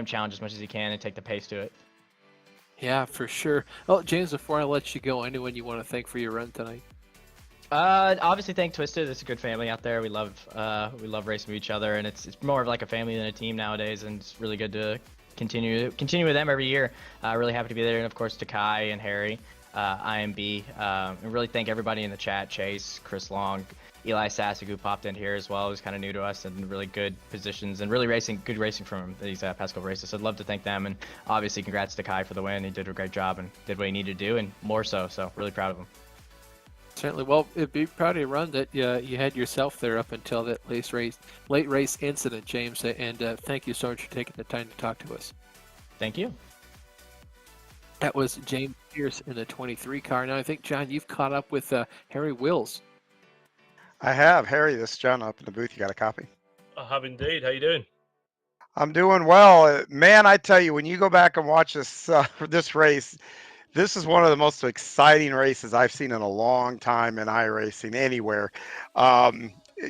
challenge as much as he can and take the pace to it. Yeah, for sure. Oh, James, before I let you go, anyone you want to thank for your run tonight? Obviously thank Twisted. It's a good family out there. We love racing with each other, and it's more of like a family than a team nowadays, and it's really good to continue with them every year. Really happy to be there, and of course to Kai and Harry, IMB, and really thank everybody in the chat: Chase, Chris Long, Eli Sassig, who popped in here as well. Who's kind of new to us and really good positions and really good racing from these past couple races. So I'd love to thank them, and obviously congrats to Kai for the win. He did a great job and did what he needed to do, and more so. So really proud of him. Certainly. Well, it'd be proud of your run that you had yourself there up until that late race incident, James. And thank you so much for taking the time to talk to us. Thank you. That was James Pierce in the 23 car. Now I think, John, you've caught up with Harry Wills. I have. Harry, this is John up in the booth. You got a copy? I have indeed. How you doing? I'm doing well. Man, I tell you, when you go back and watch this race, this is one of the most exciting races I've seen in a long time in iRacing anywhere.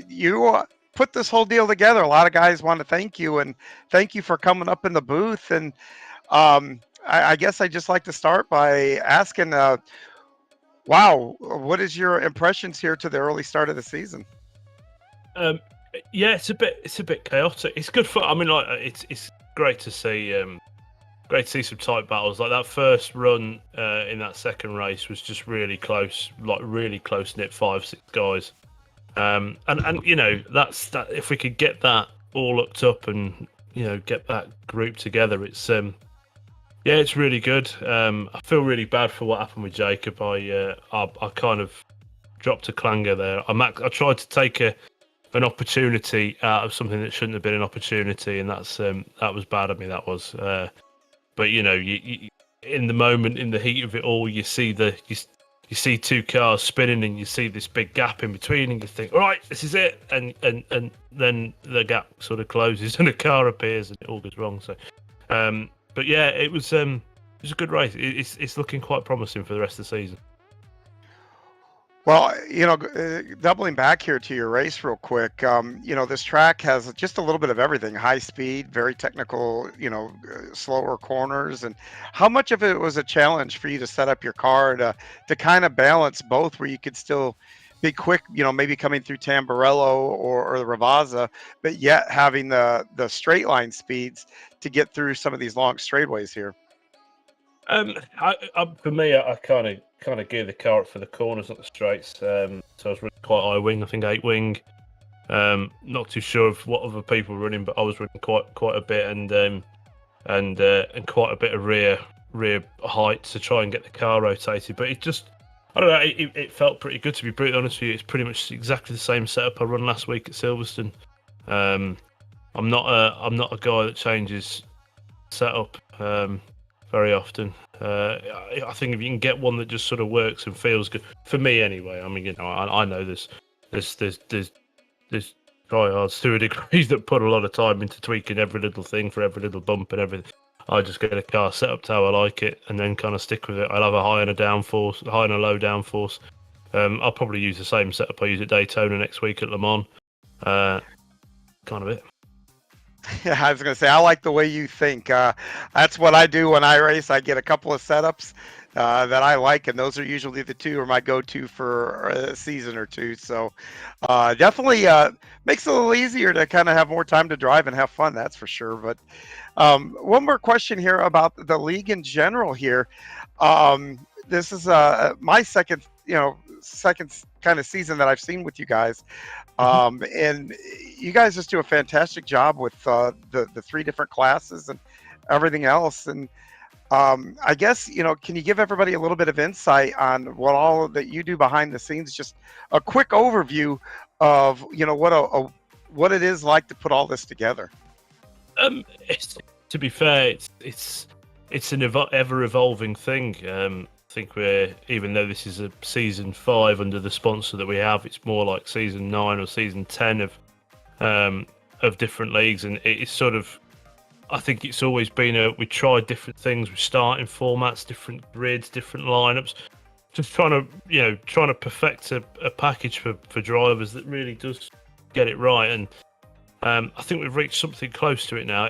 You put this whole deal together. A lot of guys want to thank you, and thank you for coming up in the booth. And I guess I'd just like to start by asking, wow, what is your impressions here to the early start of the season? Yeah, it's a bit chaotic. It's good fun. I mean, like it's great to see. Great to see some tight battles. Like that first run in that second race was just really close, like really close knit 5-6 guys. And you know that if we could get that all looked up and get that group together, it's it's really good. I feel really bad for what happened with Jacob. I kind of dropped a clanger there. I tried to take an opportunity out of something that shouldn't have been an opportunity, and that was bad of me. That was. But you in the moment, in the heat of it all, you see you see two cars spinning, and you see this big gap in between, and you think, all right, this is it, and then the gap sort of closes, and a car appears, and it all goes wrong. So, but yeah, it was a good race. It's looking quite promising for the rest of the season. Well, doubling back here to your race real quick, this track has just a little bit of everything: high speed, very technical, slower corners. And how much of it was a challenge for you to set up your car to kind of balance both, where you could still be quick, maybe coming through Tamburello or the Ravazza, but yet having the straight line speeds to get through some of these long straightaways here? For me, I kind of gear the car up for the corners, not the straights. So I was running quite high wing, I think 8 wing. Not too sure of what other people were running, but I was running quite a bit and quite a bit of rear height to try and get the car rotated. But it just, I don't know, it felt pretty good, to be brutally honest with you. It's pretty much exactly the same setup I run last week at Silverstone. I'm not a guy that changes setup very often. I think if you can get one that just sort of works and feels good, for me anyway. I mean, I know there's tryhards to a degree that put a lot of time into tweaking every little thing for every little bump and everything. I just get a car set up to how I like it and then kind of stick with it. I'll have a high and a downforce, high and a low downforce. I'll probably use the same setup I use at Daytona next week at Le Mans. Kind of it. Yeah, I was going to say, I like the way you think. That's what I do when I race. I get a couple of setups that I like, and those are usually the two are my go-to for a season or two. So definitely makes it a little easier to kind of have more time to drive and have fun, that's for sure. But one more question here about the league in general here. This is my second kind of season that I've seen with you guys. And you guys just do a fantastic job with the 3 different classes and everything else. And I guess, can you give everybody a little bit of insight on what all that you do behind the scenes? Just a quick overview of, what it is like to put all this together. To be fair, it's an ever evolving thing. I think even though this is a season 5 under the sponsor that we have, it's more like season 9 or season 10 of different leagues, and it's sort of, I think it's always been we tried different things, we starting formats, different grids, different lineups, just trying to perfect a package for drivers that really does get it right. And I think we've reached something close to it now.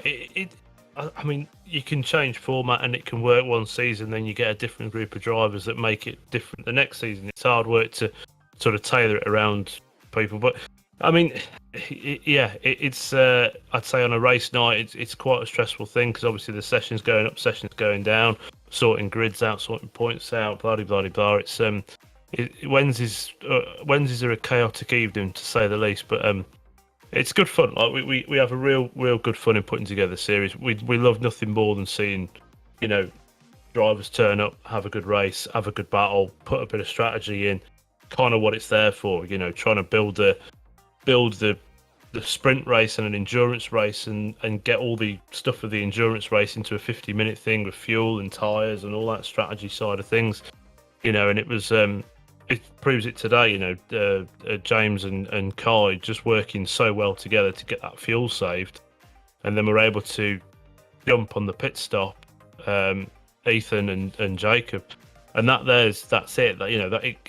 I mean, you can change format and it can work one season, then you get a different group of drivers that make it different the next season. It's hard work to sort of tailor it around people. But I mean, it's I'd say on a race night, it's quite a stressful thing because obviously the session's going up, session's going down, sorting grids out, sorting points out, blah blah blah blah. It's Wednesdays are a chaotic evening to say the least, but it's good fun. Like we have a real good fun in putting together the series. We love nothing more than seeing, drivers turn up, have a good race, have a good battle, put a bit of strategy in, kind of what it's there for. Trying to build the sprint race and an endurance race and get all the stuff of the endurance race into a 50-minute thing with fuel and tires and all that strategy side of things. And it was it proves it today. James and Kai just working so well together to get that fuel saved, and then we're able to jump on the pit stop, Ethan and Jacob, and that's it. That it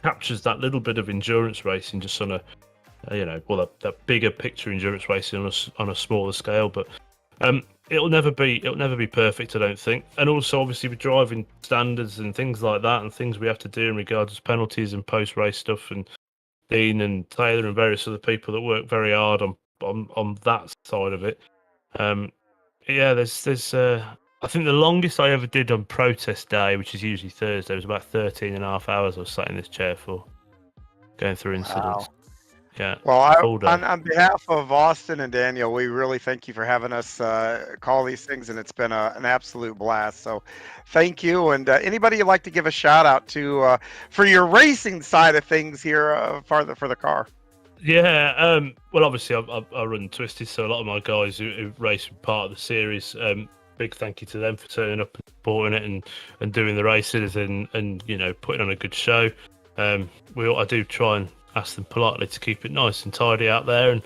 captures that little bit of endurance racing just on a that bigger picture endurance racing on a smaller scale. But it'll never be perfect, I don't think. And also, obviously, with driving standards and things like that, and things we have to do in regards to penalties and post-race stuff, and Dean and Taylor and various other people that work very hard on that side of it. There's I think the longest I ever did on protest day, which is usually Thursday, was about 13 and a half hours I was sat in this chair for, going through incidents. Wow. Yeah. Well, Full on behalf of Austin and Daniel, we really thank you for having us call these things, and it's been an absolute blast. So thank you. And anybody you'd like to give a shout out to for your racing side of things here for the car? Yeah, well, obviously, I run Twisted, so a lot of my guys who race part of the series, big thank you to them for turning up and supporting it and doing the races and putting on a good show. I do try and ask them politely to keep it nice and tidy out there, and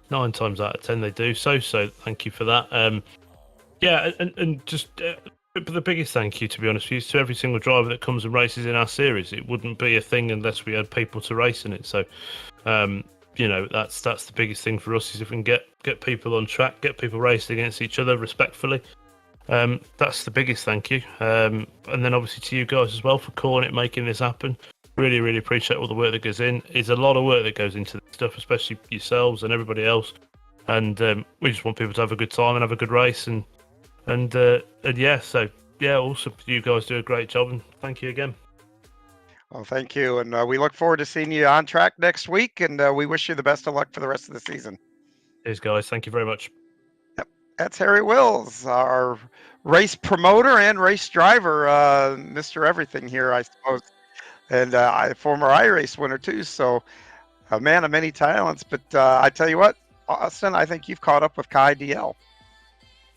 9 times out of 10 they do so thank you for that. And just the biggest thank you, to be honest with you, is to every single driver that comes and races in our series. It wouldn't be a thing unless we had people to race in it. So that's the biggest thing for us, is if we can get people on track, get people racing against each other respectfully. That's the biggest thank you. And then obviously to you guys as well for calling it, making this happen. Really, really appreciate all the work that goes in. It's a lot of work that goes into this stuff, especially yourselves and everybody else. And we just want people to have a good time and have a good race. So awesome. You guys do a great job, and thank you again. Well, thank you. And we look forward to seeing you on track next week. And we wish you the best of luck for the rest of the season. Cheers, guys. Thank you very much. Yep. That's Harry Wills, our race promoter and race driver, Mr. Everything here, I suppose. And a former iRace winner too, so a man of many talents. But I tell you what, Austin, I think you've caught up with Kai DL.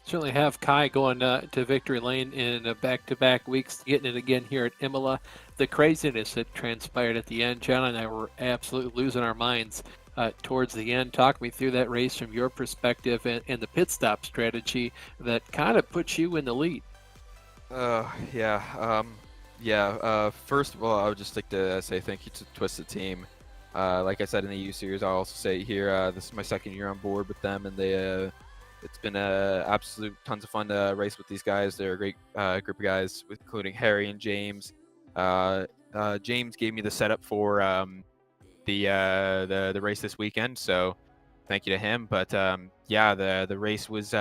Certainly have. Kai going to victory lane in back-to-back weeks, getting it again here at Imola. The craziness that transpired at the end, John and I were absolutely losing our minds towards the end. Talk me through that race from your perspective and the pit stop strategy that kind of puts you in the lead. First of all, I would just like to say thank you to the Twisted team. Like I said in the U Series, I'll also say here, this is my second year on board with them, and it's been absolute tons of fun to race with these guys. They're a great group of guys, including Harry and James. James gave me the setup for the race this weekend, so thank you to him. But the race was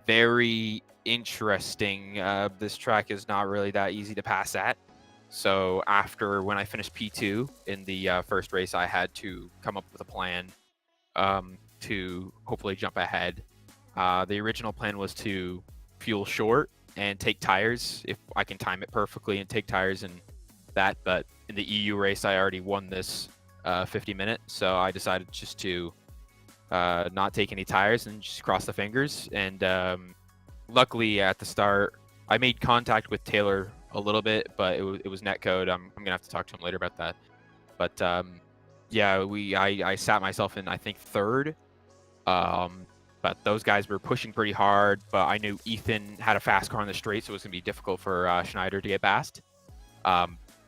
very interesting. This track is not really that easy to pass at. So when I finished P2 in the first race, I had to come up with a plan to hopefully jump ahead. The original plan was to fuel short and take tires if I can time it perfectly and take tires in that. But in the EU race, I already won this 50-minute, so I decided just to not take any tires and just cross the fingers. And luckily at the start, I made contact with Taylor a little bit, but it was netcode. I'm gonna have to talk to him later about that. But I sat myself in, I think, third. But those guys were pushing pretty hard. But I knew Ethan had a fast car on the straight, so it was gonna be difficult for Schneider to get past.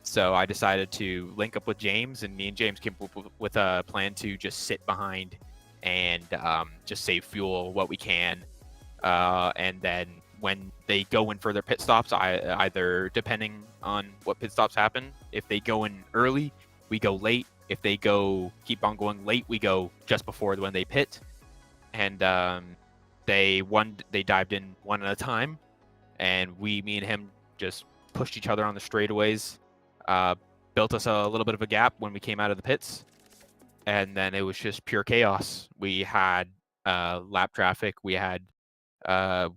So I decided to link up with James, and me and James came up with a plan to just sit behind and just save fuel what we can. And then when they go in for their pit stops, either depending on what pit stops happen, if they go in early, we go late. If they keep on going late, we go just before when they pit. And they dived in one at a time, and me and him just pushed each other on the straightaways, built us a little bit of a gap when we came out of the pits, and then it was just pure chaos. We had lap traffic. We had I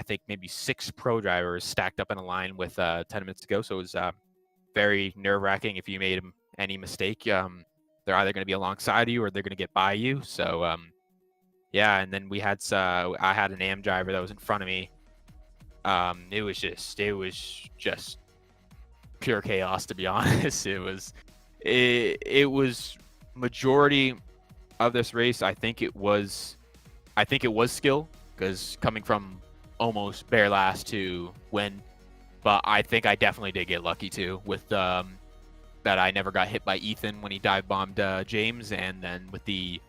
think maybe 6 pro drivers stacked up in a line with 10 minutes to go. So it was very nerve-wracking. If you made any mistake, they're either going to be alongside you or they're going to get by you. So yeah, and then I had an AM driver that was in front of me. It was just pure chaos, to be honest. It was majority of this race. I think it was skill, because coming from almost bare last to win, but I think I definitely did get lucky too with that I never got hit by Ethan when he dive bombed James, and then with the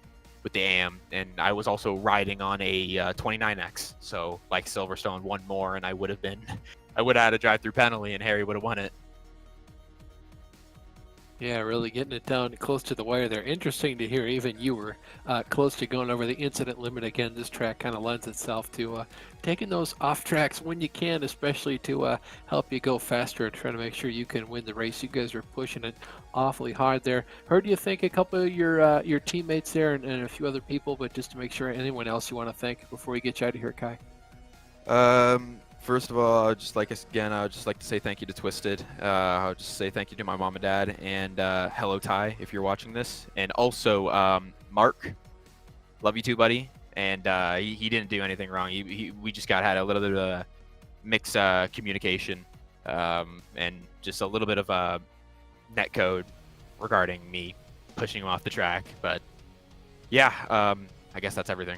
AM, and I was also riding on a 29X, so like Silverstone, one more and I would have had a drive-through penalty and Harry would have won it. Yeah, really getting it down close to the wire there. Interesting to hear even you were close to going over the incident limit again. This track kind of lends itself to taking those off tracks when you can, especially to help you go faster and try to make sure you can win the race. You guys are pushing it awfully hard there. Heard you thank a couple of your teammates there and a few other people, but just to make sure, anyone else you want to thank before we get you out of here, Kai? First of all, I would just like to say thank you to Twisted. I would just say thank you to my mom and dad, and hello Ty, if you're watching this, and also Mark, love you too, buddy. And he didn't do anything wrong. We just had a little bit of a mixed communication, and just a little bit of net code regarding me pushing him off the track. But yeah, I guess that's everything.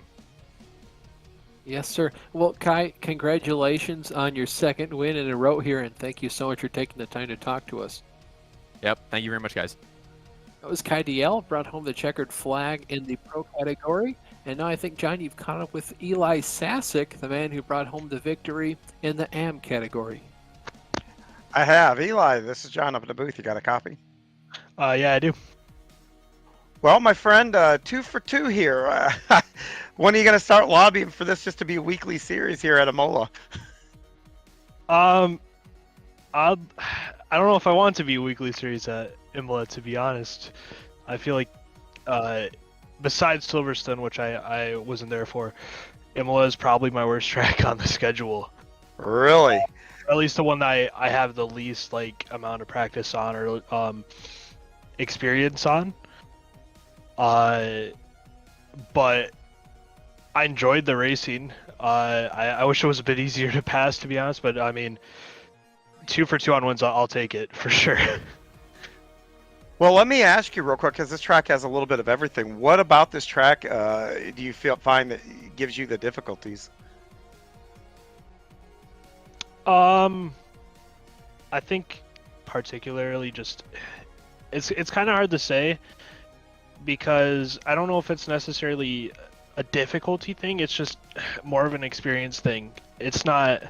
Yes, sir. Well, Kai, congratulations on your second win in a row here, and thank you so much for taking the time to talk to us. Yep, thank you very much, guys. That was Kai DL, brought home the checkered flag in the pro category. And now I think, John, you've caught up with Eli Sasick, the man who brought home the victory in the AM category. I have. Eli, this is John up in the booth. You got a copy? Yeah, I do. Well, my friend, 2 for 2 here. When are you going to start lobbying for this just to be a weekly series here at Imola? I don't know if I want to be a weekly series at Imola, to be honest. I feel like, besides Silverstone, which I wasn't there for, Imola is probably my worst track on the schedule. Really? Or at least the one that I have the least amount of practice on or experience on. But I enjoyed the racing. I wish it was a bit easier to pass, to be honest, but I mean, 2 for 2 on wins, I'll take it for sure. Well, let me ask you real quick, because this track has a little bit of everything. What about this track do you find that gives you the difficulties? I think particularly just it's kind of hard to say, because I don't know if it's necessarily a difficulty thing. It's just more of an experience thing. It's not.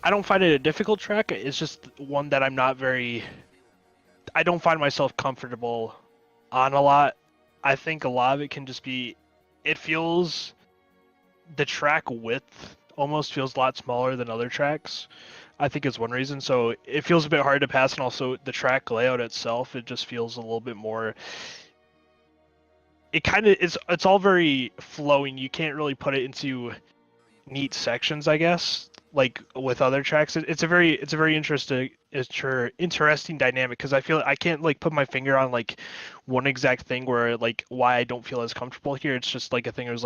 I don't find it a difficult track. It's just one that I don't find myself comfortable on a lot. I think a lot of it can just be. It feels. The track width almost feels a lot smaller than other tracks. I think is one reason. So it feels a bit hard to pass, and also the track layout itself, it just feels a little bit more. It kind of is. It's all very flowing. You can't really put it into neat sections, I guess. Like with other tracks, it's a very interesting dynamic, because I feel I can't put my finger on one exact thing where why I don't feel as comfortable here. It's just a thing. It was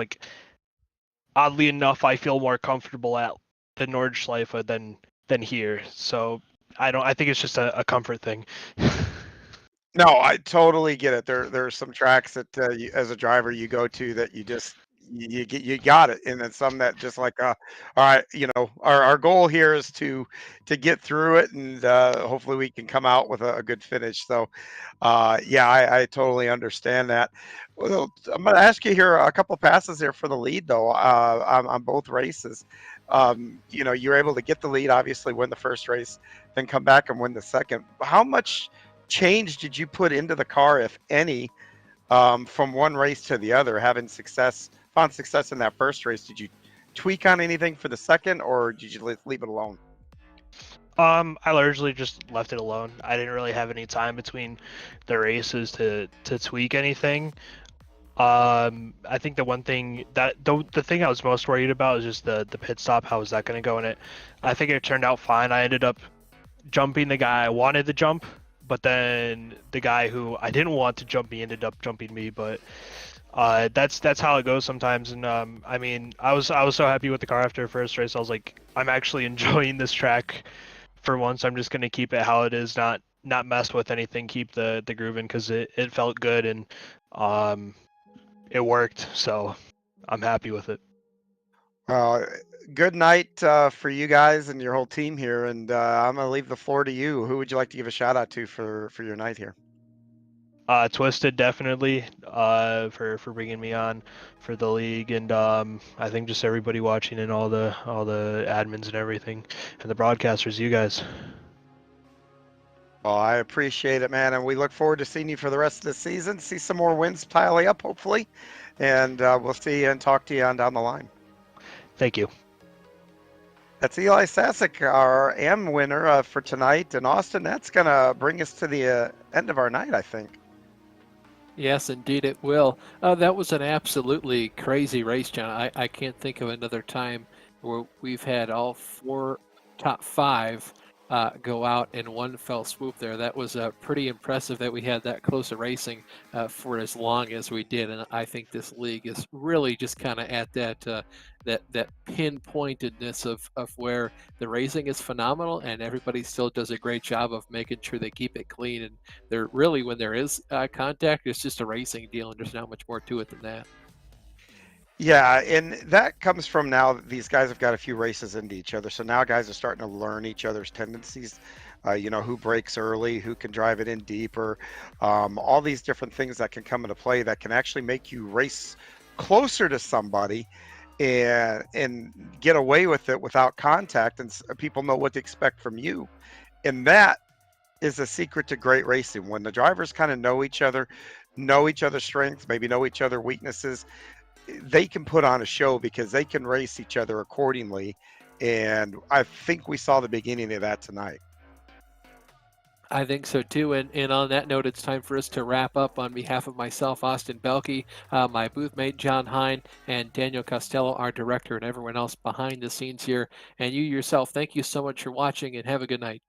oddly enough, I feel more comfortable at the Nordschleife than here. So I think it's just a comfort thing. No, I totally get it. There are some tracks that you, as a driver, you go to that you got it, and then some that just like, all right, our goal here is to get through it, and hopefully we can come out with a good finish. So, yeah, I totally understand that. Well, I'm going to ask you here a couple passes here for the lead, though, on both races. You're able to get the lead, obviously win the first race, then come back and win the second. How much change did you put into the car, if any, from one race to the other, found success in that first race? Did you tweak on anything for the second, or did you leave it alone? I largely just left it alone. I didn't really have any time between the races to tweak anything. I think the one thing the thing I was most worried about is just the pit stop. How was that going to go in it? I think it turned out fine. I ended up jumping the guy I wanted to jump, but then the guy who I didn't want to jump me ended up jumping me. But that's how it goes sometimes. And I mean, I was so happy with the car after the first race. I was like, I'm actually enjoying this track for once. I'm just gonna keep it how it is, not mess with anything, keep the groove in, because it felt good and it worked. So I'm happy with it. Good night for you guys and your whole team here, and I'm gonna leave the floor to you. Who would you like to give a shout out to for your night here? Twisted, definitely, for bringing me on for the league, and I think just everybody watching and all the admins and everything, and the broadcasters, you guys. Well, I appreciate it, man, and we look forward to seeing you for the rest of the season. See some more wins piling up, hopefully, and we'll see you and talk to you on down the line. Thank you. That's Eli Sasek, our AM winner for tonight. And Austin, that's going to bring us to the end of our night, I think. Yes, indeed it will. That was an absolutely crazy race, John. I can't think of another time where we've had all 4 top 5 go out in one fell swoop there. That was pretty impressive that we had that close a racing for as long as we did. And I think this league is really just kind of at that pinpointedness of where the racing is phenomenal and everybody still does a great job of making sure they keep it clean. And they're really, when there is contact, it's just a racing deal, and there's not much more to it than that. Yeah, and that comes from now these guys have got a few races into each other. So now guys are starting to learn each other's tendencies, who breaks early, who can drive it in deeper, all these different things that can come into play that can actually make you race closer to somebody and get away with it without contact, and people know what to expect from you. And that is a secret to great racing. When the drivers kind of know each other's strengths, maybe know each other's weaknesses, they can put on a show because they can race each other accordingly. And I think we saw the beginning of that tonight. I think so too. And on that note, it's time for us to wrap up. On behalf of myself, Austin Belke, my booth mate, John Hine, and Daniel Costello, our director, and everyone else behind the scenes here, and you yourself, thank you so much for watching, and have a good night.